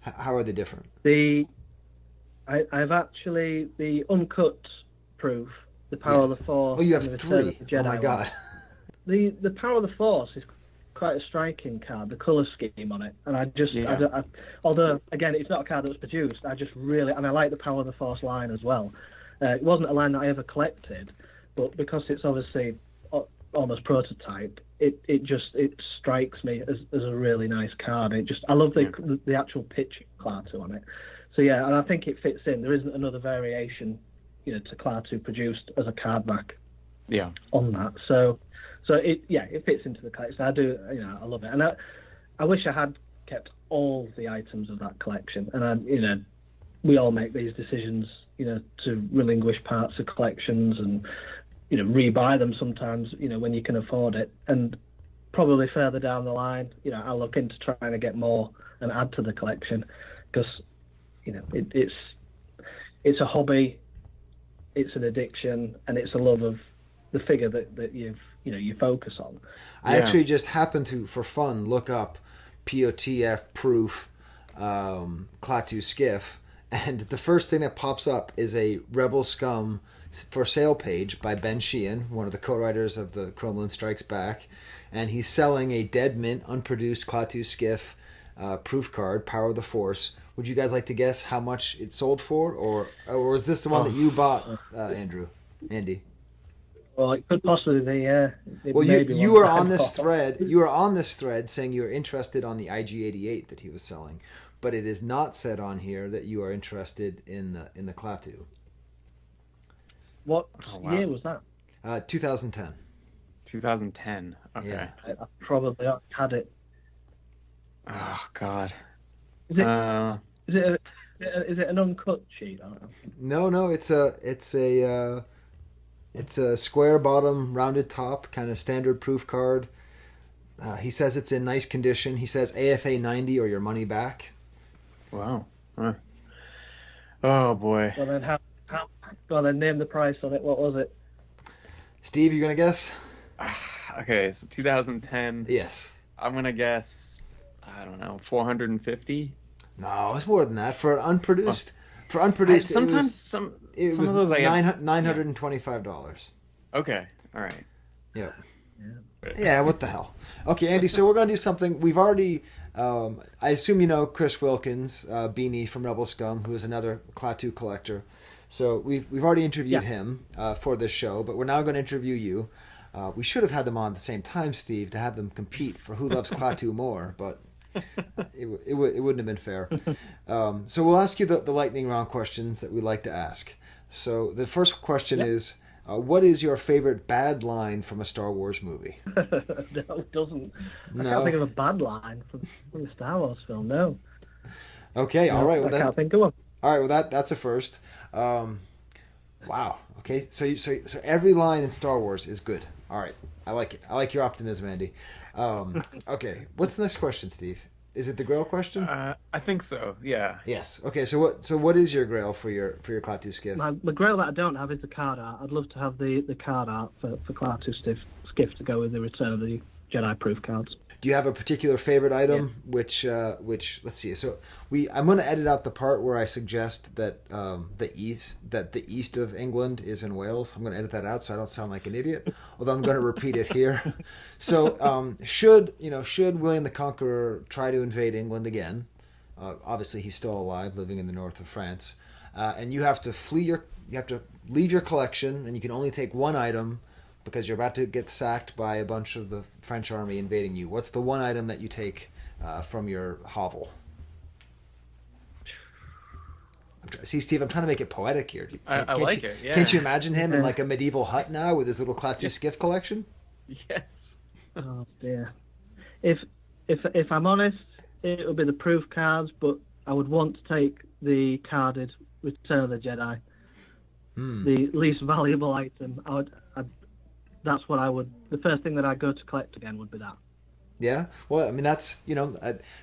how are they different? I've actually the uncut proof, the Power of the Force. Oh, you have and the three. Return of the Jedi. Oh my God. The Power of the Force is quite a striking card, the colour scheme on it, and although again it's not a card that was produced, I just really, and I like the Power of the Force line as well. It wasn't a line that I ever collected, but because it's obviously almost prototype, it strikes me as a really nice card. I love the actual picture of Klaatu on it. So yeah, and I think it fits in. There isn't another variation, you know, to Klaatu produced as a card back. Yeah. On that, so it fits into the collection. I do, you know, I love it, and I wish I had kept all the items of that collection. And we all make these decisions, you know, to relinquish parts of collections and, you know, rebuy them sometimes, you know, when you can afford it. And probably further down the line, you know, I'll look into trying to get more and add to the collection because, you know, it's a hobby, it's an addiction, and it's a love of the figure that you focus on. I actually just happened to, for fun, look up POTF proof Klattu Skiff, and the first thing that pops up is a Rebel Scum for sale page by Ben Sheehan, one of the co-writers of the Cromlin Strikes Back, and he's selling a dead mint, unproduced Klattu Skiff proof card, Power of the Force. Would you guys like to guess how much it sold for, or is this the one that you bought, Andy? Well, it could possibly be, yeah. Well, you were on this thread. You were on this thread saying you were interested on the IG-88 that he was selling, but it is not said on here that you are interested in the Klattu. What year was that? 2010. 2010. Okay. Yeah. I probably had it. Oh God. Is it an uncut sheet? I don't know. No, it's a square bottom, rounded top, kind of standard proof card. He says it's in nice condition. He says AFA 90 or your money back. Wow. Huh. Oh boy. Well then, well then, name the price on it. What was it? Steve, you gonna guess? Okay, so 2010. Yes. I'm gonna guess. I don't know, 450. No, it's more than that for unproduced. For unproduced, sometimes some of those I $925. Okay, all right. Yep. Yeah, what the hell? Okay, Andy. So we're gonna do something. We've already. I assume you know Chris Wilkins, Beanie from Rebel Scum, who is another Klaatu collector. So we've already interviewed him for this show, but we're now going to interview you. We should have had them on at the same time, Steve, to have them compete for who loves Klaatu more. But it wouldn't have been fair. So we'll ask you the lightning round questions that we like to ask. So the first question is, what is your favorite bad line from a Star Wars movie? No, it doesn't. I can't think of a bad line from a Star Wars film. No. Okay, all right. Well, I can't think of one. All right, well that's a first. Wow. Okay, so every line in Star Wars is good. All right, I like it. I like your optimism, Andy. Okay, what's the next question, Steve? Is it the Grail question? I think so. Yeah. Yes. Okay. So what is your Grail for your Klaatu Skiff? The Grail that I don't have is the card art. I'd love to have the card art for Klaatu Skiff to go with the Return of the Jedi proof cards. Do you have a particular favorite item? Yeah. Which let's see. So I'm going to edit out the part where I suggest that the east of England is in Wales. I'm going to edit that out so I don't sound like an idiot. Although I'm going to repeat it here. So should William the Conqueror try to invade England again? Obviously he's still alive, living in the north of France, and you have to leave your collection, and you can only take one item, because you're about to get sacked by a bunch of the French army invading you. What's the one item that you take from your hovel? See, Steve, I'm trying to make it poetic here. I like it, yeah. Can't you imagine him in like a medieval hut now with his little Klaatu Skiff collection? Yes. Oh, dear. If I'm honest, it would be the proof cards, but I would want to take the carded Return of the Jedi. The least valuable item. That's what I would. The first thing that I go to collect again would be that. Yeah. Well, I mean, that's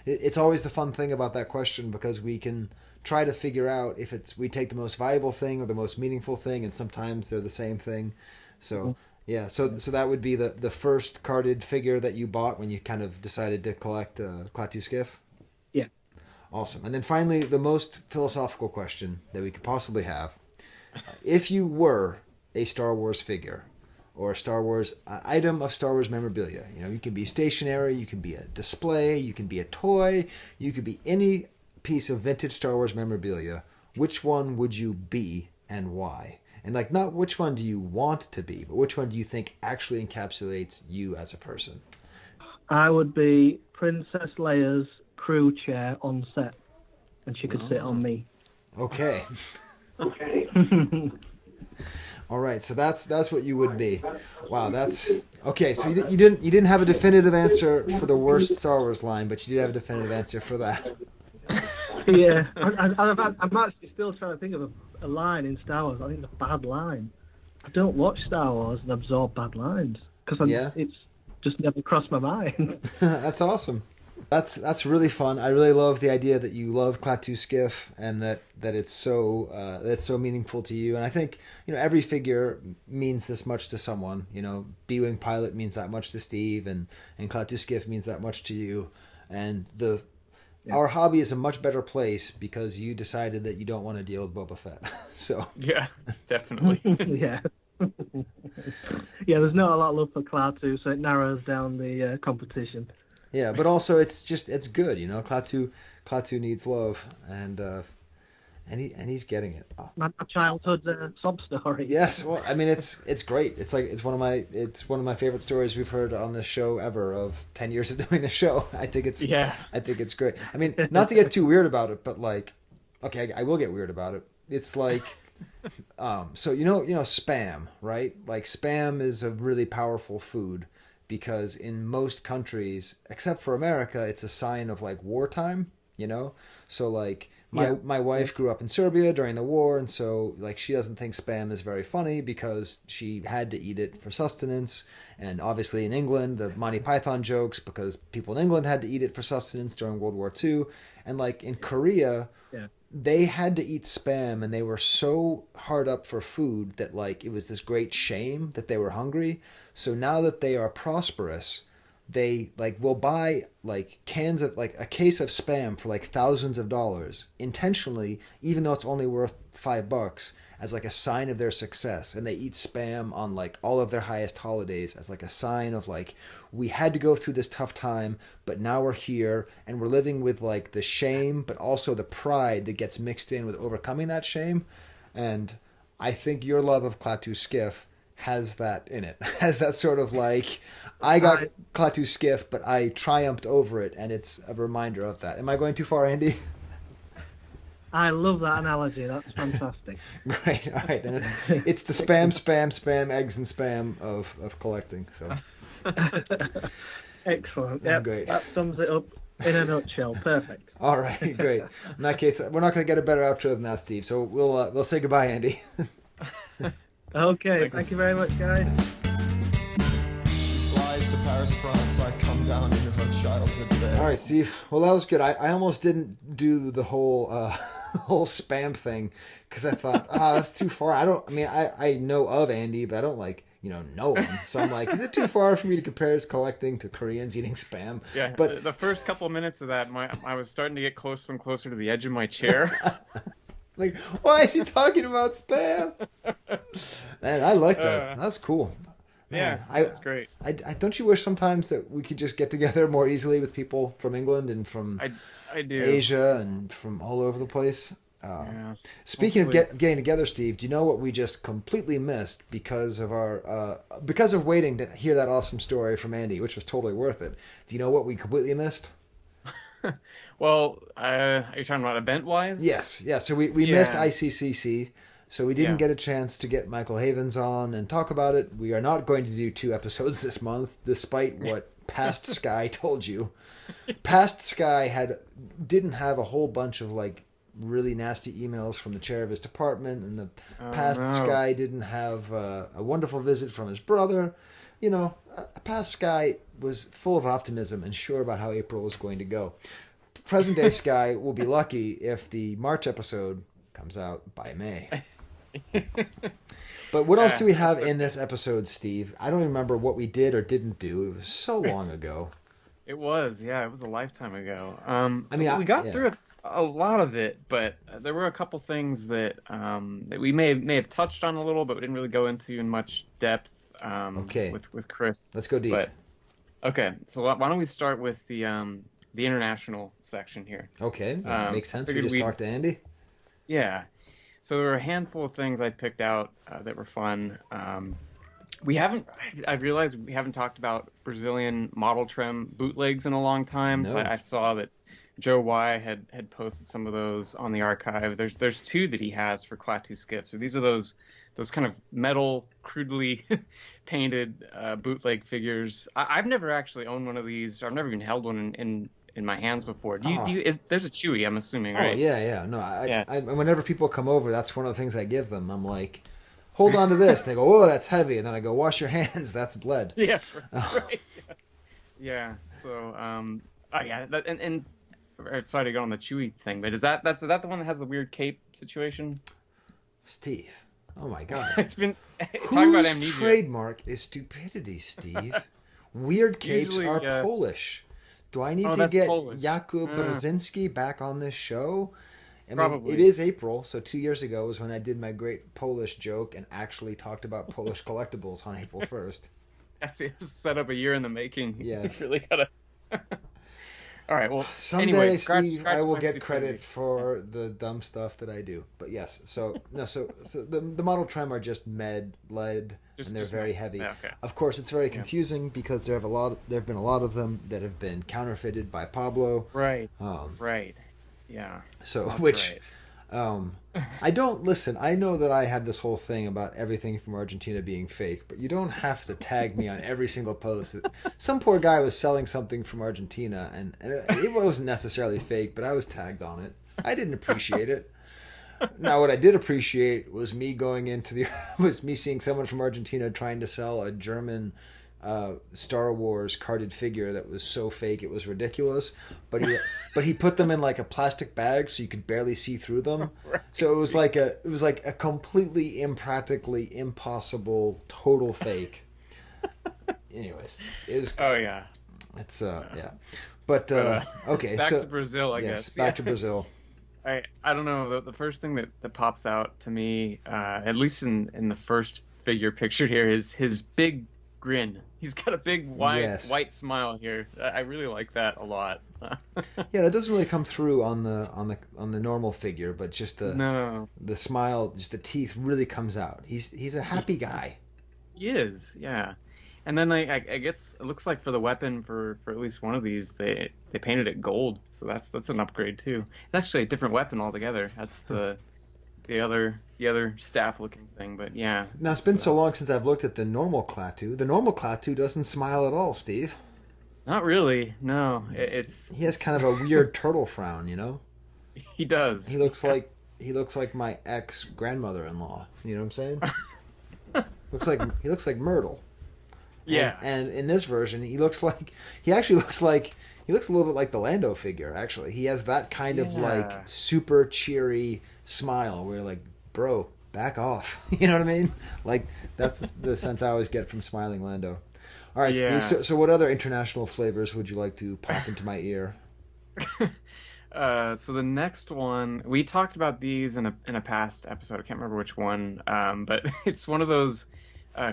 it's always the fun thing about that question, because we can try to figure out if we take the most valuable thing or the most meaningful thing, and sometimes they're the same thing. So yeah. So that would be the first carded figure that you bought when you kind of decided to collect Klaatu Skiff. Yeah. Awesome. And then finally, the most philosophical question that we could possibly have: if you were a Star Wars figure, or a Star Wars item of Star Wars memorabilia. You can be stationary, you can be a display, you can be a toy, you could be any piece of vintage Star Wars memorabilia. Which one would you be and why? And not which one do you want to be, but which one do you think actually encapsulates you as a person? I would be Princess Leia's crew chair on set, and she could sit on me. Okay. Okay. All right, so that's what you would be. Wow, that's okay. So you didn't have a definitive answer for the worst Star Wars line, but you did have a definitive answer for that. Yeah, I'm actually still trying to think of a line in Star Wars. I think it's a bad line. I don't watch Star Wars and absorb bad lines because it's just never crossed my mind. That's awesome. That's really fun. I really love the idea that you love Klaatu Skiff and that it's so meaningful to you. And I think every figure means this much to someone. B-wing pilot means that much to Steve, and Klaatu Skiff means that much to you. And our hobby is a much better place because you decided that you don't want to deal with Boba Fett. So yeah, definitely. Yeah. Yeah, there's not a lot of love for Klaatu, so it narrows down the competition. Yeah, but also it's good, Klaatu needs love, and he's getting it. Oh. My childhood sob story. Yes, well, I mean it's great. It's one of my favorite stories we've heard on this show ever. Of 10 years of doing the show, I think it's great. I mean, not to get too weird about it, but okay, I will get weird about it. It's like, so Spam, right? Like Spam is a really powerful food. Because in most countries, except for America, it's a sign of wartime, So my wife grew up in Serbia during the war, and so she doesn't think Spam is very funny because she had to eat it for sustenance. And obviously in England, the Monty Python jokes because people in England had to eat it for sustenance during World War II. And in Korea, they had to eat Spam, and they were so hard up for food that it was this great shame that they were hungry. So now that they are prosperous, they will buy cans of a case of Spam for thousands of dollars intentionally, even though it's only worth $5, as a sign of their success. And they eat Spam on all of their highest holidays as a sign of we had to go through this tough time, but now we're here and we're living with the shame, but also the pride that gets mixed in with overcoming that shame. And I think your love of Klaatu Skiff has that in it. Has that sort of I got Klaatu Skiff, but I triumphed over it, and it's a reminder of that. Am I going too far, Andy? I love that analogy. That's fantastic. Great. All right, then it's the spam, eggs and spam of collecting. So excellent. Yeah, great. That sums it up in a nutshell. Perfect. All right, great. In that case, we're not going to get a better outro than that, Steve. So we'll say goodbye, Andy. Okay. Thanks. Thank you very much, guys. To Paris, France, I come down in her childhood bed. All right, Steve. Well, that was good. I almost didn't do the whole whole spam thing because I thought, that's too far. I know of Andy, but I don't know him. So I'm like, is it too far for me to compare his collecting to Koreans eating spam? Yeah. But the first couple of minutes of that, I was starting to get closer and closer to the edge of my chair. Like, why is he talking about spam? Man, I like that. That's cool. Man, yeah, that's great. I don't you wish sometimes that we could just get together more easily with people from England and from I do. Asia and from all over the place? Yeah. Speaking of getting together, Steve, do you know what we just completely missed because of waiting to hear that awesome story from Andy, which was totally worth it? Do you know what we completely missed? Well, are you talking about event-wise? Yes. Yeah. So we missed ICCC. So we didn't get a chance to get Michael Havens on and talk about it. We are not going to do 2 episodes this month, despite what Past Skye told you. Past Skye didn't have a whole bunch of really nasty emails from the chair of his department, and the Skye didn't have a wonderful visit from his brother. Past Skye was full of optimism and sure about how April was going to go. Present day Skye will be lucky if the March episode comes out by May. But what else do we have in this episode, Steve? I don't even remember what we did or didn't do. It was so long ago. It was a lifetime ago. We got through a lot of it, but there were a couple things that we may have touched on a little, but we didn't really go into in much depth. With Chris. Let's go deep. Okay, so why don't we start with the international section here? Okay, makes sense. We just talked to Andy. Yeah. So there were a handful of things I picked out that were fun. I realized we haven't talked about Brazilian model Trem bootlegs in a long time. No. So I saw that Joe Y had posted some of those on the archive. There's 2 that he has for Klattu Skiff. So these are those kind of metal, crudely painted bootleg figures. I've never actually owned one of these. I've never even held one in my hands before. There's a Chewy, I'm assuming, right? Oh, yeah. No, I whenever people come over, that's one of the things I give them. I'm like, hold on to this. And they go, oh, that's heavy. And then I go, wash your hands. That's bled. Yeah, right. Yeah. So, sorry to go on the Chewy thing, but is that the one that has the weird cape situation? Steve. Oh my God. It's been talking about amnesia. Whose trademark is stupidity, Steve? Weird capes are Polish. Do I need to get Jakub Brzezinski back on this show? Probably. It is April, so 2 years ago was when I did my great Polish joke and actually talked about Polish collectibles on April 1st. That's set up a year in the making. Yes. You really gotta... All right, well, someday, anyway, Steve, I will get credit for the dumb stuff that I do. But yes, so the model Trem are just lead, and they're very heavy. Yeah, okay. Of course, it's very confusing because there have been a lot of them that have been counterfeited by Pablo. Right. Right. Yeah. So That's which. Right. I don't listen. I know that I had this whole thing about everything from Argentina being fake, but you don't have to tag me on every single post. Some poor guy was selling something from Argentina, and it wasn't necessarily fake, but I was tagged on it. I didn't appreciate it. Now, what I did appreciate was me seeing someone from Argentina trying to sell a German Star Wars carded figure that was so fake it was ridiculous, but he put them in like a plastic bag so you could barely see through them. Right. So it was like a completely impractically impossible total fake. Anyways, it was. Oh yeah. It's yeah. But okay. Back to Brazil, I guess. Back to Brazil. I don't know. The first thing that pops out to me, at least in the first figure pictured here, is his big grin. He's got a big white smile here. I really like that a lot. Yeah, that doesn't really come through on the normal figure, but just the smile, just the teeth really comes out. He's a happy guy. He is, yeah. And then I guess it looks like for the weapon for at least one of these they painted it gold, so that's an upgrade too. It's actually a different weapon altogether. That's the other staff looking thing, but yeah. Now it's been so long since I've looked at the normal Klattu. The normal Klattu doesn't smile at all, Steve. Not really. No, he has kind of a weird turtle frown, you know. He does. He looks like my ex grandmother-in-law. You know what I'm saying? He looks like Myrtle. Yeah. And in this version, he looks a little bit like the Lando figure. Actually, he has that kind of like super cheery smile where you're like, bro, back off. You know what I mean? Like that's the sense I always get from smiling Lando. All right, Steve. So what other international flavors would you like to pop into my ear? So the next one, we talked about these in a past episode. I can't remember which one, but it's one of those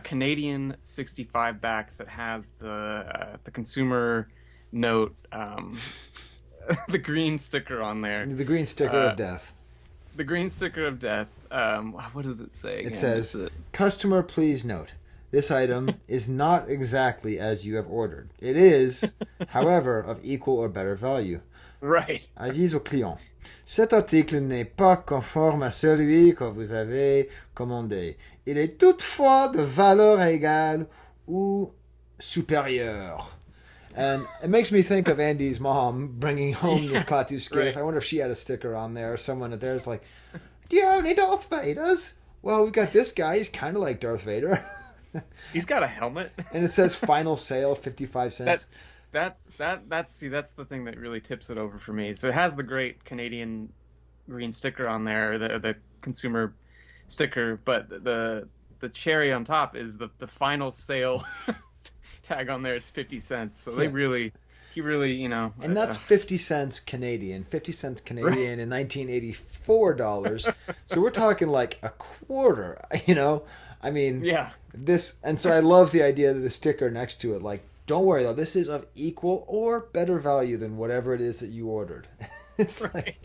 Canadian 65 backs that has the consumer note, the green sticker on there. The green sticker of death. The green sticker of death. What does it say again? It says, "Customer, please note, this item is not exactly as you have ordered. It is, however, of equal or better value. Right. Avis au client. Cet article n'est pas conforme à celui que vous avez commandé. Il est toutefois de valeur égale ou supérieure." And it makes me think of Andy's mom bringing home this Klattu skiff. Right. I wonder if she had a sticker on there or someone at there's like, "Do you have any Darth Vaders?" Well, we've got this guy. He's kind of like Darth Vader. He's got a helmet. And it says final sale, 55 cents. That's the thing that really tips it over for me. So it has the great Canadian green sticker on there, the consumer sticker, but the cherry on top is the final sale tag on there is 50 cents. So he really, you know. And that's 50 cents Canadian. 50 cents Canadian in 1984 dollars. So we're talking like a quarter, you know. I mean, yeah. And so I love the idea of the sticker next to it, like, don't worry though, this is of equal or better value than whatever it is that you ordered. It's like,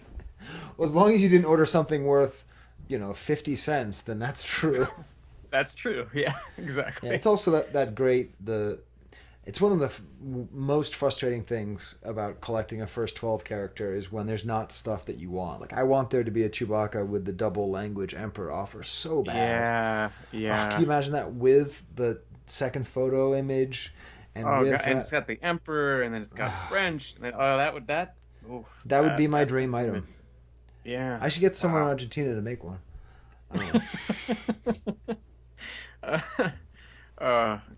well, as long as you didn't order something worth, 50 cents, then that's true. That's true. Yeah, exactly. Yeah, it's also that great, it's one of the most frustrating things about collecting a first 12 character is when there's not stuff that you want. Like, I want there to be a Chewbacca with the double language Emperor offer so bad. Yeah. Can you imagine that with the second photo image? And and it's got the Emperor, and then it's got French, and then that would be my dream item. Yeah, I should get someone in Argentina to make one.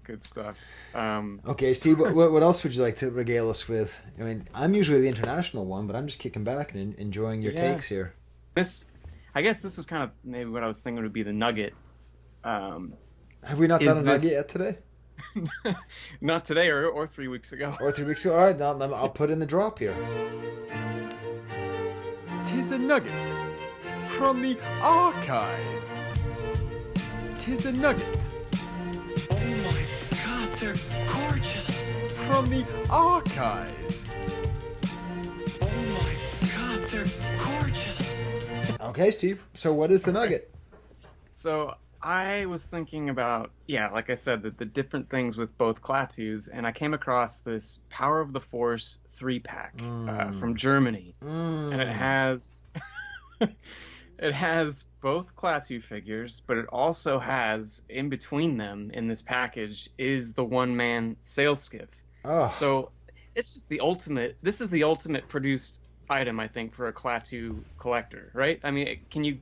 Good stuff. Okay, Steve, what else would you like to regale us with? I mean, I'm usually the international one, but I'm just kicking back and enjoying your takes here. I guess this was kind of maybe what I was thinking would be the Nugget. Have we not done a Nugget yet today? Not today, or 3 weeks ago. Or 3 weeks ago. All right, now I'll put in the drop here. 'Tis a nugget from the archive. 'Tis a nugget. Oh my God, they're gorgeous. From the archive. Oh my God, they're gorgeous. Okay, Steve. So what is the Nugget? So I was thinking about, like I said, the different things with both Klattus, and I came across this Power of the Force 3-pack from Germany, and it has both Klattu figures, but it also has in between them in this package is the one-man sail skiff. Oh. So it's just the ultimate. This is the ultimate produced item, I think, for a Klattu collector, right? I mean, can you?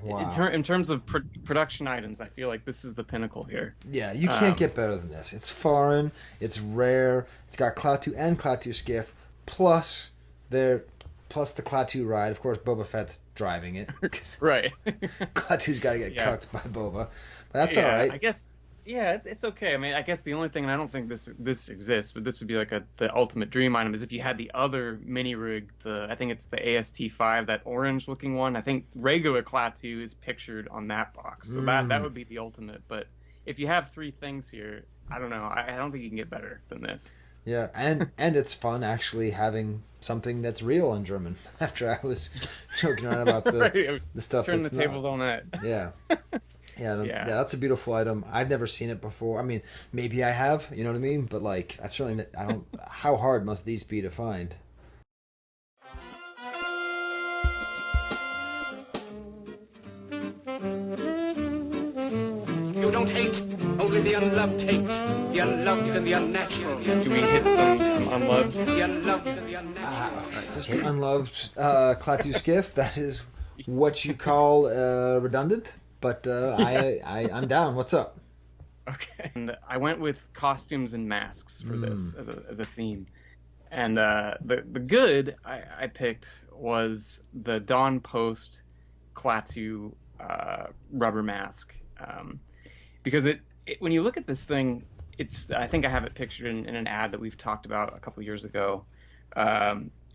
Wow. In terms of production items, I feel like this is the pinnacle here. Yeah, you can't get better than this. It's foreign, it's rare, it's got Klattu and Klattu skiff, plus the Klattu ride. Of course, Boba Fett's driving it. Right. Klattu's got to get cucked by Boba. But that's all right. I guess, it's okay. I mean, I guess the only thing, and I don't think this exists, but this would be like the ultimate dream item, is if you had the other mini rig, I think it's the AST5, that orange looking one. I think regular Klattu is pictured on that box, so that would be the ultimate. But if you have three things here, I don't know. I don't think you can get better than this. Yeah, and it's fun actually having something that's real in German. After I was joking around about the stuff. Turn that's the tables on that. Yeah. Yeah, that's a beautiful item. I've never seen it before. I mean, maybe I have, you know what I mean? But like, I've certainly, I don't. How hard must these be to find? You don't hate, only the unloved hate. The unloved and the unnatural. Do we hit some unloved? The unloved and the unnatural. Just the unloved Klattu Skiff. That is what you call redundant. But I'm down. What's up? Okay. And I went with costumes and masks for this as a theme. And the good I picked was the Dawn Post Klaatu rubber mask. Because it when you look at this thing, I think I have it pictured in an ad that we've talked about a couple years ago.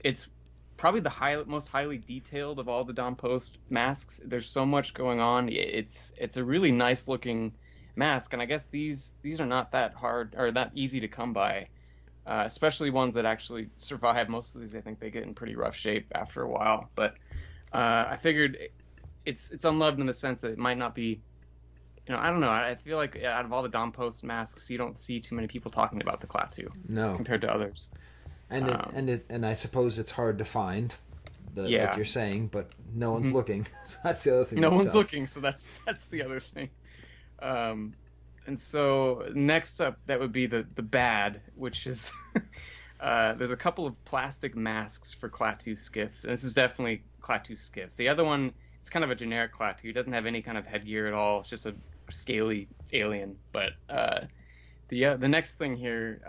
It's probably the most highly detailed of all the Dawn Post masks. There's so much going on. It's a really nice looking mask, and I guess these are not that hard or that easy to come by, especially ones that actually survive. Most of these, I think, they get in pretty rough shape after a while. But I figured it's unloved in the sense that it might not be. I don't know. I feel like out of all the Dawn Post masks, you don't see too many people talking about the Klattu compared to others. And I suppose it's hard to find, like you're saying, but no one's looking. So that's the other thing. No one's looking, so that's the other thing. And so next up, that would be the bad, which is there's a couple of plastic masks for Klattu Skiff. And this is definitely Klattu Skiff. The other one, it's kind of a generic Klattu. He doesn't have any kind of headgear at all. It's just a scaly alien. But the next thing here,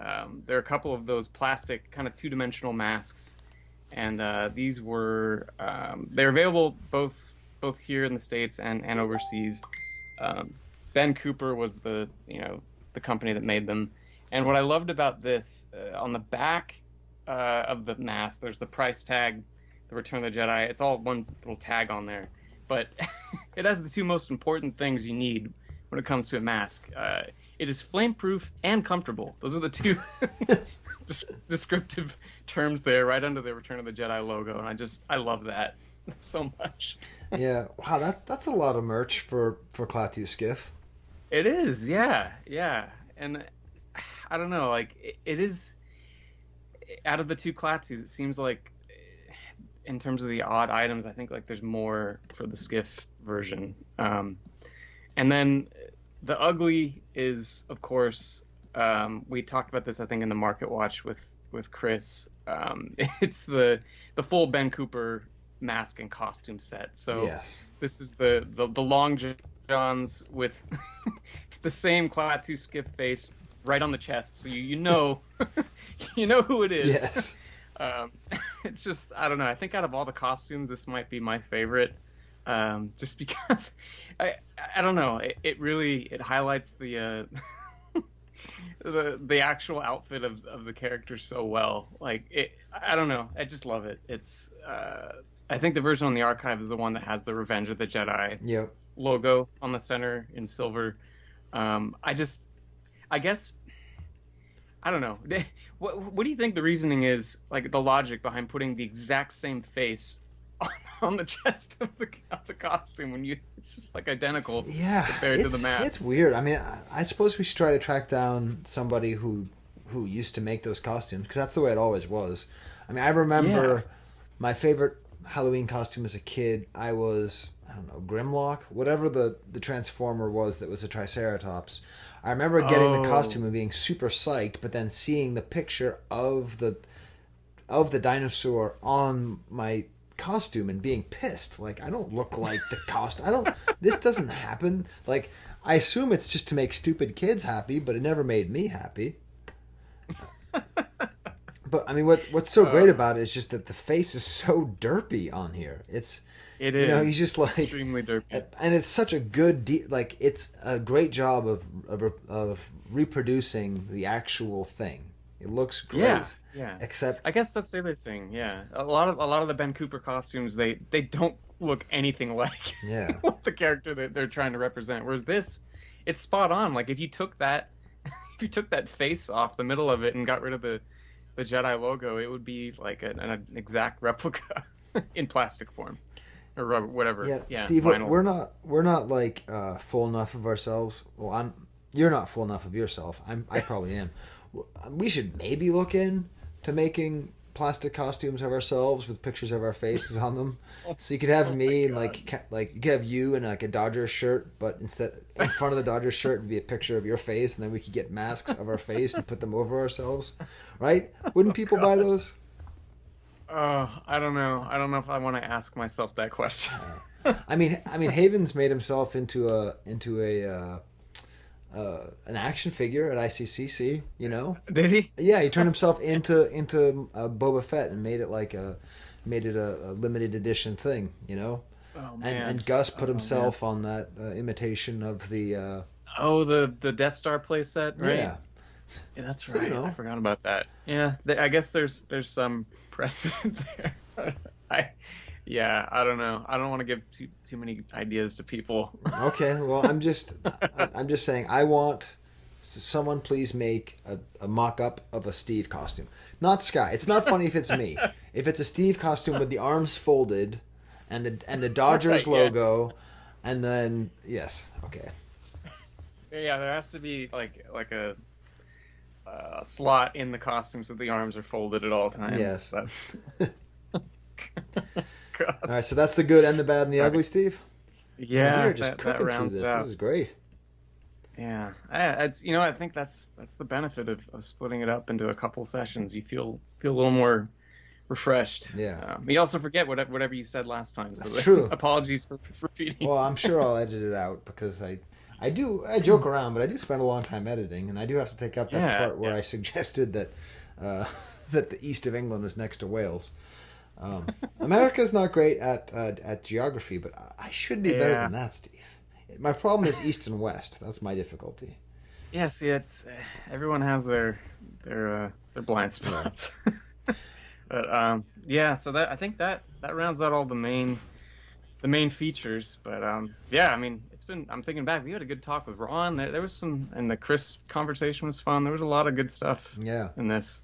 there are a couple of those plastic kind of two-dimensional masks, and these were they're available both here in the States and overseas. Ben Cooper was the company that made them, and what I loved about this on the back of the mask, there's the price tag, the Return of the Jedi. It's all one little tag on there, but it has the two most important things you need when it comes to a mask. It is flame-proof and comfortable. Those are the two descriptive terms there, right under the Return of the Jedi logo, and I love that so much. Yeah, wow, that's a lot of merch for Klattu Skiff. It is, yeah, and I don't know, like it is. Out of the two Klattus, it seems like in terms of the odd items, I think like there's more for the Skiff version, and then. The ugly is, of course, we talked about this, I think, in the Market Watch with Chris. It's the full Ben Cooper mask and costume set. So yes. This is the long johns with the same Klaatu Skiff face right on the chest, so you know who it is. Yes. It's just, I don't know. I think out of all the costumes, this might be my favorite. Just because I don't know, it really highlights the the actual outfit of the character so well. Like I don't know, I just love it. It's I think the version on the archive is the one that has the Revenge of the Jedi logo on the center in silver. I guess I don't know. What do you think the reasoning is, like the logic behind putting the exact same face on the chest of the costume when it's just like identical compared to the mask? It's weird. I mean, I suppose we should try to track down somebody who used to make those costumes, because that's the way it always was. I mean, I remember my favorite Halloween costume as a kid. I don't know, Grimlock, whatever the Transformer was that was a Triceratops. I remember getting the costume and being super psyched, but then seeing the picture of the dinosaur on my costume and being pissed. Like, I don't look like the costume. This doesn't happen. Like, I assume it's just to make stupid kids happy, but it never made me happy. But I mean, what's so great about it is just that the face is so derpy on here. It is. He's just like extremely derpy, and it's such a good it's a great job of reproducing the actual thing. It looks great. Yeah. Except, I guess that's the other thing. Yeah, a lot of the Ben Cooper costumes, they don't look anything like what the character that they're trying to represent. Whereas this, it's spot on. Like if you took that face off the middle of it and got rid of the Jedi logo, it would be like an exact replica in plastic form. or rubber, whatever. Yeah, Steve, vinyl. we're not like full enough of ourselves. Well, you're not full enough of yourself. I probably am. We should maybe look in to making plastic costumes of ourselves with pictures of our faces on them. So you could have me and like you could have you in like a Dodgers shirt, but instead in front of the Dodgers shirt would be a picture of your face, and then we could get masks of our face and put them over ourselves, right? Wouldn't people buy those? I don't know. I don't know if I want to ask myself that question. I mean, Haven's made himself into an action figure at ICCC. You know? Did he? Yeah, he turned himself into Boba Fett and made it a limited edition thing. You know? Oh man! And Gus put himself on that imitation of the. The Death Star playset, right? Yeah. Yeah, that's So, right. you know. I forgot about that. Yeah, I guess there's some precedent there. I don't know. I don't want to give too many ideas to people. Okay, well, I'm just saying. I want someone please make a mock-up of a Steve costume, not Skye. It's not funny if it's me. If it's a Steve costume with the arms folded, and the Dodgers logo, and then yes, okay. Yeah, there has to be like a slot in the costume so the arms are folded at all times. Yes. That's. God. All right, so that's the good and the bad and the ugly, Steve. Yeah, we are just cooking through this. This is great. Yeah, I think that's the benefit of splitting it up into a couple sessions. You feel a little more refreshed. Yeah. You also forget whatever you said last time. So that's true. Apologies for repeating. Well, I'm sure I'll edit it out because I joke around, but I do spend a long time editing, and I do have to take up that part where I suggested that that the east of England was next to Wales. America's not great at geography, but I should be better than that, Steve. My problem is east and west. That's my difficulty. Yeah, see, it's everyone has their blind spots. But so that I think that rounds out all the main features. But I mean, I'm thinking back, we had a good talk with Ron. There was some, and the Chris conversation was fun. There was a lot of good stuff. In this.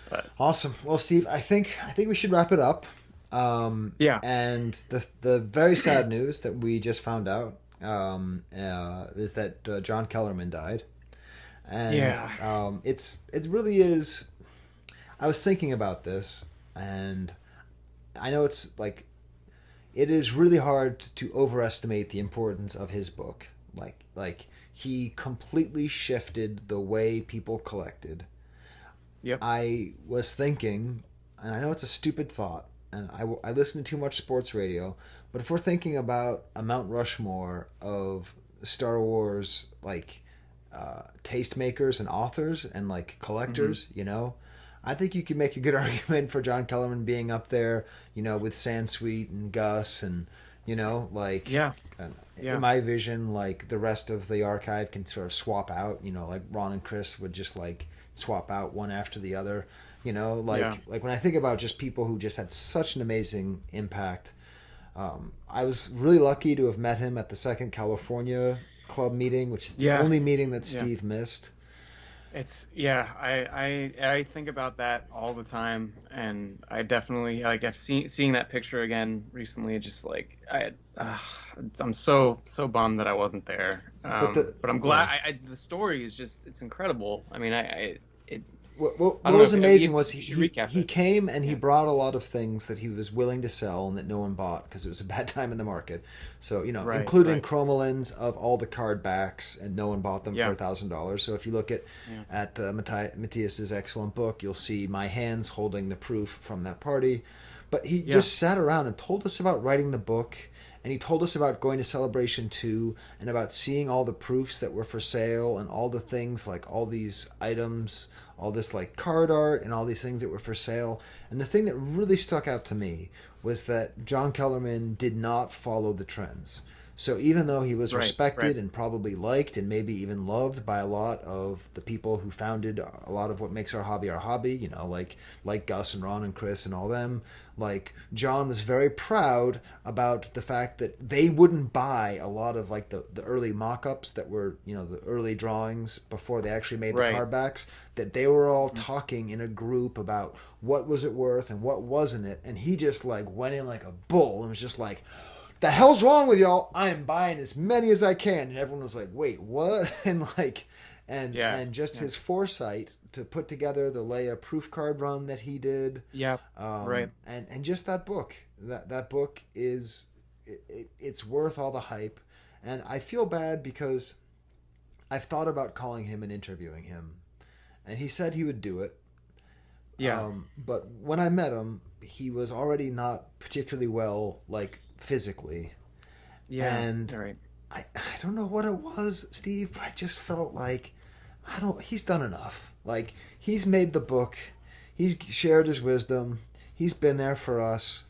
But. Awesome. Well, Steve, I think we should wrap it up. And the very sad news that we just found out is that John Kellerman died. And it really is. I was thinking about this, and I know it's like it is really hard to overestimate the importance of his book. Like he completely shifted the way people collected. Yep. I was thinking, and I know it's a stupid thought, and I listen to too much sports radio, but if we're thinking about a Mount Rushmore of Star Wars, tastemakers and authors and collectors, I think you could make a good argument for John Kellerman being up there, with Sansweet and Gus and, in my vision, the rest of the archive can sort of swap out, Ron and Chris would just swap out one after the other, when I think about just people who just had such an amazing impact. I was really lucky to have met him at the second California club meeting, which is the only meeting that Steve missed. It's I think about that all the time, and I definitely I've seeing that picture again recently. Just I'm so bummed that I wasn't there. But I'm glad. The story is just it's incredible. I mean, What was amazing was he came and he brought a lot of things that he was willing to sell and that no one bought because it was a bad time in the market. So, including chromolins of all the card backs, and no one bought them for $1,000. So if you look at Matthias's excellent book, you'll see my hands holding the proof from that party. But he just sat around and told us about writing the book, and he told us about going to Celebration 2 and about seeing all the proofs that were for sale and all the things, all these items, all this card art and all these things that were for sale. And the thing that really stuck out to me was that John Kellerman did not follow the trends. So even though he was Right, respected right. and probably liked and maybe even loved by a lot of the people who founded a lot of what makes our hobby, you know, like Gus and Ron and Chris and all them, like John was very proud about the fact that they wouldn't buy a lot of like the early mock-ups that were, you know, the early drawings before they actually made the Right. card backs, that they were all talking in a group about what was it worth and what wasn't it, and he just like went in like a bull and was just like, the hell's wrong with y'all? I am buying as many as I can. And everyone was like, wait, what? And like, and just his foresight to put together the Leia proof card run that he did. Yeah. Right. And just that book, that book is, it's worth all the hype. And I feel bad because I've thought about calling him and interviewing him, and he said he would do it. Yeah. But when I met him, he was already not particularly well, like, physically. Yeah. And right. I don't know what it was, Steve, but I just felt like he's done enough. Like, he's made the book, he's shared his wisdom, he's been there for us.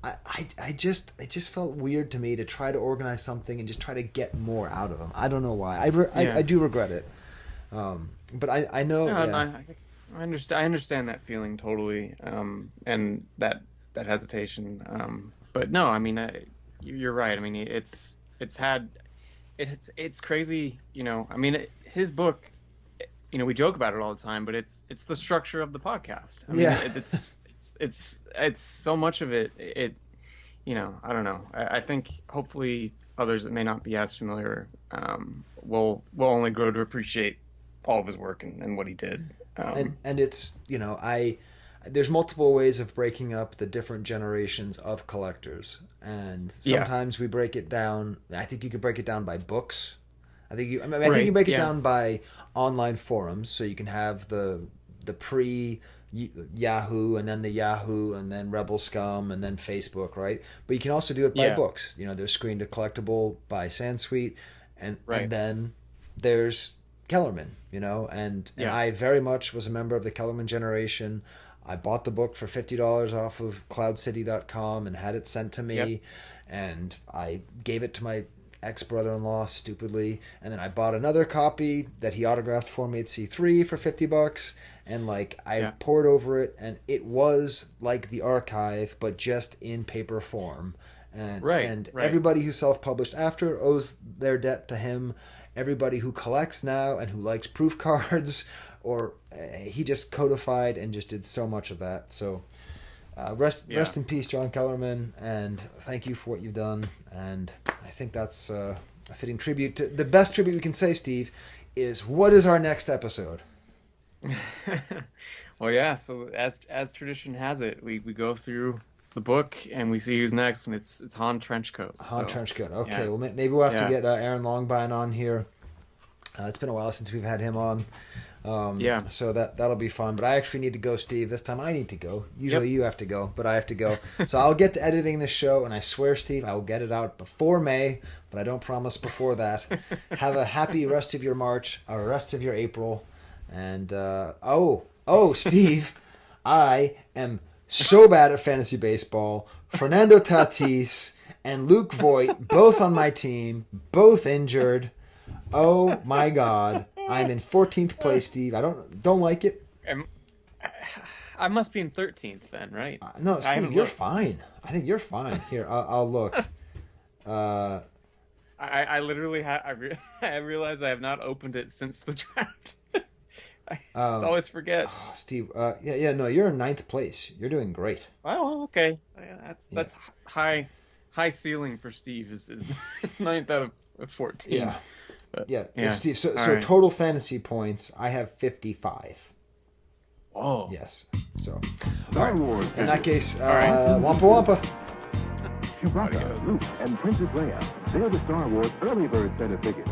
I just felt weird to me to try to organize something and just try to get more out of him. I don't know why. I do regret it. But I know. No, yeah. I understand that feeling totally, and that hesitation. But no, I mean, you're right. I mean, it's crazy. You know, I mean, his book. You know, we joke about it all the time, but it's the structure of the podcast. I mean, it's so much of it. You know, I don't know. I think hopefully others that may not be as familiar will only grow to appreciate all of his work and what he did. And it's, you know, there's multiple ways of breaking up the different generations of collectors, and sometimes we break it down. I think you could break it down by books. I think you can break it down by online forums, so you can have the pre Yahoo and then the Yahoo and then Rebel Scum and then Facebook, right? But you can also do it by books. You know, there's Screen to Collectible by Sansweet, and then there's Kellerman, you know, and I very much was a member of the Kellerman generation. I bought the book for $50 off of cloudcity.com and had it sent to me, and I gave it to my ex-brother-in-law stupidly, and then I bought another copy that he autographed for me at C3 for $50, and like I poured over it, and it was like the archive but just in paper form, and everybody who self-published after owes their debt to him. Everybody who collects now and who likes proof cards, or he just codified and just did so much of that. So rest in peace, John Kellerman, and thank you for what you've done. And I think that's a fitting tribute. The best tribute we can say, Steve, is what is our next episode? Well, yeah. So as tradition has it, we go through the book and we see who's next, and it's Han Trenchcoat. Trenchcoat. Okay, well maybe we'll have to get Aaron Longbine on here. It's been a while since we've had him on. So that'll be fun. But I actually need to go, Steve. This time I need to go. Usually you have to go, but I have to go. So I'll get to editing this show, and I swear, Steve, I will get it out before May, but I don't promise before that. Have a happy rest of your March, or rest of your April. And, Steve, I am so bad at fantasy baseball. Fernando Tatis and Luke Voigt, both on my team, both injured. Oh my God. I'm in 14th place, Steve. I don't like it. I must be in 13th then, right? No, Steve, you're fine. I think you're fine. Here, I'll look. I literally I realized I have not opened it since the draft. I just always forget. Steve, no, you're in 9th place. You're doing great. Well, okay. That's high ceiling for Steve is 9th out of 14. Yeah. But, Steve, so total fantasy points, I have 55. Oh. Yes. So, Star Wars. In that case, Wampa Wampa. Chewbacca, Luke, and Princess Leia. They're the Star Wars early bird set of figures.